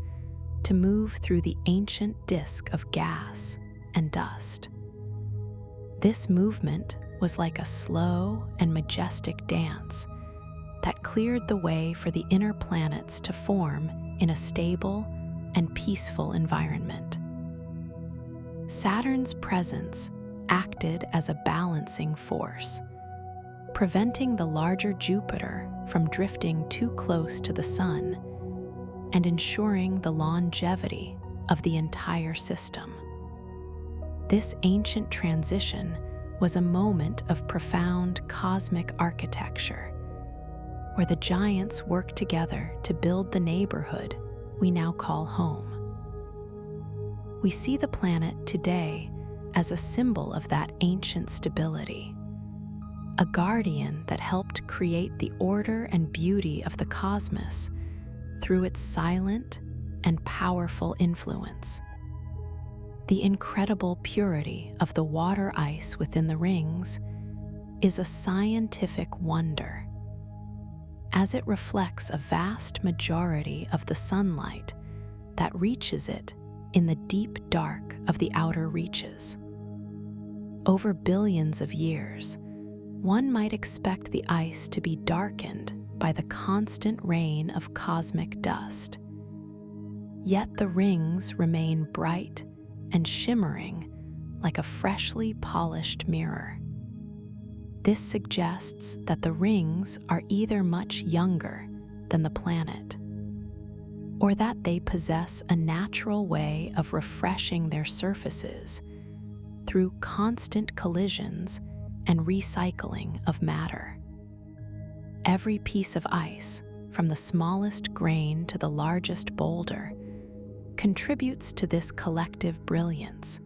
to move through the ancient disk of gas and dust. This movement was like a slow and majestic dance that cleared the way for the inner planets to form in a stable and peaceful environment. Saturn's presence acted as a balancing force, preventing the larger Jupiter from drifting too close to the Sun and ensuring the longevity of the entire system. This ancient transition was a moment of profound cosmic architecture, where the giants worked together to build the neighborhood we now call home. We see the planet today as a symbol of that ancient stability, a guardian that helped create the order and beauty of the cosmos through its silent and powerful influence. The incredible purity of the water ice within the rings is a scientific wonder, as it reflects a vast majority of the sunlight that reaches it in the deep dark of the outer reaches. Over billions of years, one might expect the ice to be darkened by the constant rain of cosmic dust. Yet the rings remain bright and shimmering like a freshly polished mirror. This suggests that the rings are either much younger than the planet, or that they possess a natural way of refreshing their surfaces through constant collisions and recycling of matter. Every piece of ice, from the smallest grain to the largest boulder, contributes to this collective brilliance,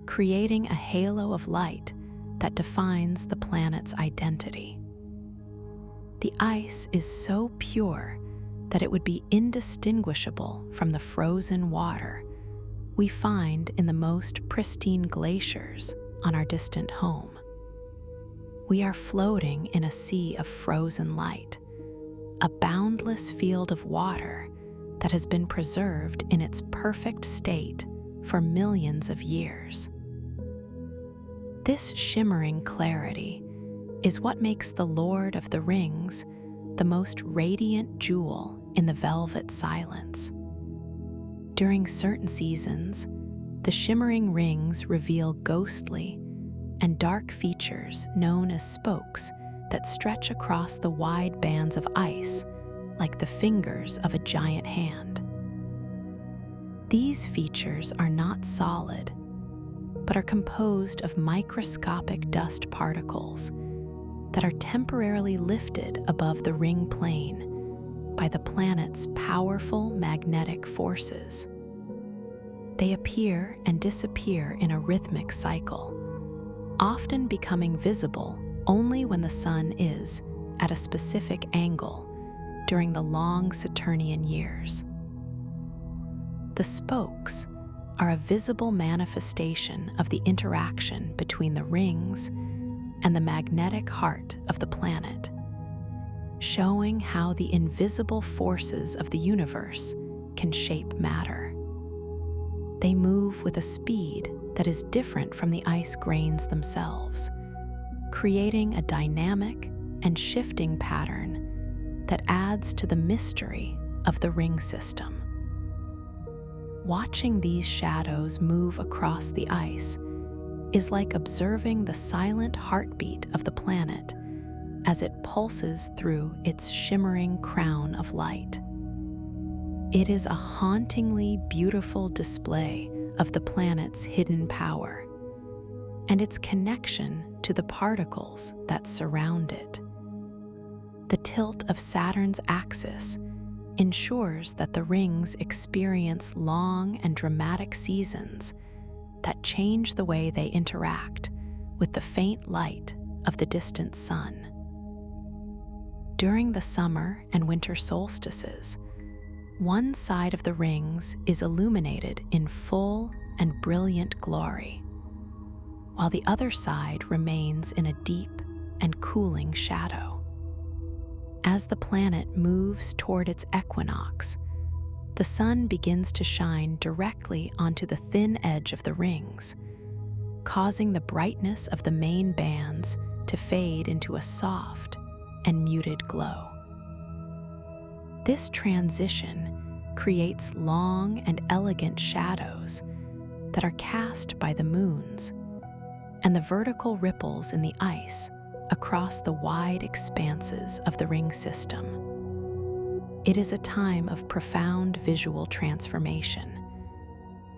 creating a halo of light that defines the planet's identity. The ice is so pure that it would be indistinguishable from the frozen water we find in the most pristine glaciers on our distant home. We are floating in a sea of frozen light, a boundless field of water that has been preserved in its perfect state for millions of years. This shimmering clarity is what makes the Lord of the Rings the most radiant jewel in the velvet silence. During certain seasons, the shimmering rings reveal ghostly and dark features known as spokes that stretch across the wide bands of ice like the fingers of a giant hand. These features are not solid, but are composed of microscopic dust particles that are temporarily lifted above the ring plane by the planet's powerful magnetic forces. They appear and disappear in a rhythmic cycle, often becoming visible only when the sun is at a specific angle during the long Saturnian years. The spokes are a visible manifestation of the interaction between the rings and the magnetic heart of the planet, showing how the invisible forces of the universe can shape matter. They move with a speed that is different from the ice grains themselves, creating a dynamic and shifting pattern that adds to the mystery of the ring system. Watching these shadows move across the ice is like observing the silent heartbeat of the planet as it pulses through its shimmering crown of light. It is a hauntingly beautiful display of the planet's hidden power and its connection to the particles that surround it. The tilt of Saturn's axis ensures that the rings experience long and dramatic seasons that change the way they interact with the faint light of the distant sun. During the summer and winter solstices, one side of the rings is illuminated in full and brilliant glory, while the other side remains in a deep and cooling shadow. As the planet moves toward its equinox, the sun begins to shine directly onto the thin edge of the rings, causing the brightness of the main bands to fade into a soft and muted glow. This transition creates long and elegant shadows that are cast by the moons and the vertical ripples in the ice across the wide expanses of the ring system. It is a time of profound visual transformation,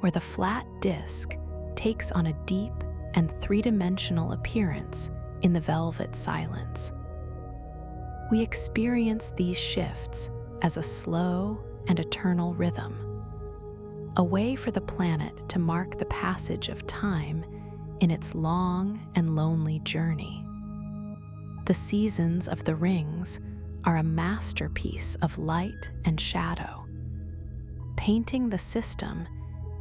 where the flat disk takes on a deep and three-dimensional appearance in the velvet silence. We experience these shifts as a slow and eternal rhythm, a way for the planet to mark the passage of time in its long and lonely journey. The seasons of the rings are a masterpiece of light and shadow, painting the system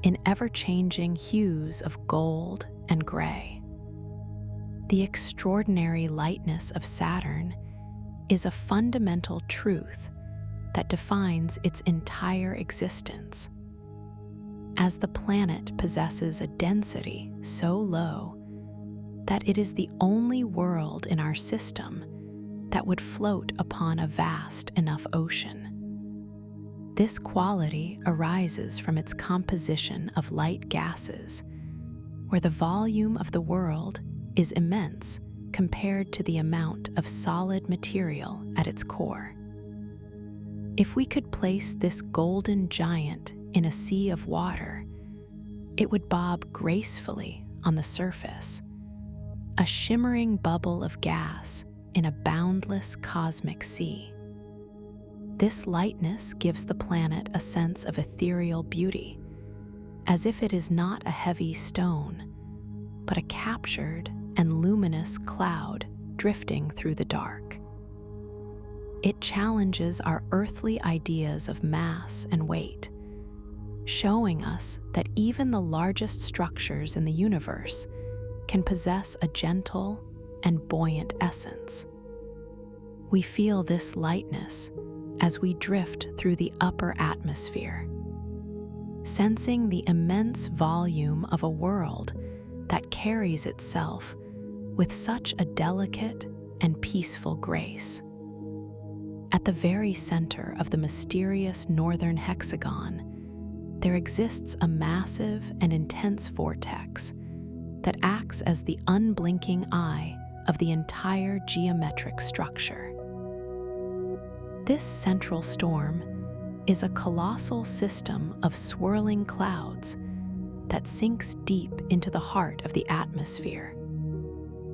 in ever-changing hues of gold and gray. The extraordinary lightness of Saturn is a fundamental truth that defines its entire existence. As the planet possesses a density so low that it is the only world in our system that would float upon a vast enough ocean. This quality arises from its composition of light gases, where the volume of the world is immense compared to the amount of solid material at its core. If we could place this golden giant in a sea of water, it would bob gracefully on the surface, a shimmering bubble of gas in a boundless cosmic sea. This lightness gives the planet a sense of ethereal beauty, as if it is not a heavy stone, but a captured and luminous cloud drifting through the dark. It challenges our earthly ideas of mass and weight, showing us that even the largest structures in the universe can possess a gentle and buoyant essence. We feel this lightness as we drift through the upper atmosphere, sensing the immense volume of a world that carries itself with such a delicate and peaceful grace. At the very center of the mysterious northern hexagon, there exists a massive and intense vortex that acts as the unblinking eye of the entire geometric structure. This central storm is a colossal system of swirling clouds that sinks deep into the heart of the atmosphere,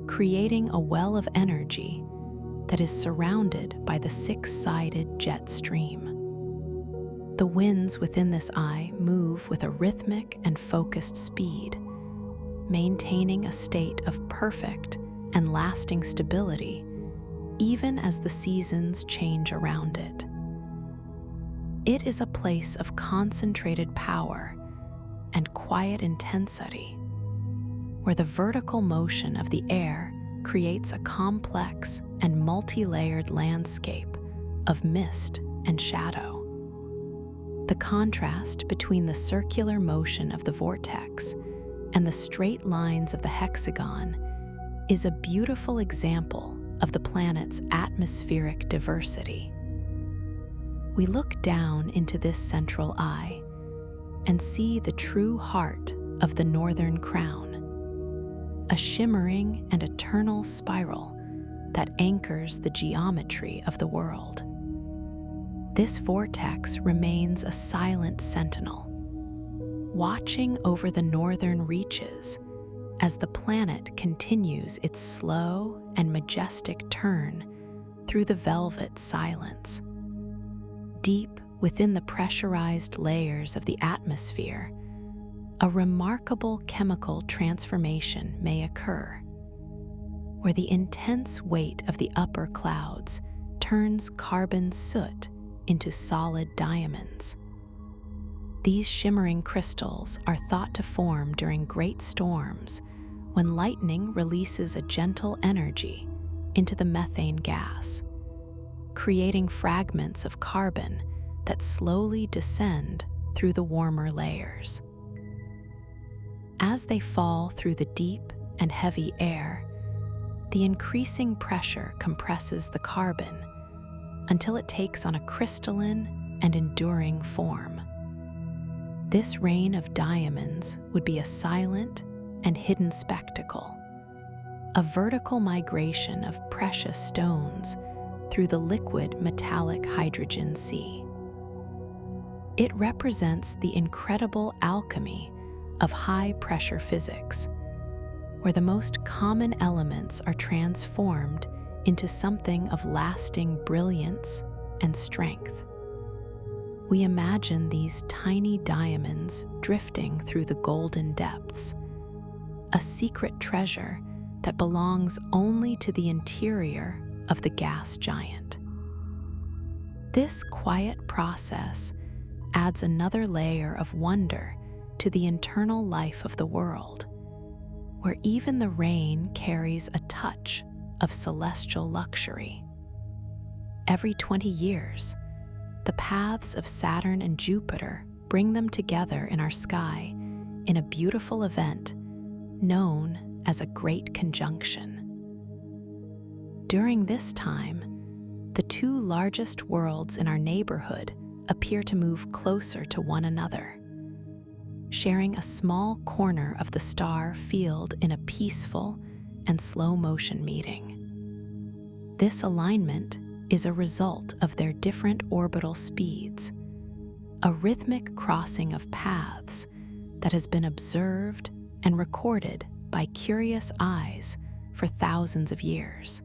creating a well of energy that is surrounded by the six-sided jet stream. The winds within this eye move with a rhythmic and focused speed, maintaining a state of perfect and lasting stability even as the seasons change around it. It is a place of concentrated power and quiet intensity, where the vertical motion of the air creates a complex and multi-layered landscape of mist and shadow. The contrast between the circular motion of the vortex and the straight lines of the hexagon is a beautiful example of the planet's atmospheric diversity. We look down into this central eye and see the true heart of the northern crown, a shimmering and eternal spiral that anchors the geometry of the world. This vortex remains a silent sentinel, watching over the northern reaches as the planet continues its slow and majestic turn through the velvet silence. Deep within the pressurized layers of the atmosphere, a remarkable chemical transformation may occur, where the intense weight of the upper clouds turns carbon soot into solid diamonds. These shimmering crystals are thought to form during great storms when lightning releases a gentle energy into the methane gas, creating fragments of carbon that slowly descend through the warmer layers. As they fall through the deep and heavy air, the increasing pressure compresses the carbon until it takes on a crystalline and enduring form. This rain of diamonds would be a silent and hidden spectacle, a vertical migration of precious stones through the liquid metallic hydrogen sea. It represents the incredible alchemy of high-pressure physics, where the most common elements are transformed into something of lasting brilliance and strength. We imagine these tiny diamonds drifting through the golden depths, a secret treasure that belongs only to the interior of the gas giant. This quiet process adds another layer of wonder to the internal life of the world, where even the rain carries a touch of celestial luxury. Every 20 years, the paths of Saturn and Jupiter bring them together in our sky in a beautiful event known as a Great Conjunction. During this time, the two largest worlds in our neighborhood appear to move closer to one another, sharing a small corner of the star field in a peaceful and slow-motion meeting. This alignment is a result of their different orbital speeds, a rhythmic crossing of paths that has been observed and recorded by curious eyes for thousands of years.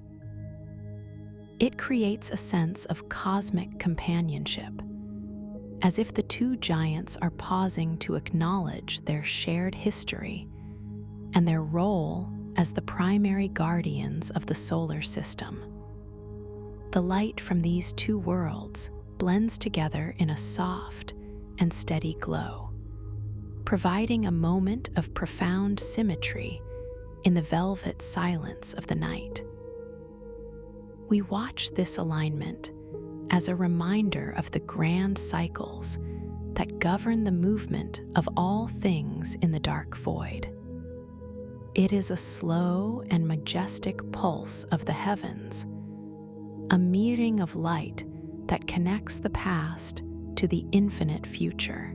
It creates a sense of cosmic companionship, as if the two giants are pausing to acknowledge their shared history and their role as the primary guardians of the solar system. The light from these two worlds blends together in a soft and steady glow, providing a moment of profound symmetry in the velvet silence of the night. We watch this alignment as a reminder of the grand cycles that govern the movement of all things in the dark void. It is a slow and majestic pulse of the heavens, a mirroring of light that connects the past to the infinite future.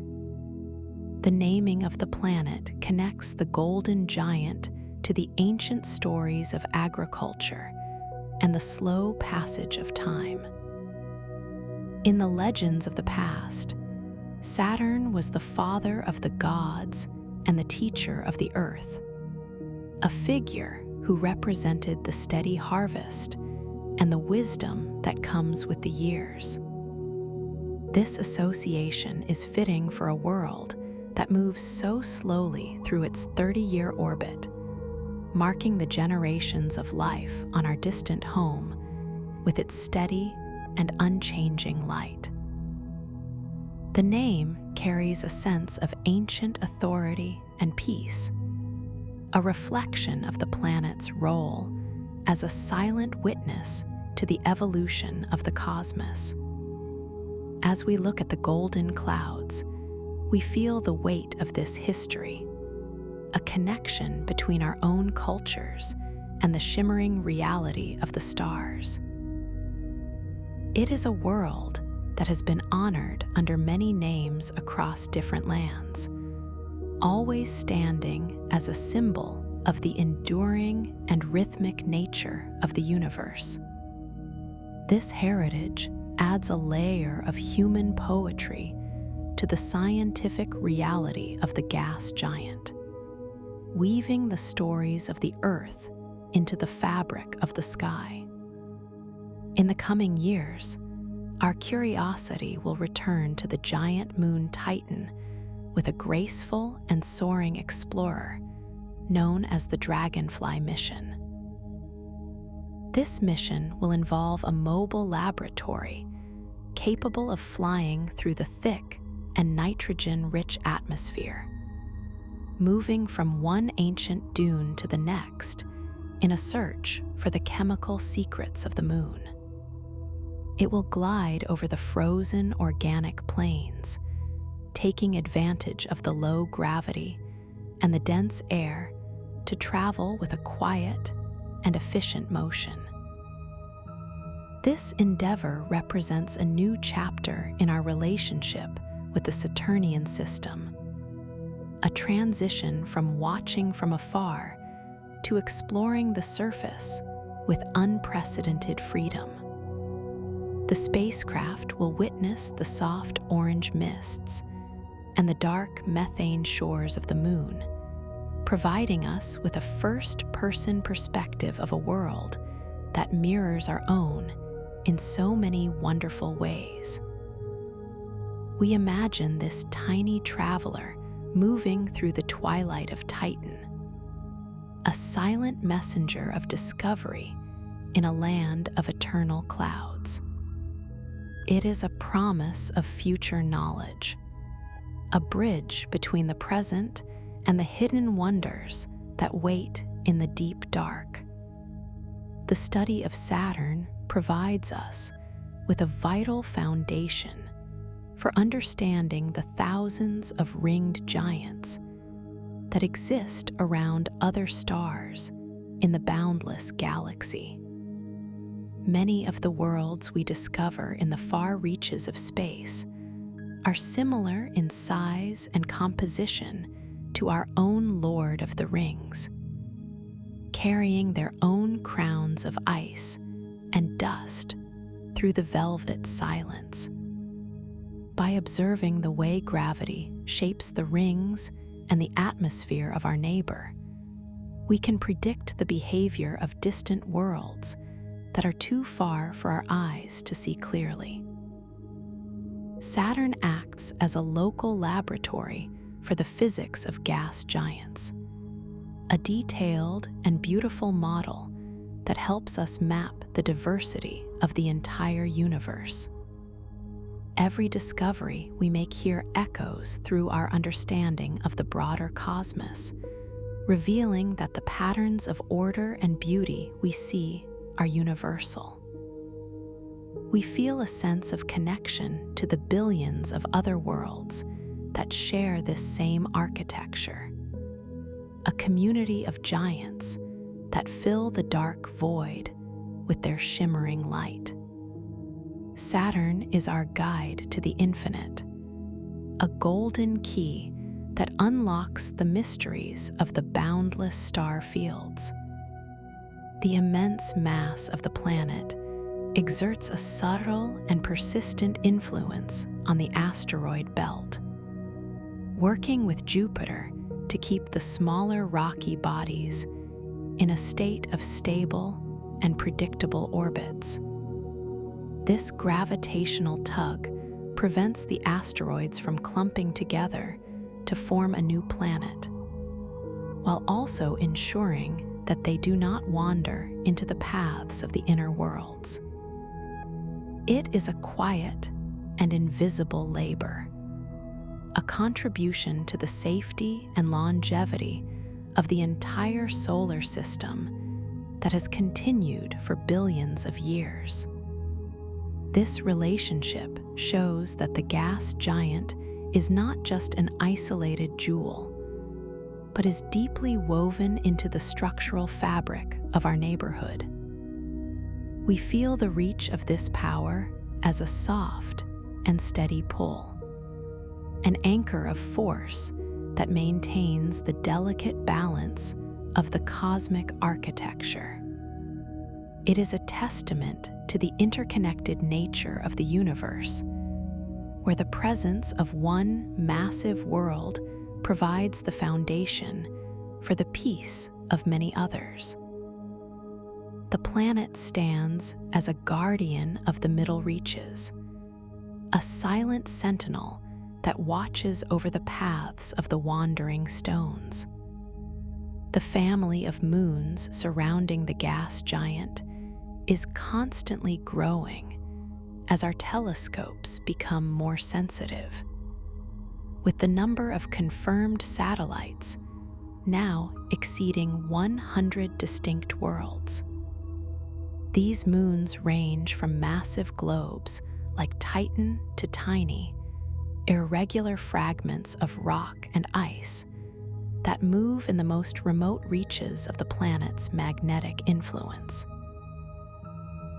The naming of the planet connects the golden giant to the ancient stories of agriculture and the slow passage of time. In the legends of the past, Saturn was the father of the gods and the teacher of the earth, a figure who represented the steady harvest and the wisdom that comes with the years. This association is fitting for a world that moves so slowly through its 30-year orbit, marking the generations of life on our distant home with its steady and unchanging light. The name carries a sense of ancient authority and peace, a reflection of the planet's role as a silent witness to the evolution of the cosmos. As we look at the golden clouds, we feel the weight of this history, a connection between our own cultures and the shimmering reality of the stars. It is a world that has been honored under many names across different lands, always standing as a symbol of the enduring and rhythmic nature of the universe. This heritage adds a layer of human poetry to the scientific reality of the gas giant, weaving the stories of the Earth into the fabric of the sky. In the coming years, our curiosity will return to the giant moon Titan with a graceful and soaring explorer known as the Dragonfly mission. This mission will involve a mobile laboratory capable of flying through the thick and nitrogen-rich atmosphere, moving from one ancient dune to the next in a search for the chemical secrets of the moon. It will glide over the frozen organic plains, taking advantage of the low gravity and the dense air to travel with a quiet and efficient motion. This endeavor represents a new chapter in our relationship with the Saturnian system, a transition from watching from afar to exploring the surface with unprecedented freedom. The spacecraft will witness the soft orange mists and the dark methane shores of the moon, providing us with a first-person perspective of a world that mirrors our own in so many wonderful ways. We imagine this tiny traveler moving through the twilight of Titan, a silent messenger of discovery in a land of eternal clouds. It is a promise of future knowledge, a bridge between the present and the hidden wonders that wait in the deep dark. The study of Saturn provides us with a vital foundation for understanding the thousands of ringed giants that exist around other stars in the boundless galaxy. Many of the worlds we discover in the far reaches of space are similar in size and composition to our own Lord of the Rings, carrying their own crowns of ice and dust through the velvet silence. By observing the way gravity shapes the rings and the atmosphere of our neighbor, we can predict the behavior of distant worlds that are too far for our eyes to see clearly. Saturn acts as a local laboratory for the physics of gas giants, a detailed and beautiful model that helps us map the diversity of the entire universe. Every discovery we make here echoes through our understanding of the broader cosmos, revealing that the patterns of order and beauty we see are universal. We feel a sense of connection to the billions of other worlds that share this same architecture, a community of giants that fill the dark void with their shimmering light. Saturn is our guide to the infinite, a golden key that unlocks the mysteries of the boundless star fields. The immense mass of the planet exerts a subtle and persistent influence on the asteroid belt, working with Jupiter to keep the smaller rocky bodies in a state of stable and predictable orbits. This gravitational tug prevents the asteroids from clumping together to form a new planet, while also ensuring that they do not wander into the paths of the inner worlds. It is a quiet and invisible labor, a contribution to the safety and longevity of the entire solar system that has continued for billions of years. This relationship shows that the gas giant is not just an isolated jewel, but is deeply woven into the structural fabric of our neighborhood. We feel the reach of this power as a soft and steady pull, an anchor of force that maintains the delicate balance of the cosmic architecture. It is a testament to the interconnected nature of the universe, where the presence of one massive world provides the foundation for the peace of many others. The planet stands as a guardian of the middle reaches, a silent sentinel that watches over the paths of the wandering stones. The family of moons surrounding the gas giant is constantly growing as our telescopes become more sensitive, with the number of confirmed satellites now exceeding 100 distinct worlds. These moons range from massive globes like Titan to tiny, irregular fragments of rock and ice that move in the most remote reaches of the planet's magnetic influence.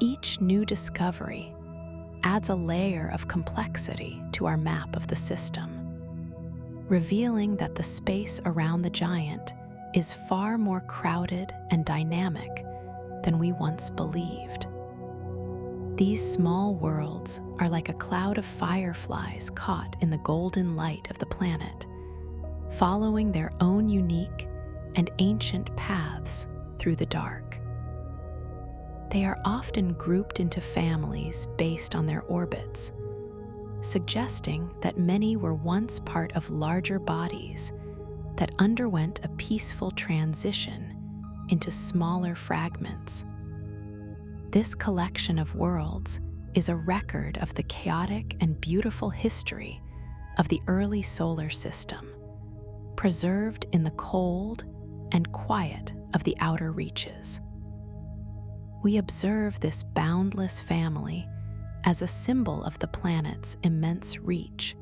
Each new discovery adds a layer of complexity to our map of the system, revealing that the space around the giant is far more crowded and dynamic than we once believed. These small worlds are like a cloud of fireflies caught in the golden light of the planet, following their own unique and ancient paths through the dark. They are often grouped into families based on their orbits, suggesting that many were once part of larger bodies that underwent a peaceful transition into smaller fragments. This collection of worlds is a record of the chaotic and beautiful history of the early solar system, preserved in the cold and quiet of the outer reaches. We observe this boundless family as a symbol of the planet's immense reach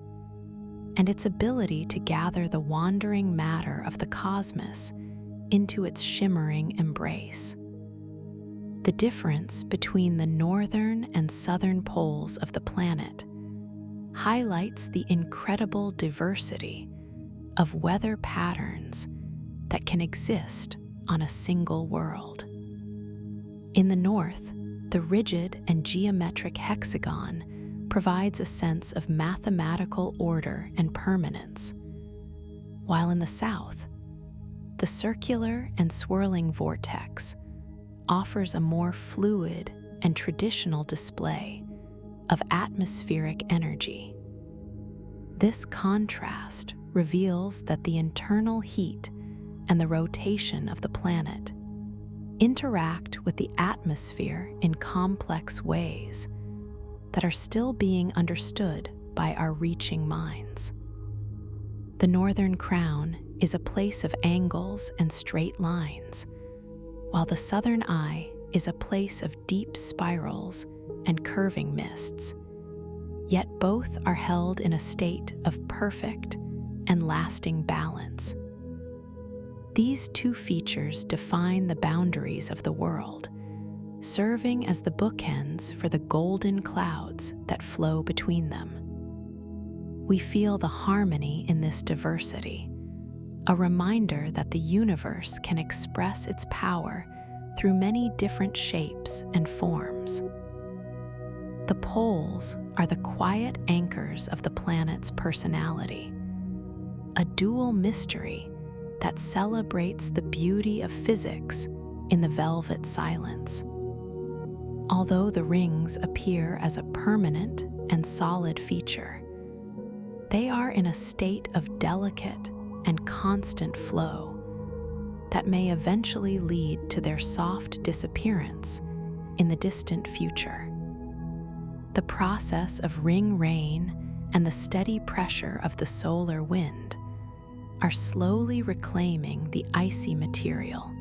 and its ability to gather the wandering matter of the cosmos into its shimmering embrace. The difference between the northern and southern poles of the planet highlights the incredible diversity of weather patterns that can exist on a single world. In the north, the rigid and geometric hexagon provides a sense of mathematical order and permanence, while in the south, the The circular and swirling vortex offers a more fluid and traditional display of atmospheric energy. This contrast reveals that the internal heat and the rotation of the planet interact with the atmosphere in complex ways that are still being understood by our reaching minds. The northern crown is a place of angles and straight lines, while the southern eye is a place of deep spirals and curving mists. Yet both are held in a state of perfect and lasting balance. These two features define the boundaries of the world, serving as the bookends for the golden clouds that flow between them. We feel the harmony in this diversity, a reminder that the universe can express its power through many different shapes and forms. The poles are the quiet anchors of the planet's personality, a dual mystery that celebrates the beauty of physics in the velvet silence. Although the rings appear as a permanent and solid feature, they are in a state of delicate and constant flow that may eventually lead to their soft disappearance in the distant future. The process of ring rain and the steady pressure of the solar wind are slowly reclaiming the icy material,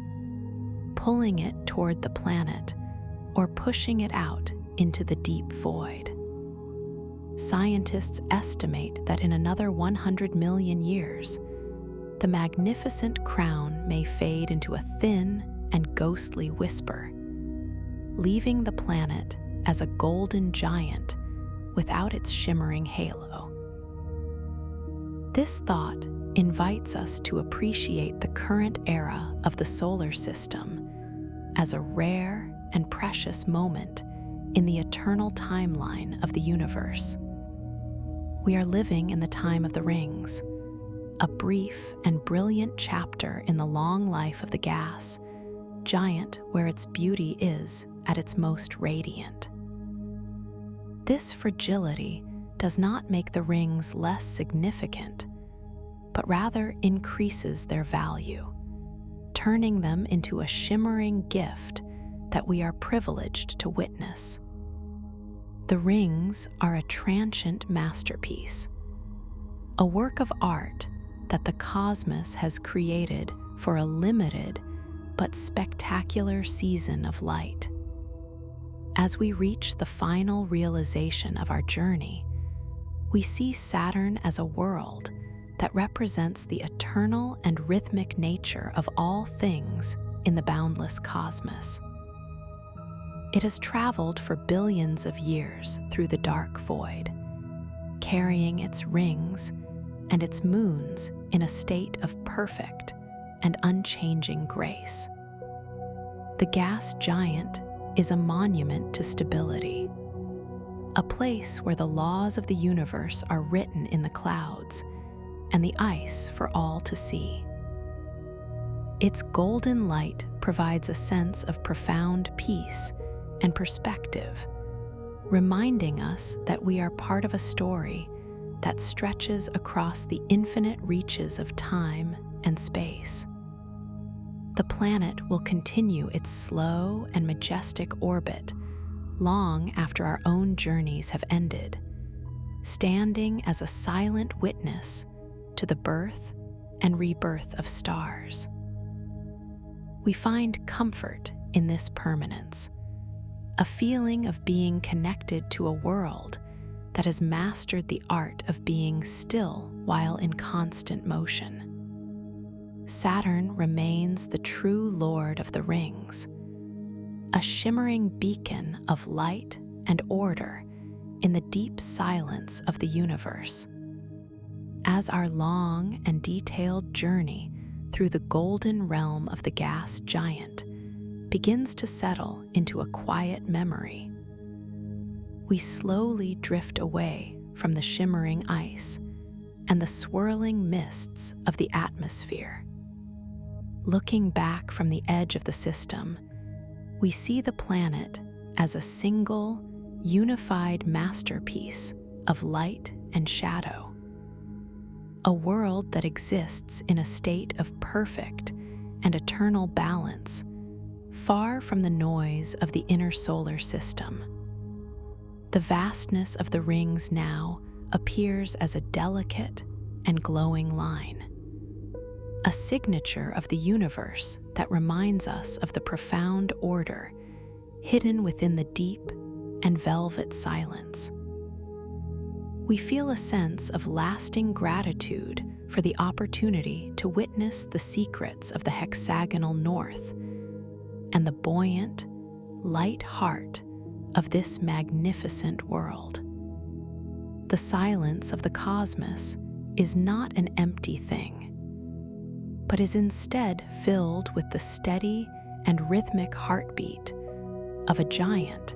pulling it toward the planet or pushing it out into the deep void. Scientists estimate that in another 100 million years, the magnificent crown may fade into a thin and ghostly whisper, leaving the planet as a golden giant without its shimmering halo. This thought invites us to appreciate the current era of the solar system as a rare and precious moment in the eternal timeline of the universe. We are living in the time of the rings, a brief and brilliant chapter in the long life of the gas giant where its beauty is at its most radiant. This fragility does not make the rings less significant, but rather increases their value, turning them into a shimmering gift that we are privileged to witness. The rings are a transient masterpiece, a work of art that the cosmos has created for a limited but spectacular season of light. As we reach the final realization of our journey, we see Saturn as a world that represents the eternal and rhythmic nature of all things in the boundless cosmos. It has traveled for billions of years through the dark void, carrying its rings and its moons in a state of perfect and unchanging grace. The gas giant is a monument to stability, a place where the laws of the universe are written in the clouds and the ice for all to see. Its golden light provides a sense of profound peace and perspective, reminding us that we are part of a story that stretches across the infinite reaches of time and space. The planet will continue its slow and majestic orbit long after our own journeys have ended, standing as a silent witness to the birth and rebirth of stars. We find comfort in this permanence, a feeling of being connected to a world that has mastered the art of being still while in constant motion. Saturn remains the true lord of the rings, a shimmering beacon of light and order in the deep silence of the universe. As our long and detailed journey through the golden realm of the gas giant begins to settle into a quiet memory, we slowly drift away from the shimmering ice and the swirling mists of the atmosphere. Looking back from the edge of the system, we see the planet as a single, unified masterpiece of light and shadow. A world that exists in a state of perfect and eternal balance, far from the noise of the inner solar system. The vastness of the rings now appears as a delicate and glowing line, a signature of the universe that reminds us of the profound order hidden within the deep and velvet silence. We feel a sense of lasting gratitude for the opportunity to witness the secrets of the hexagonal north and the buoyant, light heart of this magnificent world. The silence of the cosmos is not an empty thing, but is instead filled with the steady and rhythmic heartbeat of a giant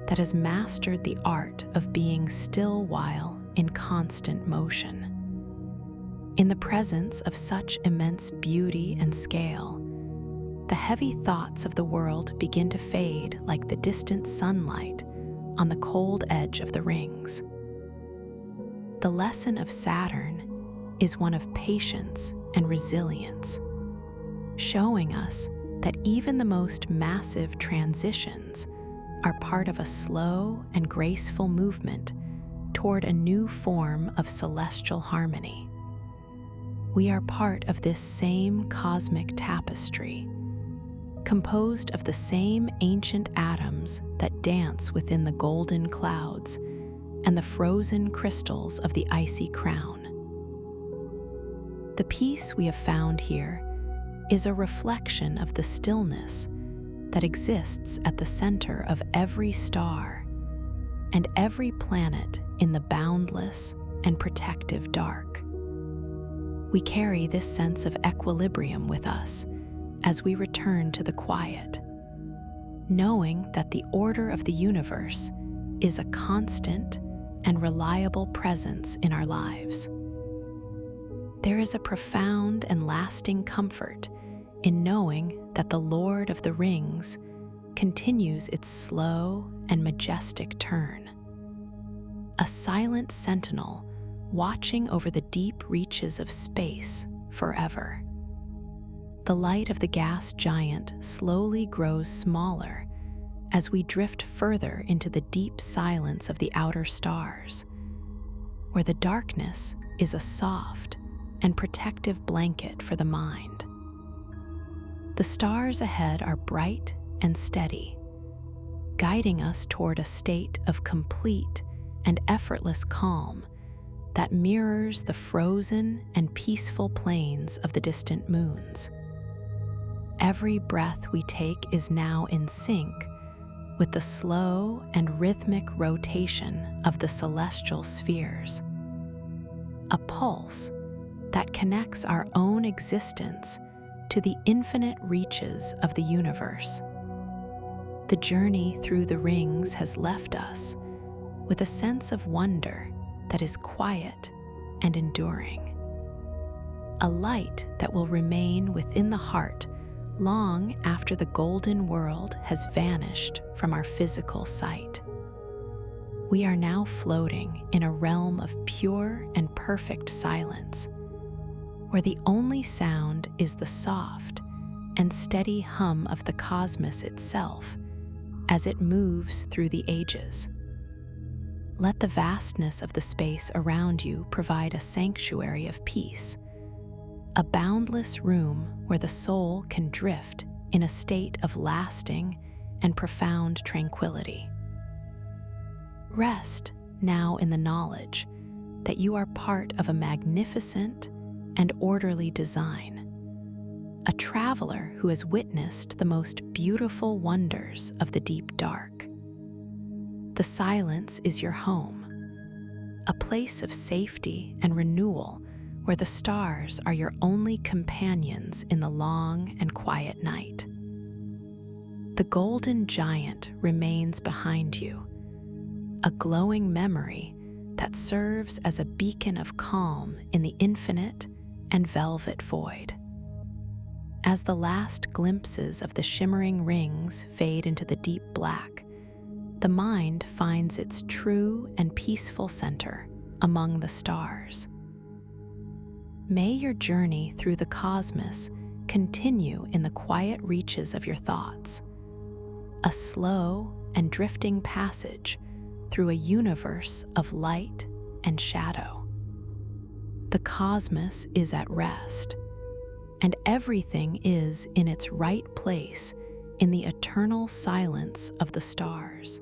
that has mastered the art of being still while in constant motion. In the presence of such immense beauty and scale, the heavy thoughts of the world begin to fade like the distant sunlight on the cold edge of the rings. The lesson of Saturn is one of patience and resilience, showing us that even the most massive transitions are part of a slow and graceful movement toward a new form of celestial harmony. We are part of this same cosmic tapestry, composed of the same ancient atoms that dance within the golden clouds and the frozen crystals of the icy crown. The peace we have found here is a reflection of the stillness that exists at the center of every star and every planet in the boundless and protective dark. We carry this sense of equilibrium with us as we return to the quiet, knowing that the order of the universe is a constant and reliable presence in our lives. There is a profound and lasting comfort in knowing that the Lord of the Rings continues its slow and majestic turn, a silent sentinel watching over the deep reaches of space forever. The light of the gas giant slowly grows smaller as we drift further into the deep silence of the outer stars, where the darkness is a soft and protective blanket for the mind. The stars ahead are bright and steady, guiding us toward a state of complete and effortless calm that mirrors the frozen and peaceful plains of the distant moons. Every breath we take is now in sync with the slow and rhythmic rotation of the celestial spheres, a pulse that connects our own existence to the infinite reaches of the universe. The journey through the rings has left us with a sense of wonder that is quiet and enduring, a light that will remain within the heart long after the golden world has vanished from our physical sight. We are now floating in a realm of pure and perfect silence, where the only sound is the soft and steady hum of the cosmos itself as it moves through the ages. Let the vastness of the space around you provide a sanctuary of peace, a boundless room where the soul can drift in a state of lasting and profound tranquility. Rest now in the knowledge that you are part of a magnificent and orderly design, a traveler who has witnessed the most beautiful wonders of the deep dark. The silence is your home, a place of safety and renewal where the stars are your only companions in the long and quiet night. The golden giant remains behind you, a glowing memory that serves as a beacon of calm in the infinite and velvet void. As the last glimpses of the shimmering rings fade into the deep black, the mind finds its true and peaceful center among the stars. May your journey through the cosmos continue in the quiet reaches of your thoughts, a slow and drifting passage through a universe of light and shadow. The cosmos is at rest, and everything is in its right place in the eternal silence of the stars.